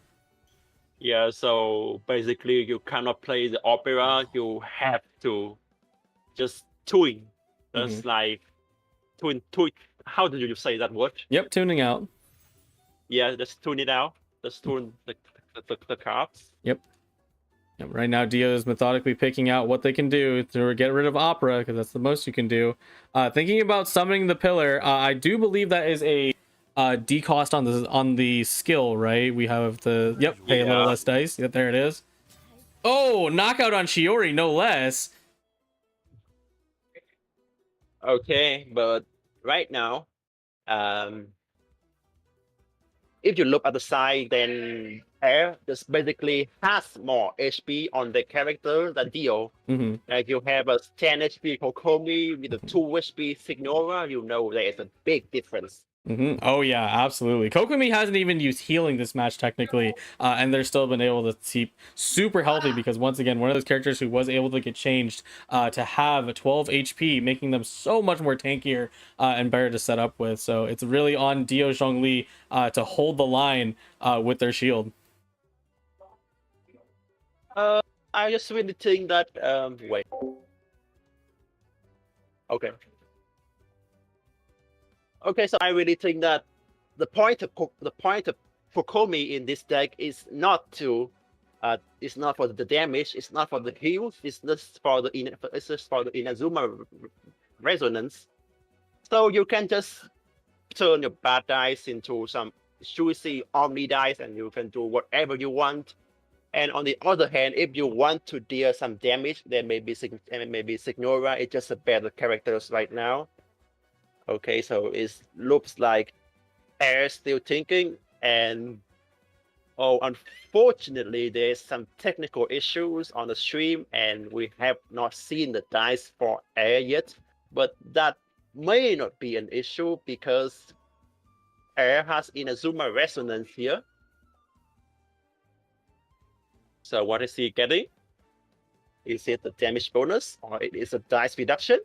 Yeah, so basically you cannot play the opera. You have to just tune. That's like tune. How do you say that word? Yep, tuning out. Yeah, just tune it out. Just tune the cards. Yep. Right now, Dio is methodically picking out what they can do to get rid of Opera, because that's the most you can do. Thinking about summoning the pillar, I do believe that is a decost on the skill, right? We have the pay a little less dice. Yep, there it is. Oh, knockout on Shiori, no less. Okay, but right now, if you look at the side, then Air just basically has more HP on the character than Dio. Like you have a 10 HP Kokomi with a 2 HP Signora, you know there is a big difference. Oh yeah, absolutely. Kokomi hasn't even used healing this match technically, and they're still been able to keep super healthy because once again, one of those characters who was able to get changed to have a 12 HP, making them so much more tankier and better to set up with. So it's really on Dio Zhongli to hold the line with their shield. I just really think that wait. Okay, so I really think that the point of Kokomi in this deck is not to, it's not for the damage, it's not for the heals, it's just for the Inazuma resonance. So you can just turn your bad dice into some juicy Omni dice, and you can do whatever you want. And on the other hand, if you want to deal some damage, then maybe Signora is just a better character right now. Okay, so it looks like Air still thinking, and unfortunately, there's some technical issues on the stream, and we have not seen the dice for Air yet. But that may not be an issue because Air has Inazuma Resonance here. So what is he getting? Is it the damage bonus or it is a dice reduction?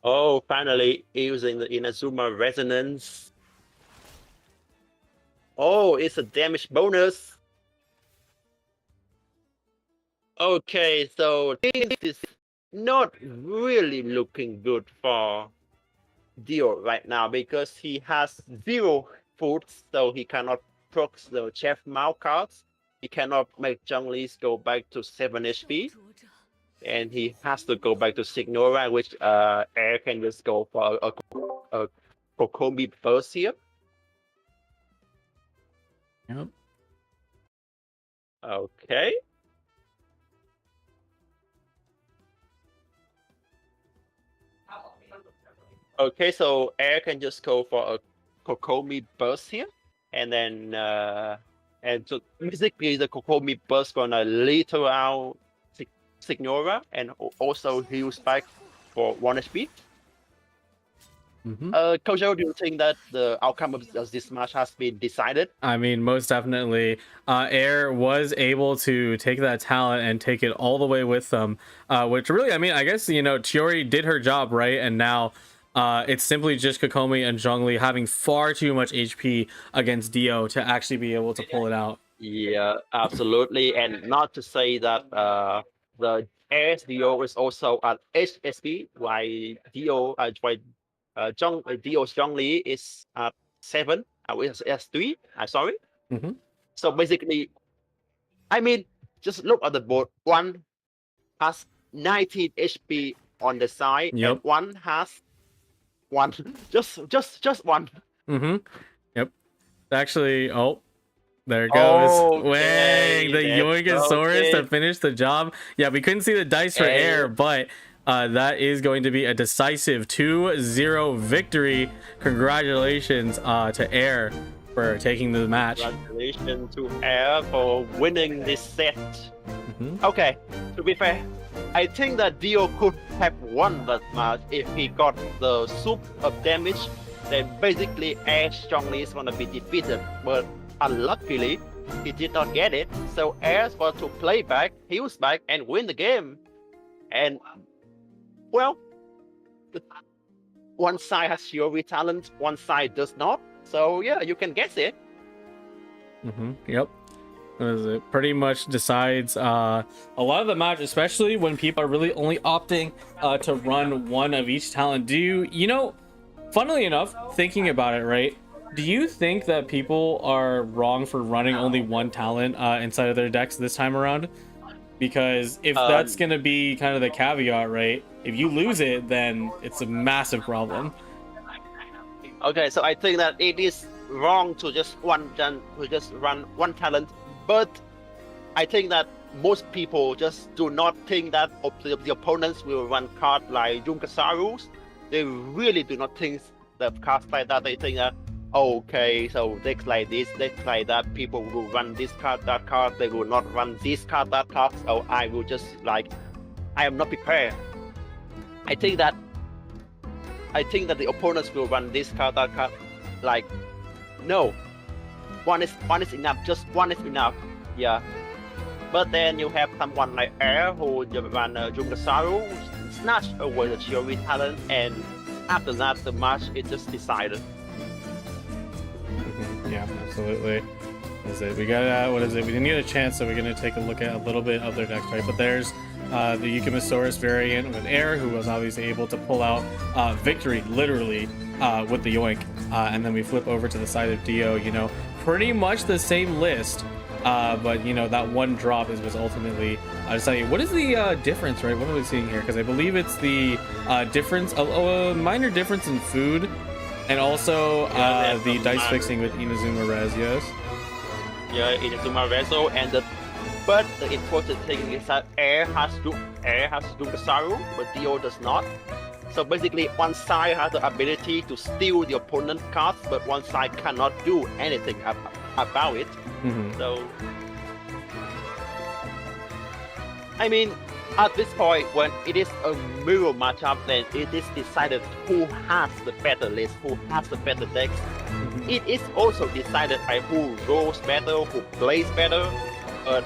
Oh, finally using the Inazuma Resonance. Oh, it's a damage bonus. Okay, so this is not really looking good for Dio right now because he has 0 food, so he cannot proc the Chef Mao cards. He cannot make Zhongli's go back to 7 HP. And he has to go back to Signora, which Air can just go for a Kokomi burst here. Yep. Okay. Okay, so Air can just go for a Kokomi burst here, and then and so basically the Kokomi burst gonna lethal out Signora and also heals back for 1 HP. Kojo, do you think that the outcome of this match has been decided? I mean, most definitely. Air was able to take that talent and take it all the way with them, which really, I mean, I guess, you know, Chiori did her job, right? And now it's simply just Kokomi and Zhongli having far too much HP against Dio to actually be able to pull it out. Yeah, absolutely. And not to say that the Air's Dio is also at HSP, while Dio, Dio's Zhongli is at 7, with S3, sorry. So basically, I mean, just look at the board. One has 19 HP on the side, and one has 1. just 1. Yep. Actually, oh, there it goes. Okay, Wang, the Yoingosaurus to finish the job. Yeah, we couldn't see the dice for Air, but that is going to be a decisive 2-0 victory. Congratulations to Air for taking the match. Congratulations to Air for winning this set. Okay, to be fair, I think that Dio could have won that match if he got the soup of damage. Then basically Air's Zhongli is gonna be defeated, but unluckily he did not get it. So Air's got to play back, heals back, and win the game. And well, one side has Shiori talent, one side does not. So yeah, you can guess it. Yep. It pretty much decides a lot of the match, especially when people are really only opting to run one of each talent. Do you know, funnily enough, thinking about it, right? Do you think that people are wrong for running only one talent inside of their decks this time around? Because if that's going to be kind of the caveat, right? If you lose it, then it's a massive problem. Okay, so I think that it is wrong to just run one talent, but I think that most people just do not think that the opponents will run cards like Junkasaurus. They really do not think the cards like that. They think that, okay, so decks like this, decks like that, people will run this card, that card, they will not run this card, that card, so I will just I am not prepared. I think that the opponents will run this card, that card, no, one is enough, just one is enough, yeah. But then you have someone like Air who will run Junkasaurus, snatch away the Chiori talent, and after that the match is just decided. Yeah, absolutely. That's it. We got what is it? We didn't get a chance, so we're gonna take a look at a little bit of their decks, right? But there's the Yukimasaurus variant with Air, who was obviously able to pull out victory, literally, with the Yoink. And then we flip over to the side of Dio. You know, pretty much the same list, but you know that one drop was ultimately deciding. What is the difference, right? What are we seeing here? Because I believe it's the difference, a minor difference in food. And also the dice fixing with Inazuma Res, yes? Yeah, Inazuma Rezo, but the important thing is that Air has Junkasaru, but Dio does not. So basically, one side has the ability to steal the opponent's cards, but one side cannot do anything about it. So I mean, at this point, when it is a mirror matchup, then it is decided who has the better list, who has the better decks. It is also decided by who rolls better, who plays better. But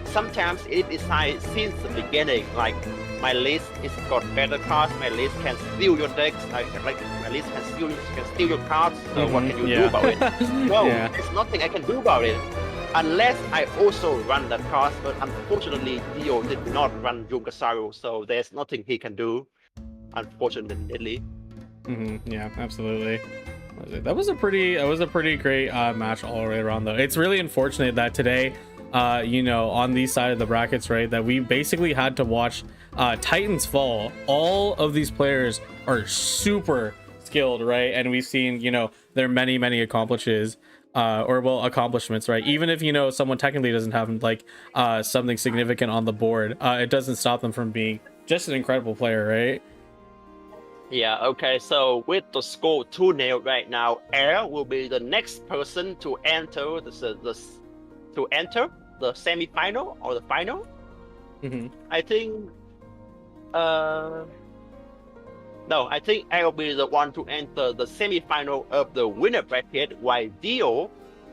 sometimes it is decided since the beginning, like my list is got better cards, my list can steal your decks, like my list can steal your cards. So what can you do about it? No, there's nothing I can do about it. Unless I also run that card, but unfortunately Dio did not run Yungasaru, so there's nothing he can do, unfortunately. Yeah, absolutely. That was a pretty great match all the way around, though. It's really unfortunate that today, you know, on these side of the brackets, right, that we basically had to watch Titans fall. All of these players are super skilled, right? And we've seen, you know, their many accomplishments, right? Even if, you know, someone technically doesn't have like something significant on the board, it doesn't stop them from being just an incredible player, right? Yeah, okay, so with the score 2-0 right now, Air will be the next person to enter the semi-final or the final. I think no, I think Air will be the one to enter the semi-final of the winner bracket, while Dio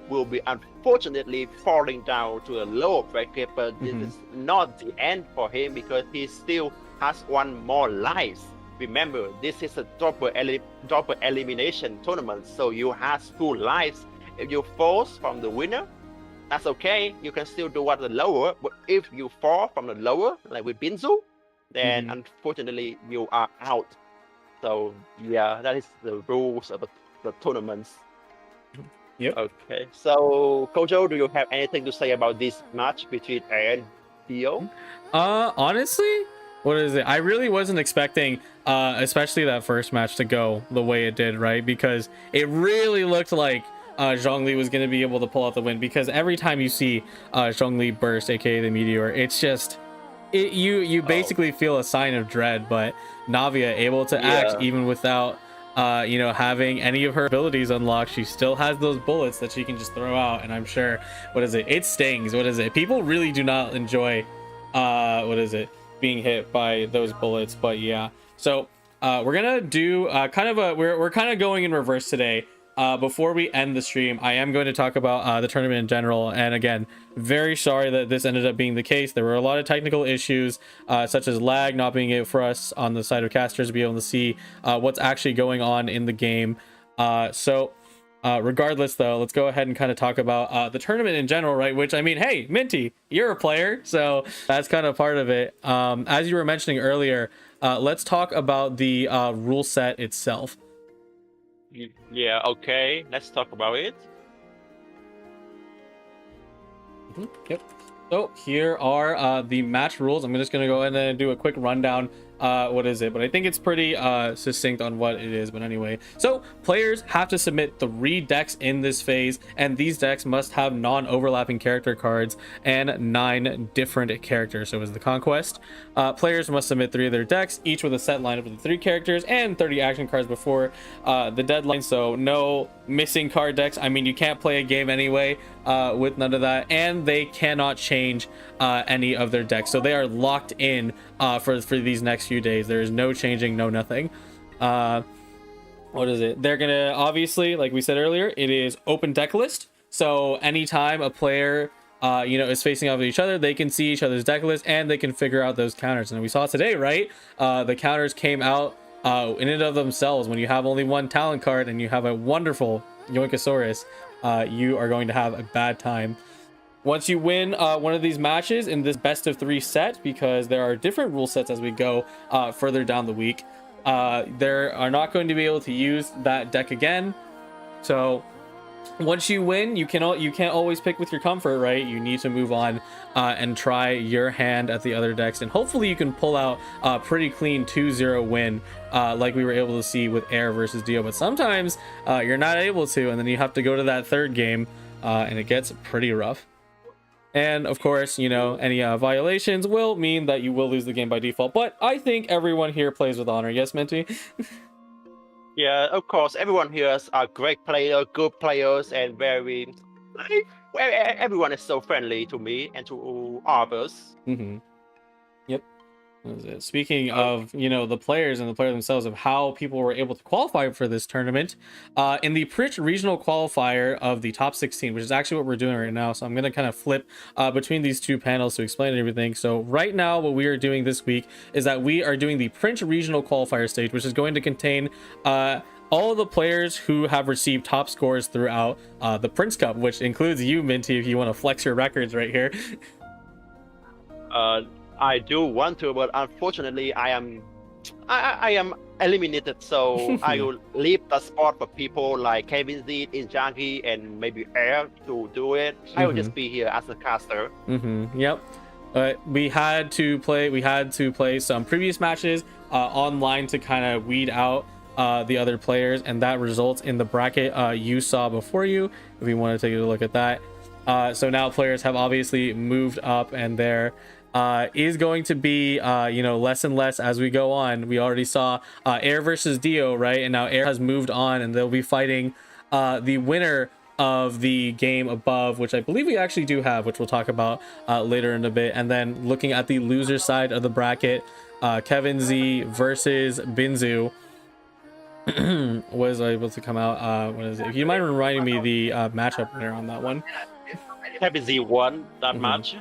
will be unfortunately falling down to a lower bracket, but this is not the end for him because he still has one more life. Remember, this is a double elimination tournament, so you have 2 lives. If you fall from the winner, that's okay. You can still do what the lower, but if you fall from the lower, like with Binzu, then unfortunately you are out. So yeah, that is the rules of the tournaments. Yep. Okay. So Kojo, do you have anything to say about this match between Air and Dio? Honestly, what is it? I really wasn't expecting, especially that first match to go the way it did, right? Because it really looked like Zhongli was going to be able to pull out the win. Because every time you see Zhongli burst, aka the meteor, it's just you basically feel a sign of dread. But Navia able to act even without you know, having any of her abilities unlocked. She still has those bullets that she can just throw out, and I'm sure, what is it? It stings. What is it? People really do not enjoy what is it? Being hit by those bullets. But yeah, so we're gonna do kind of a we're kind of going in reverse today. Before we end the stream, I am going to talk about the tournament in general, and again, very sorry that this ended up being the case. There were a lot of technical issues, such as lag, not being able for us on the side of casters to be able to see what's actually going on in the game. Regardless, though, let's go ahead and kind of talk about the tournament in general, right? Which, I mean, hey, Minty, you're a player, so that's kind of part of it. As you were mentioning earlier, let's talk about the rule set itself. Yeah, okay, let's talk about it. Yep. So here are the match rules. I'm just going to go ahead and do a quick rundown. What is it? But I think it's pretty succinct on what it is. But anyway, so players have to submit 3 decks in this phase, and these decks must have non-overlapping character cards and 9 different characters. So is the conquest. Players must submit 3 of their decks, each with a set lineup of the 3 characters and 30 action cards before the deadline. So no missing card decks. I mean, you can't play a game anyway with none of that, and they cannot change any of their decks. So they are locked in for these next few days. There is no changing, no nothing. What is it? They're gonna, obviously, like we said earlier, it is open deck list. So anytime a player you know, is facing off with each other, they can see each other's deck list and they can figure out those counters. And we saw today, right? The counters came out in and of themselves. When you have only 1 talent card and you have a wonderful Yoinkosaurus, you are going to have a bad time. Once you win one of these matches in this best of 3 set, because there are different rule sets as we go further down the week, they are not going to be able to use that deck again. So once you win, you can't always pick with your comfort, right? You need to move on and try your hand at the other decks, and hopefully you can pull out a pretty clean 2-0 win like we were able to see with Air versus Dio. But sometimes you're not able to, and then you have to go to that 3rd game and it gets pretty rough. And of course, you know, any violations will mean that you will lose the game by default. But I think everyone here plays with honor. Yes, Minty? Yeah, of course, everyone here are great players, good players, and everyone is so friendly to me and to others. What is it? Speaking of, the players and the players themselves, of how people were able to qualify for this tournament, in the Pritch regional qualifier of the top 16, which is actually what we're doing right now. So I'm going to kind of flip between these two panels to explain everything. So right now, what we are doing this week is that we are doing the Pritch regional qualifier stage, which is going to contain all of the players who have received top scores throughout the Prince Cup, which includes you, Minty, if you want to flex your records right here. I do want to, but unfortunately, I am eliminated. So I will leave the spot for people like Kevin Z, Injagi, and maybe Air to do it. I will just be here as a caster. Yep. We had to play some previous matches online to kind of weed out the other players, and that results in the bracket you saw before you. If you want to take a look at that, so now players have obviously moved up, and there is going to be less and less as we go on. We already saw Air versus Dio, right? And now Air has moved on, and they'll be fighting the winner of the game above, which I believe we actually do have, which we'll talk about later in a bit. And then looking at the loser side of the bracket, Kevin Z versus Binzu was able to come out. What is it? If you mind reminding me the matchup winner on that one. Kevin Z won that match.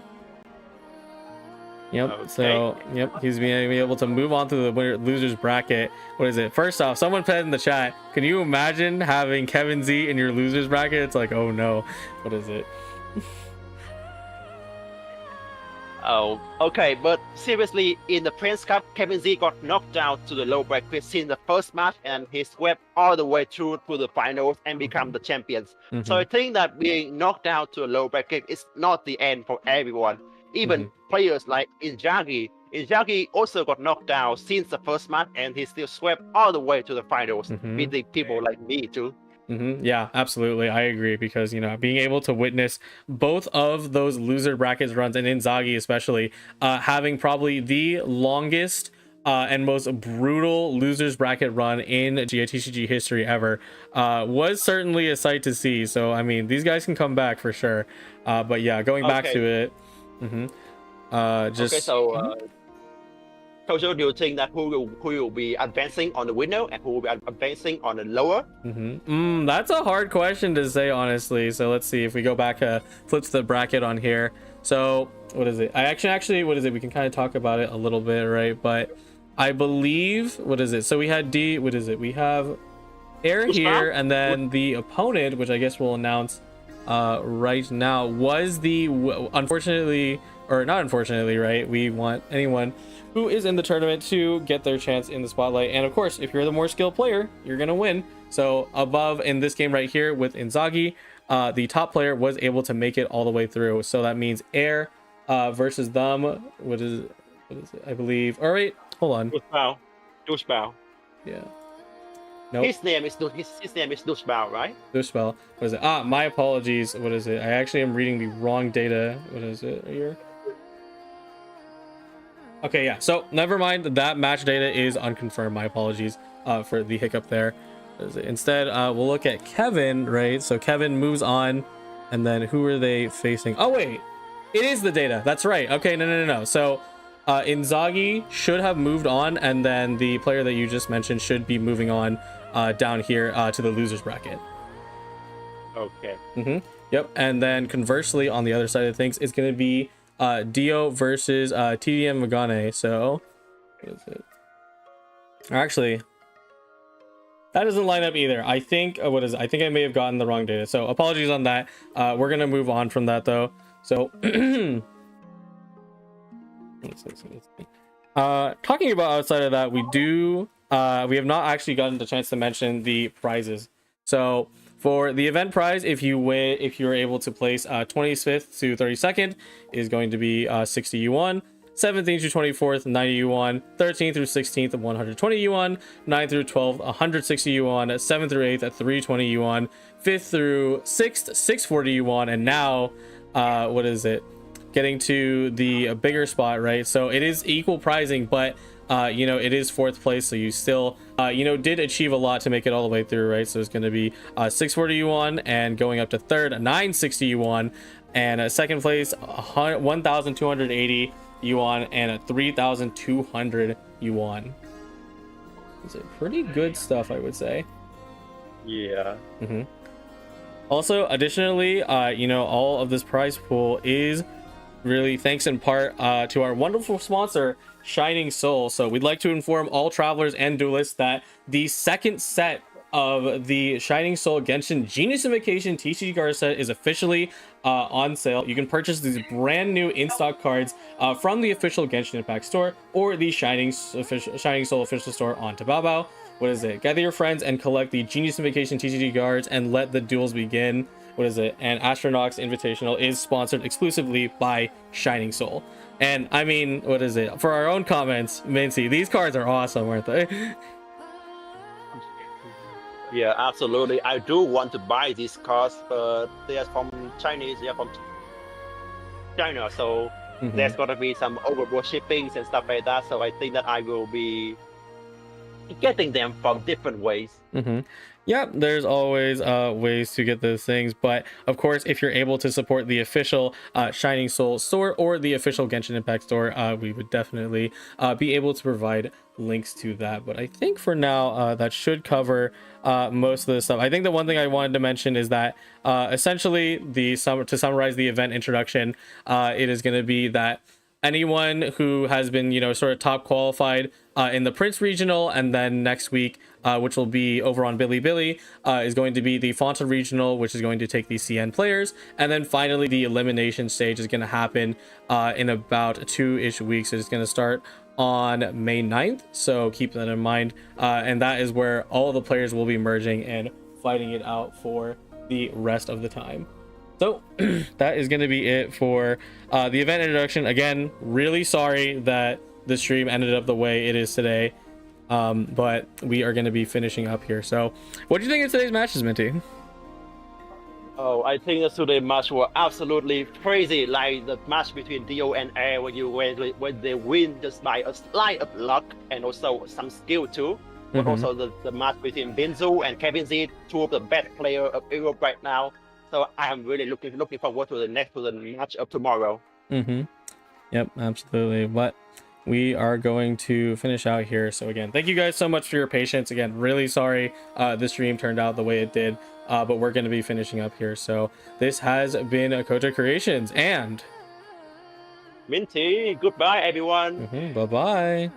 Yep. Okay. So, yep, he's being able to move on to the losers bracket. What is it? First off, someone said in the chat, can you imagine having Kevin Z in your losers bracket? It's like, oh no. What is it? Oh, okay, but seriously, in the Prince Cup, Kevin Z got knocked out to the low bracket in the first match, and he swept all the way through to the finals and become the champions. So I think that being knocked out to a low bracket is not the end for everyone. Even players like Injagi also got knocked out since the first match, and he still swept all the way to the finals, beating people like me too. Yeah, absolutely. I agree, because being able to witness both of those loser brackets runs, and Inzaghi especially having probably the longest and most brutal losers bracket run in GITCG history ever was certainly a sight to see. So I mean, these guys can come back for sure. But yeah, going back to it. So do you think that who will be advancing on the winner and who will be advancing on the lower? That's a hard question to say, honestly. So let's see if we go back, flip to the bracket on here. So what is it? I actually, what is it? We can kind of talk about it a little bit, right? But I believe, what is it? So we had we have Air here, and then the opponent, which I guess we'll announce right now, was the unfortunately, or not unfortunately, right? We want anyone who is in the tournament to get their chance in the spotlight, and of course, if you're the more skilled player, you're gonna win. So above in this game right here with Inzaghi, the top player was able to make it all the way through. So that means Air versus them. What is it? I believe. All right, hold on. Douchebao. Yeah. Nope. His name is Douchebao, right? Douchebao. What is it? My apologies. What is it? I actually am reading the wrong data. What is it here? Okay, yeah. So never mind. That match data is unconfirmed. My apologies for the hiccup there. What is it? Instead, we'll look at Kevin, right? So Kevin moves on, and then who are they facing? Oh wait, it is the data. That's right. Okay, no. So Inzaghi should have moved on, and then the player that you just mentioned should be moving on down here to the losers bracket. Okay. Yep. And then conversely, on the other side of things, it's going to be Dio versus TDM Magane. So what is it? Actually, that doesn't line up either. I think what is it? I think I may have gotten the wrong data, so apologies on that. We're gonna move on from that though. So talking about outside of that, we have not actually gotten the chance to mention the prizes. So for the event prize, if you're able to place 25th to 32nd, is going to be 60 yuan. 17th through 24th, 90 yuan. 13th through 16th, 120 yuan. 9th through 12th, 160 yuan. 7th through 8th, 320 yuan. 5th through 6th, 640 yuan. And now, what is it? Getting to the bigger spot, right? So it is equal pricing, but it is 4th place, so you still did achieve a lot to make it all the way through, right? So it's going to be 640 yuan, and going up to 3rd, 960 yuan, and 2nd place 1280, yuan and a 3,200 yuan. It's a pretty good stuff, I would say. Yeah. Also, additionally, you know, all of this prize pool is really thanks in part to our wonderful sponsor, Shining Soul. So we'd like to inform all travelers and duelists that the second set of the Shining Soul Genshin Genius Invocation TCG card set is officially on sale. You can purchase these brand new in-stock cards from the official Genshin Impact store or the Shining Soul official store on Taobao. What is it? Gather your friends and collect the Genius Invocation TCG cards and let the duels begin. What is it? And AstraNox Invitational is sponsored exclusively by Shining Soul. And I mean, what is it? For our own comments, Mincy, these cards are awesome, aren't they? Yeah, absolutely. I do want to buy these cards, but they are from Chinese. They are from China, so there's gonna be some overboard shippings and stuff like that. So I think that I will be getting them from different ways. Yeah, there's always ways to get those things, but of course, if you're able to support the official Shining Soul store or the official Genshin Impact store, we would definitely be able to provide links to that. But I think for now, that should cover most of the stuff. I think the one thing I wanted to mention is that essentially, to summarize the event introduction, it is going to be that anyone who has been, you know, sort of top qualified in the Prince Regional, and then next week, which will be over on Bilibili, is going to be the Fonta Regional, which is going to take the CN players, and then finally the elimination stage is going to happen in about 2-ish weeks. It's going to start on May 9th, so keep that in mind, and that is where all the players will be merging and fighting it out for the rest of the time. So that is going to be it for the event introduction. Again, really sorry that the stream ended up the way it is today, but we are going to be finishing up here. So what do you think of today's matches, Minty? Oh, I think that today's match was absolutely crazy. Like the match between Dio and Air, when they win just by a slight of luck and also some skill too. But also the match between Binzu and Kevin Z, two of the best players of Europe right now. So I am really looking forward to the match of tomorrow. Yep, absolutely. But we are going to finish out here. So again, thank you guys so much for your patience. Again, really sorry the stream turned out the way it did, but we're going to be finishing up here. So this has been Koto Creations and Minty. Goodbye, everyone. Bye-bye.